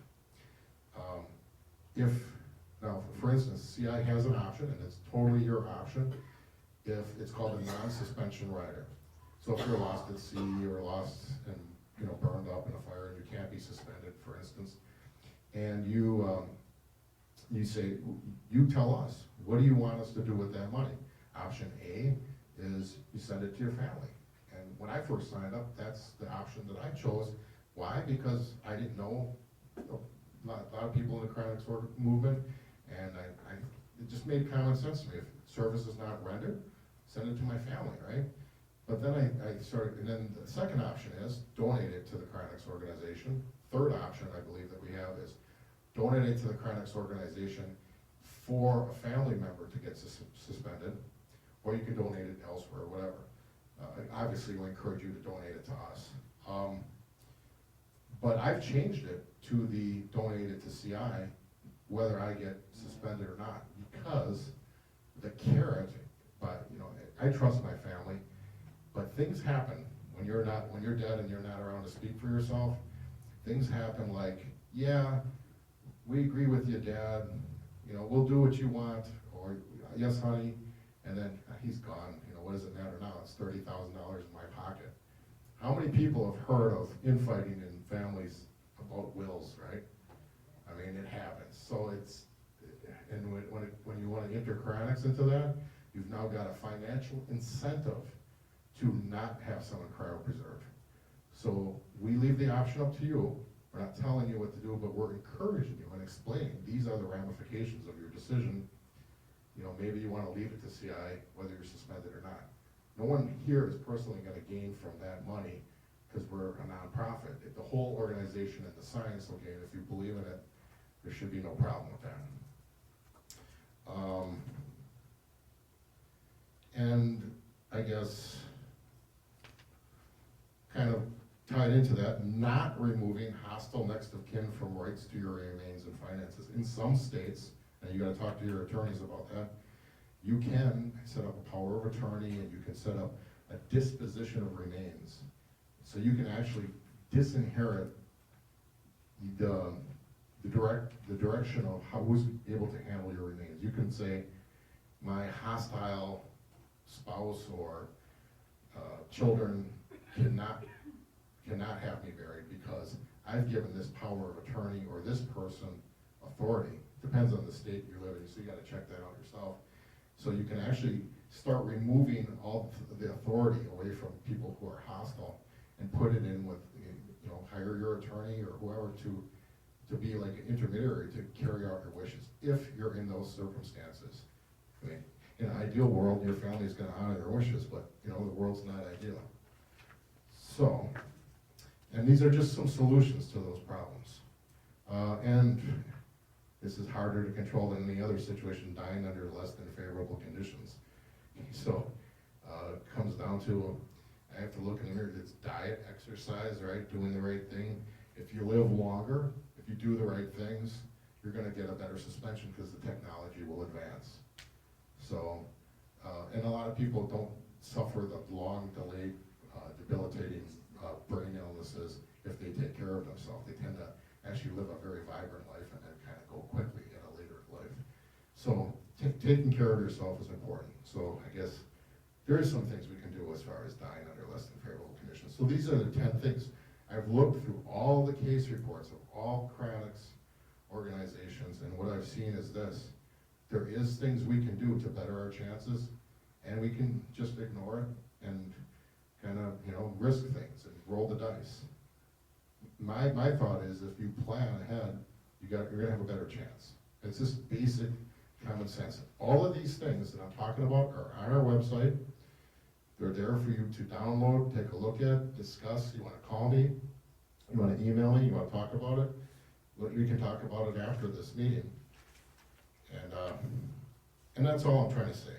Now, for instance, CI has an option, and it's totally your option, if it's called a non-suspension rider. So if you're lost at sea or lost and burned up in a fire and you can't be suspended, for instance, and you say, you tell us, what do you want us to do with that money? Option A is you send it to your family. And when I first signed up, that's the option that I chose. Why? Because I didn't know a lot of people in the Cryonics movement, and it just made common sense to me. If service is not rendered, send it to my family, right? But then I started, and then the second option is donate it to the Cryonics organization. Third option I believe that we have is donate it to the Cryonics organization for a family member to get suspended, or you can donate it elsewhere, whatever. Obviously, we encourage you to donate it to us. But I've changed it to the donate it to CI, whether I get suspended or not, because the carrot, I trust my family, but things happen when you're dead and you're not around to speak for yourself. Things happen like, yeah, we agree with you, Dad, we'll do what you want, or yes, honey, and then he's gone. What does it matter now? It's $30,000 in my pocket. How many people have heard of infighting in families about wills, right? I mean, it happens. So And when you want to enter Cryonics into that, you've now got a financial incentive to not have someone cryopreserve. So we leave the option up to you. We're not telling you what to do, but we're encouraging you and explaining these are the ramifications of your decision. You know, maybe you want to leave it to CI, whether you're suspended or not. No one here is personally going to gain from that money because we're a nonprofit. If the whole organization and the science will gain, if you believe in it, there should be no problem with that. And I guess kind of tied into that, not removing hostile next of kin from rights to your remains and finances. In some states, and you gotta talk to your attorneys about that, you can set up a power of attorney and you can set up a disposition of remains. So you can actually disinherit the direction of who's able to handle your remains. You can say, my hostile spouse or children cannot have me buried because I've given this power of attorney or this person authority. Depends on the state you live in, so you gotta check that out yourself. So you can actually start removing all the authority away from people who are hostile and put it in with, you know, hire your attorney or whoever to be like an intermediary to carry out your wishes, if you're in those circumstances. I mean, in an ideal world, your family's gonna honor their wishes, but you know, the world's not ideal. So, and these are just some solutions to those problems. And this is harder to control than any other situation, dying under less than favorable conditions. So, it comes down to, I have to look in the mirror, it's diet, exercise, right, doing the right thing. If you live longer, if you do the right things, you're gonna get a better suspension because the technology will advance. So, and a lot of people don't suffer the long delayed, debilitating brain illnesses if they take care of themselves. They tend to actually live a very vibrant life and then kind of go quickly in a later life. So taking care of yourself is important. So I guess there is some things we can do as far as dying under less than favorable conditions. So these are the 10 things. I've looked through all the case reports of all Cryonics organizations, and what I've seen is this. There is things we can do to better our chances, and we can just ignore it and kind of, you know, risk things and roll the dice. My thought is if you plan ahead, you're gonna have a better chance. It's just basic common sense. All of these things that I'm talking about are on our website. They're there for you to download, take a look at, discuss. You wanna call me, you wanna email me, you wanna talk about it, we can talk about it after this meeting. And that's all I'm trying to say.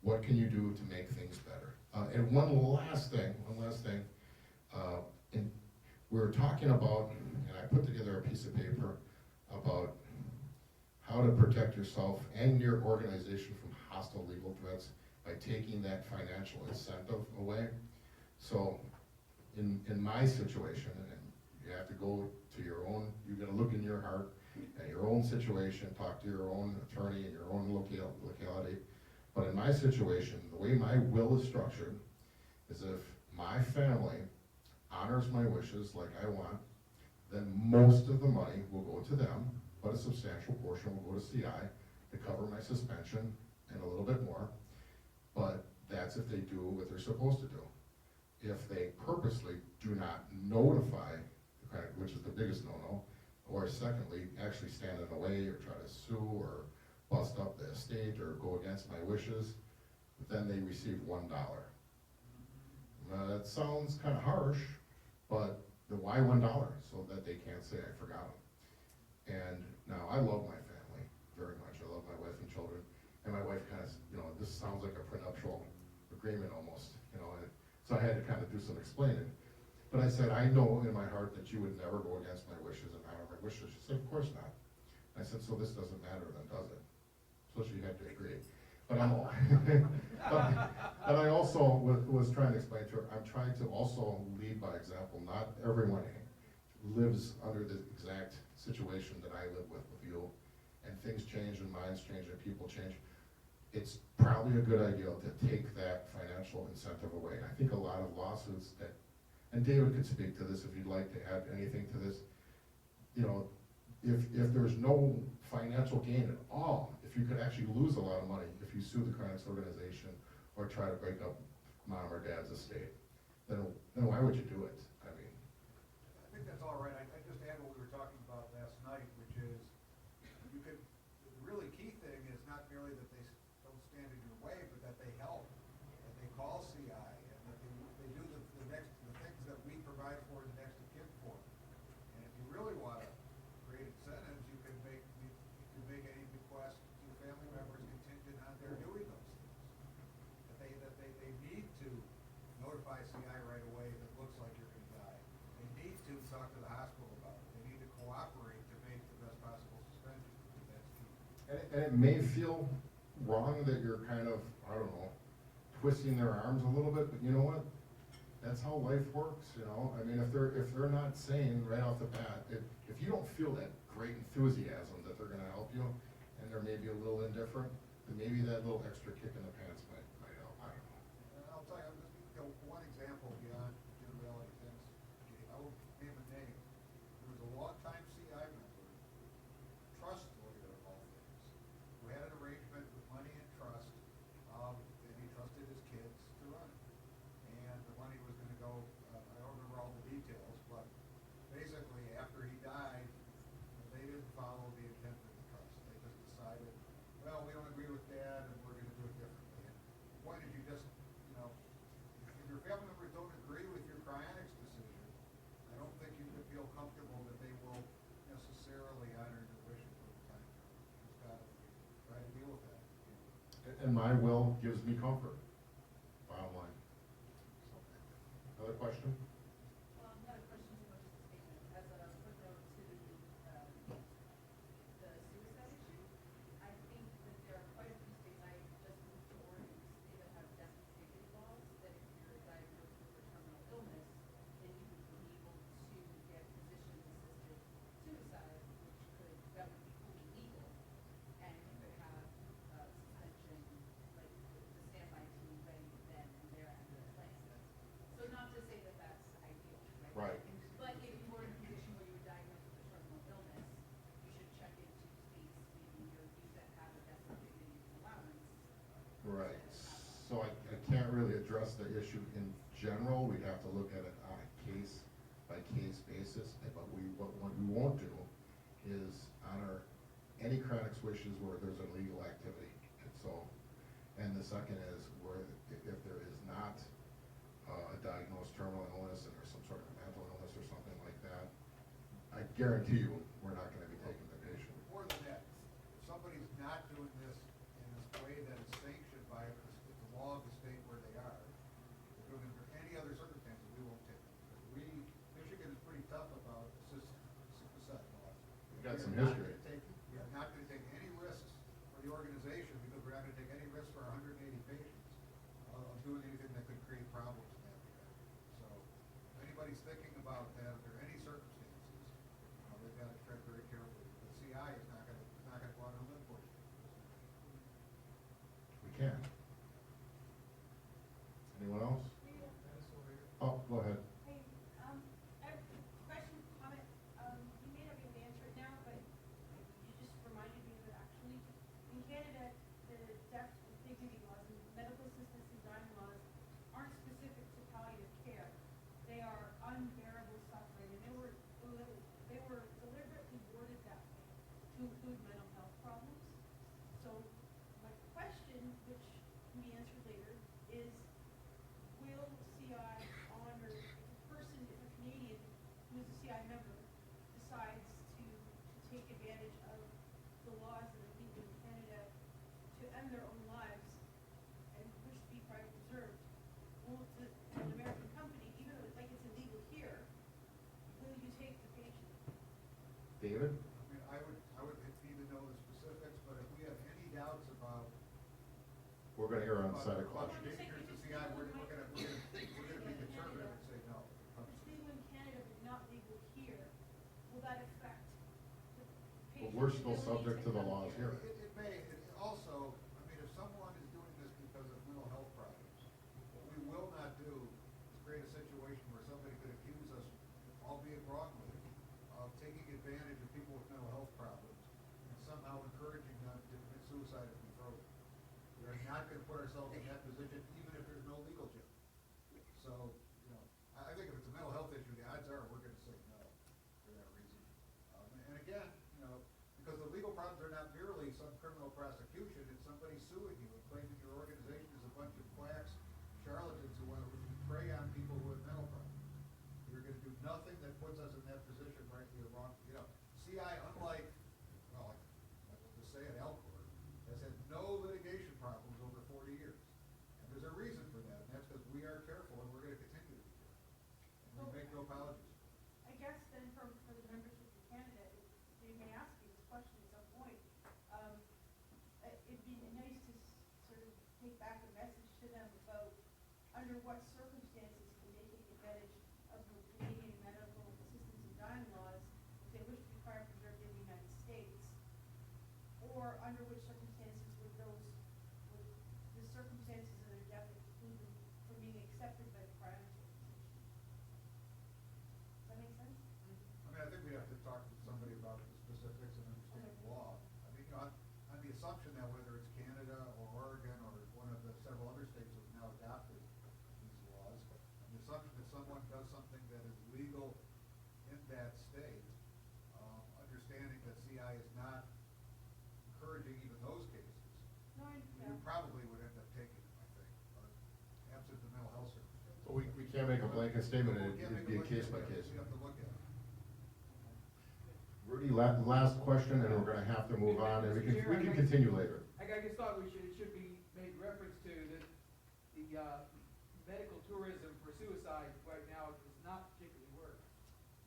What can you do to make things better? And one last thing, and we were talking about, and I put together a piece of paper about how to protect yourself and your organization from hostile legal threats by taking that financial incentive away. So in my situation, and you have to go to your own, you're gonna look in your heart at your own situation, talk to your own attorney in your own locality. But in my situation, the way my will is structured is if my family honors my wishes like I want, then most of the money will go to them, but a substantial portion will go to CI to cover my suspension and a little bit more. But that's if they do what they're supposed to do. If they purposely do not notify the credit, which is the biggest no-no, or secondly, actually stand in the way or try to sue or bust up the estate or go against my wishes, then they receive $1. That sounds kind of harsh, but the why $1? So that they can't say I forgot them. And now I love my family very much. I love my wife and children. And my wife kind of, you know, this sounds like a prenuptial agreement almost, you know, and so I had to kind of do some explaining. But I said, I know in my heart that you would never go against my wishes and honor my wishes. She said, of course not. I said, so this doesn't matter then, does it? So she had to agree. But but I also was trying to explain to her, I'm trying to also lead by example. Not everyone lives under the exact situation that I live with you. And things change and minds change and people change. It's probably a good idea to take that financial incentive away. And I think a lot of lawsuits that, and David could speak to this if you'd like to add anything to this, you know, if there's no financial gain at all, if you could actually lose a lot of money if you sue the Cryonics organization or try to break up mom or dad's estate, then why would you do it? I mean, I think that's all right. I just add what we were talking about last night, which is, you could, the really key thing is not merely that they don't stand in your way, but that they help, that they call CI, and that they do the things that we provide for the next of kin for. And if you really want to create incentives, you can make any bequest to family members contingent on their doing those things. That they need to notify CI right away if it looks like you're going to die. They need to talk to the hospital about it. They need to cooperate to make the best possible suspension. That's key. and it may feel wrong that you're kind of, I don't know, twisting their arms a little bit, but you know what? That's how life works, you know? I mean, if they're not saying right off the bat, if you don't feel that great enthusiasm that they're gonna help you, and they're maybe a little indifferent, then maybe that little extra kick in the pants might help, I don't know. And I'll tell you, I'm just going to go one example beyond generality things. I won't name a name. There was a longtime CI member, trust lawyer of all things, who had an arrangement with money in trust, and he trusted his kids to run it. And the money was going to go, I don't remember all the details, but basically after he died, they didn't follow the intent of the trust. They just decided, well, we don't agree with Dad, and we're going to do it differently. And the point is, you just, you know, if your family members don't agree with your cryonics decision, I don't think you can feel comfortable that they will necessarily honor your wishes over time. You've got to try to deal with that. And my will gives me comfort, bottom line. Another question? Well, not a question so much as a statement. As a footnote to the suicide issue, I think that there are quite a few states, I just moved to Oregon, a state that have death certificate laws, that if you're diagnosed with a terminal illness, then you would be able to get physician-assisted suicide, that would be fully legal, and you could have suspension, like the standby team ready then and there at the plan. So not to say that that's ideal, right? Right. But if you were in a position where you were diagnosed with a terminal illness, you should check into states, maybe you that have a death certificate allowance. Right, so I can't really address the issue in general, we'd have to look at it on a case-by-case basis, but what we won't do is honor any cryonics wishes where there's illegal activity, and so, and the second is where if there is not a diagnosed terminal illness and there's some sort of mental illness or something like that, I guarantee you, we're not gonna be taking the patient. More than that, if somebody's not doing this in this way that is sanctioned by the law of the state where they are, if they're doing it under any other circumstances, we won't take them. Michigan is pretty tough about suicide laws. We got some history. We are not going to take any risks for the organization because we're not going to take any risks for 180 patients of doing anything that could create problems in that regard. So if anybody's thinking about that under any circumstances, they've got to tread very carefully. The CI is not going to go out on a limb for you. We can. Anyone else? Oh, go ahead. Hey, I have a question, comment. You may not be able to answer it now, but you just reminded me of it actually. In Canada, the death and dignity laws and medical assistance and dying laws aren't specific to palliative care. They are unbearable suffering, and they were deliberately worded that way to include mental health problems. So my question, which can be answered later, is will CI honor if a Canadian who is a CI member decides to take advantage of the laws that are legal in Canada to end their own lives and wish to be private preserved, will an American company, even though it's like it's illegal here, will you take the patient? David? I mean, I would need to know the specifics, but if we have any doubts about We're gonna err on the side of about caution. the dangers of CI, we're going to be conservative and say no. It's legal in Canada, but not legal here. Will that affect the But patient's we're still ability subject to the laws here. It may. Also, I mean, if someone is doing this because of mental health problems, what we will not do is create a situation where somebody could accuse us, albeit wrongly, of taking advantage of people with mental health problems and somehow encouraging them to commit suicide if we throw them. We are not gonna put ourselves in that position, even if there's no legal judge. So, you know, I think if it's a mental health issue, the odds are we're gonna say no for that reason. And again, you know, because the legal problems are not merely some criminal prosecution, it's somebody suing you and claiming your organization is a bunch of quacks, charlatans who want to prey on people who have mental problems. You're gonna do nothing that puts us in that position, rightly or wrong. You know, CI, unlike, well, let's just say it, Alcor, has had no litigation problems over 40 years. And there's a reason for that, and that's because we are careful and we're gonna continue to be careful. And we make no apologies. I guess then for the membership of Canada, they may ask you this question at some point. It'd be nice to sort of take back a message to them about under what circumstances can they take advantage of the Canadian medical assistance and dying laws if they wish to be cryopreserved in the United States? Or under which circumstances would the circumstances of their death exclude them from being accepted by the Cryonics Institute? Does that make sense? I mean, I think we have to talk to somebody about the specifics and understand the law. I mean, you know, on the assumption that whether it's Canada or Oregon or one of the several other states that have now adopted these laws, on the assumption that someone does something that is legal in that state, understanding that CI is not encouraging even those cases, you probably would end up taking them, I think, absent the mental health circumstances. But we can't make a blanket statement, it'd be a case by case. We have to look at it. Rudy, last question, and we're gonna have to move on, and we can continue later. I just thought it should be made reference to that the medical tourism for suicide right now does not particularly work.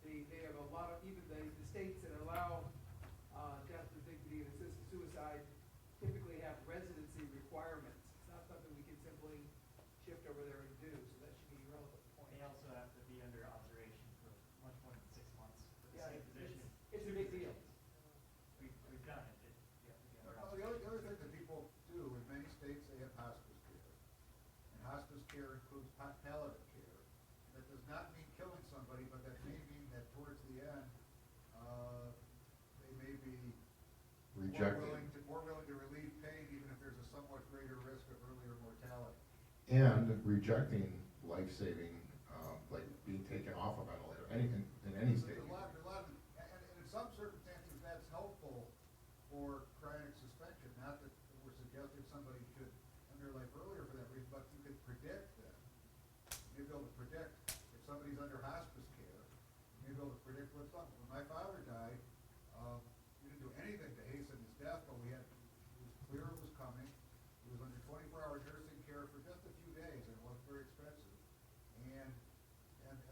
They have a lot of, even the states that allow death with dignity and assisted suicide typically have residency requirements. It's not something we can simply shift over there and do, so that should be a relevant point. They also have to be under observation for much more than 6 months for the Yeah, same position. it's a big deal. We've done it. You have to be under Well, the other thing that people do, in many states, they have hospice care. And hospice care includes palliative care. That does not mean killing somebody, but that may mean that towards the end, they may be more willing to relieve pain, even if there's a somewhat greater risk of earlier mortality. And rejecting life-saving, like being taken off a ventilator, anything, in any state. There's a lot of, and in some circumstances, that's helpful for cryonic suspension. Not that we're suggesting somebody should end their life earlier for that reason, but you could predict that. You'd be able to predict if somebody's under hospice care, you'd be able to predict what's up. When my father died, we didn't do anything to hasten his death, but it was clear it was coming. He was under 24-hour nursing care for just a few days, and it wasn't very expensive. And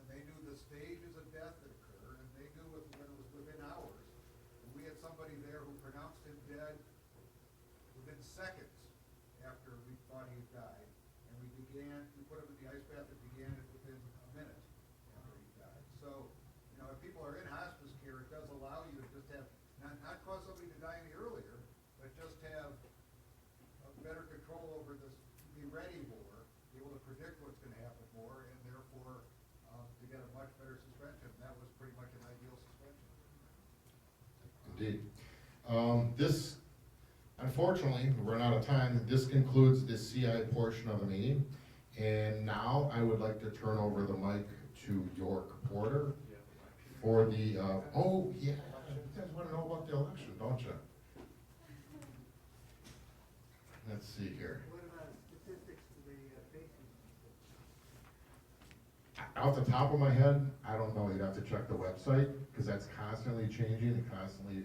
they knew the stages of death that occur, and they knew when it was within hours. And we had somebody there who pronounced him dead within seconds after we thought he had died. And we put him in the ice bath and began it within a minute after he died. So, you know, if people are in hospice care, it does allow you to just have, not cause somebody to die any earlier, but just have a better control over this, be ready more, be able to predict what's gonna happen more, and therefore, to get a much better suspension. That was pretty much an ideal suspension. Indeed. This, unfortunately, we've run out of time. This concludes the CI portion of the meeting. And now I would like to turn over the mic to York Porter for the, oh, yeah, you guys want to know about the election, don't you? Let's see here. What about statistics to the patients? Off the top of my head, I don't know. You'd have to check the website, because that's constantly changing and constantly,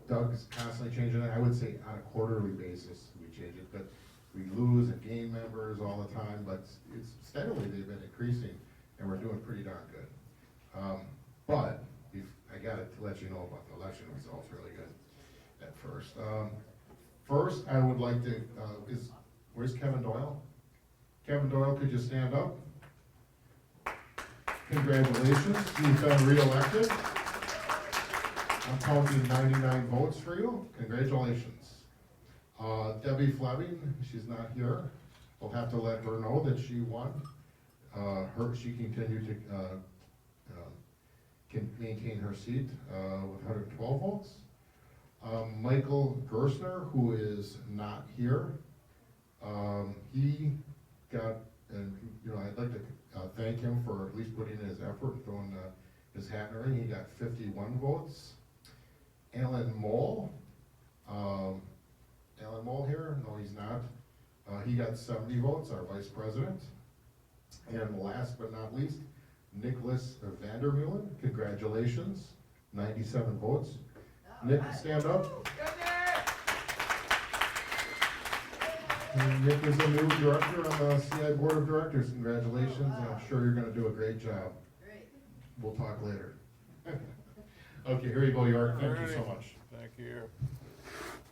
Doug's constantly changing it. I would say on a quarterly basis, we change it, but we lose and gain members all the time, but it's steadily, they've been increasing, and we're doing pretty darn good. But I gotta let you know about the election results really good at first. First, I would like to, where's Kevin Doyle? Kevin Doyle, could you stand up? Congratulations, you've been re-elected. I'm counting 99 votes for you. Congratulations. Debbie Fleming, she's not here. We'll have to let her know that she won. She continued to can maintain her seat with 112 votes. Michael Gersner, who is not here, he got, and I'd like to thank him for at least putting in his effort and throwing his hat in the ring. He got 51 votes. Alan Mole here? No, he's not. He got 70 votes, our vice president. And last but not least, Nicholas Vandermeulen, congratulations, 97 votes. Nick, stand up. And Nick is a new director on the CI Board of Directors. Congratulations, and I'm sure you're going to do a great job. Great. We'll talk later. Okay, here you go, York. Thank you so much. Thank you.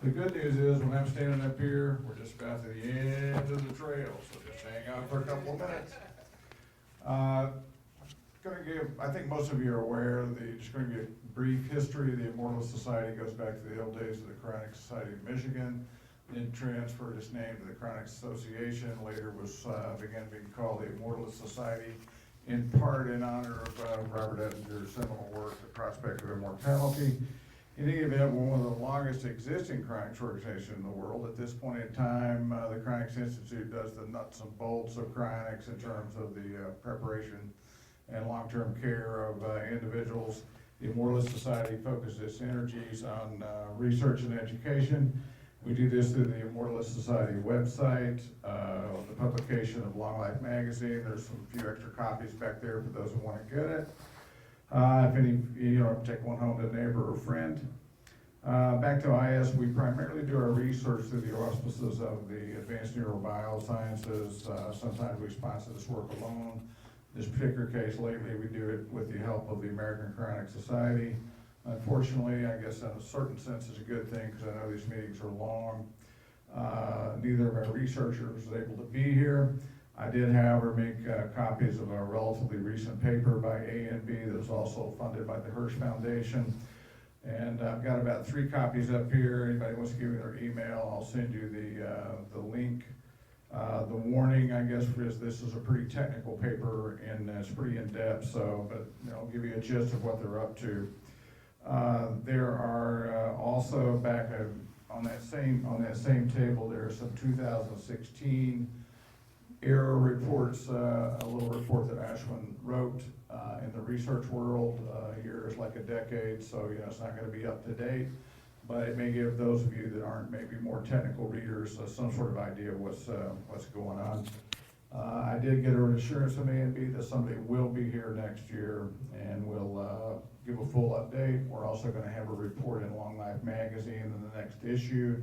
The good news is, when I'm standing up here, we're just about to the end of the trail, so just hang out for a couple of minutes. I think most of you are aware, just going to give a brief history. The Immortalist Society goes back to the old days of the Cryonics Society of Michigan, then transferred its name to the Cryonics Association, later began being called the Immortalist Society, in part in honor of Robert Ettinger's seminal work, The Prospect of Immortality. In any event, we're one of the longest existing cryonics organizations in the world. At this point in time, the Cryonics Institute does the nuts and bolts of cryonics in terms of the preparation and long-term care of individuals. The Immortalist Society focuses its energies on research and education. We do this through the Immortalist Society website, the publication of Long Life magazine. There's some few extra copies back there for those who want to get it. If any, take one home to a neighbor or friend. Back to IS, we primarily do our research through the auspices of the Advanced Neurobiosciences. Sometimes we sponsor this work alone. This particular case lately, we do it with the help of the American Cryonics Society. Unfortunately, I guess in a certain sense it's a good thing, because I know these meetings are long. Neither of our researchers was able to be here. I did, however, make copies of a relatively recent paper by A&B that was also funded by the Hirsch Foundation. And I've got about 3 copies up here. Anybody wants to give me their email, I'll send you the link. The warning, I guess, is this is a pretty technical paper and it's pretty in-depth, but I'll give you a gist of what they're up to. There are also back on that same table, there are some 2016 error reports, a little report that Ashwin wrote in the research world. A year is like a decade, so it's not going to be up to date, but it may give those of you that aren't maybe more technical readers some sort of idea of what's going on. I did get an assurance from A&B that somebody will be here next year and will give a full update. We're also going to have a report in Long Life magazine in the next issue,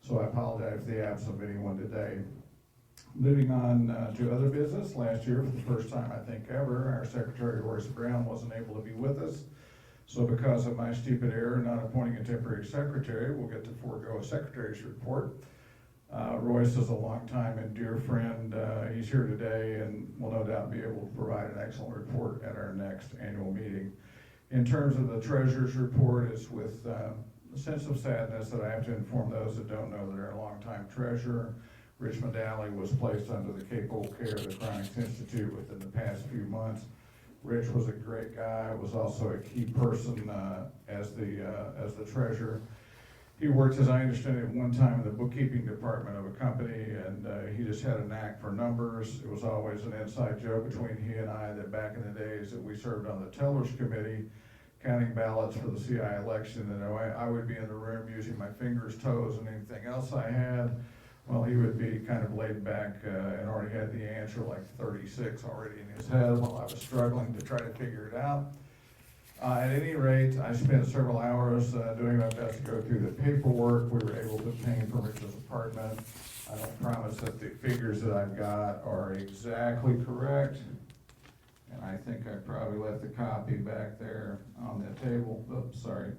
so I apologize for the absence of anyone today. Moving on to other business, last year, for the first time I think ever, our Secretary Royce Brown wasn't able to be with us. So because of my stupid error not appointing a temporary secretary, we'll get to forego a secretary's report. Royce is a longtime and dear friend. He's here today and will no doubt be able to provide an excellent report at our next annual meeting. In terms of the treasurer's report, it's with a sense of sadness that I have to inform those that don't know that our longtime treasurer, Rich Medalley, was placed under the capable care of the Cryonics Institute within the past few months. Rich was a great guy, was also a key person as the treasurer. He worked, as I understand it, at one time in the bookkeeping department of a company, and he just had a knack for numbers. It was always an inside joke between he and I that back in the days that we served on the tellers committee, counting ballots for the CI election, and I would be in the room using my fingers, toes, and anything else I had. Well, he would be kind of laid back and already had the answer, like 36 already in his head, while I was struggling to try to figure it out. At any rate, I spent several hours doing my best to go through the paperwork. We were able to obtain from Rich's apartment. I don't promise that the figures that I've got are exactly correct. And I think I probably left the copy back there on the table. Oops, sorry.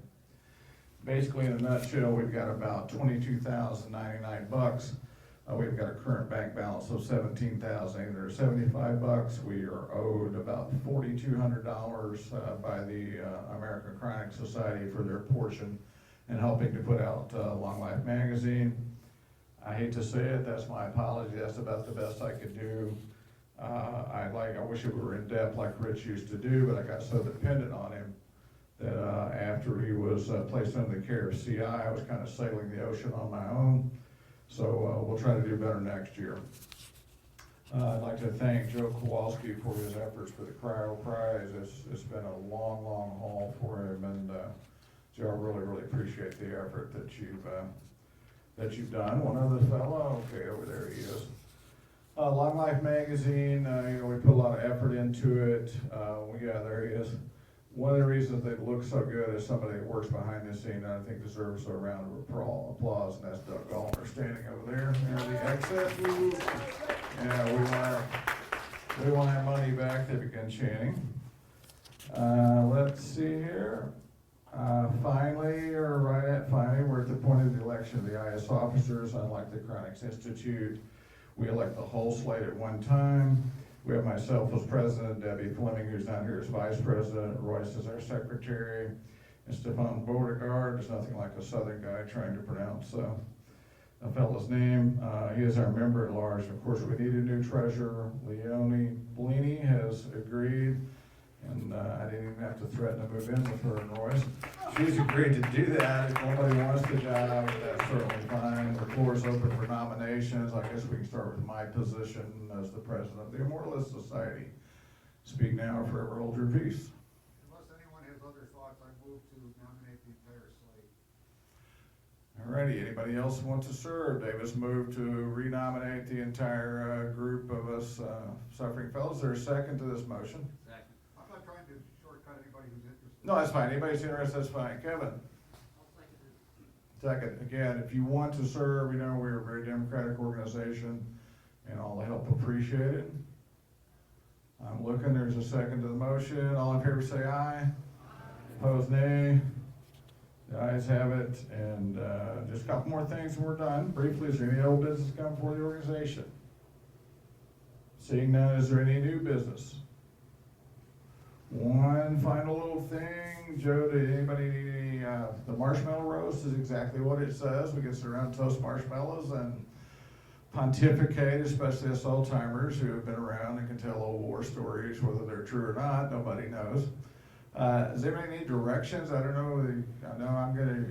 Basically, in a nutshell, we've got about $22,099. We've got a current bank balance of $17,875. We are owed about $4,200 by the American Cryonics Society for their portion in helping to put out Long Life magazine. I hate to say it, that's my apology. That's about the best I could do. I wish it were in depth like Rich used to do, but I got so dependent on him that after he was placed under the care of CI, I was kind of sailing the ocean on my own. So we'll try to do better next year. I'd like to thank Joe Kowalski for his efforts for the Cryo Prize. It's been a long, long haul for him, and Joe, I really, really appreciate the effort that you've done. One other fellow, okay, over there he is. Long Life Magazine, we put a lot of effort into it. Yeah, there he is. One of the reasons they look so good is somebody that works behind the scene, I think deserves a round of applause, and that's Doug Gallmer standing over there. There's the excess. Woo. Yeah, we want our money back. They began chanting. Let's see here. Finally, we're at the point of the election of the IS officers. Unlike the Cryonics Institute, we elect the whole slate at one time. We have myself as president, Debbie Fleming, who's down here as vice president, Royce is our secretary, and Stefan Beauregard is nothing like a southern guy trying to pronounce a fellow's name. He is our member at large. Of course, we need a new treasurer. Leonie Bellini has agreed, and I didn't even have to threaten to move in with her and Royce. She's agreed to do that. If nobody wants the job, that's certainly fine. The floor is open for nominations. I guess we can start with my position as the president of the Immortalist Society. Speak now or forever hold your peace. Unless anyone has other thoughts, I move to nominate the entire slate. Alrighty, anybody else want to serve? Davis moved to renominate the entire group of us suffering fellows. Is there a second to this motion? Second. I'm not trying to shortcut anybody who's interested. No, that's fine. Anybody's interested, that's fine. Kevin? Second. Again, if you want to serve, we're a very democratic organization, and all the help appreciated. I'm looking, there's a second to the motion. All in favor say aye. Opposed, nay. The ayes have it, and just a couple more things and we're done. Briefly, is there any old business come for the organization? Seeing none, is there any new business? One final little thing, Joe, did anybody need the marshmallow roast is exactly what it says. We get around toast marshmallows and pontificate, especially us old timers who have been around and can tell old war stories, whether they're true or not, nobody knows. Does anybody need directions? I don't know,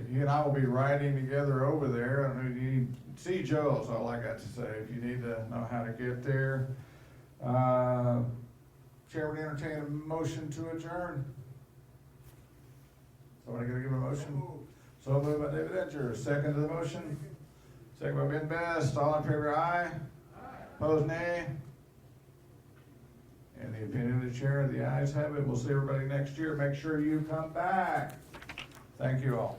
you and I will be riding together over there. I don't know, you see Joe's, all I got to say, if you need to know how to get there. Chair would entertain a motion to adjourn. Somebody gonna give a motion? So moved by David Etcher. Second to the motion? Second by Ben Best. All in favor, aye? Opposed, nay? And the opinion of the chair, the ayes have it. We'll see everybody next year. Make sure you come back. Thank you all.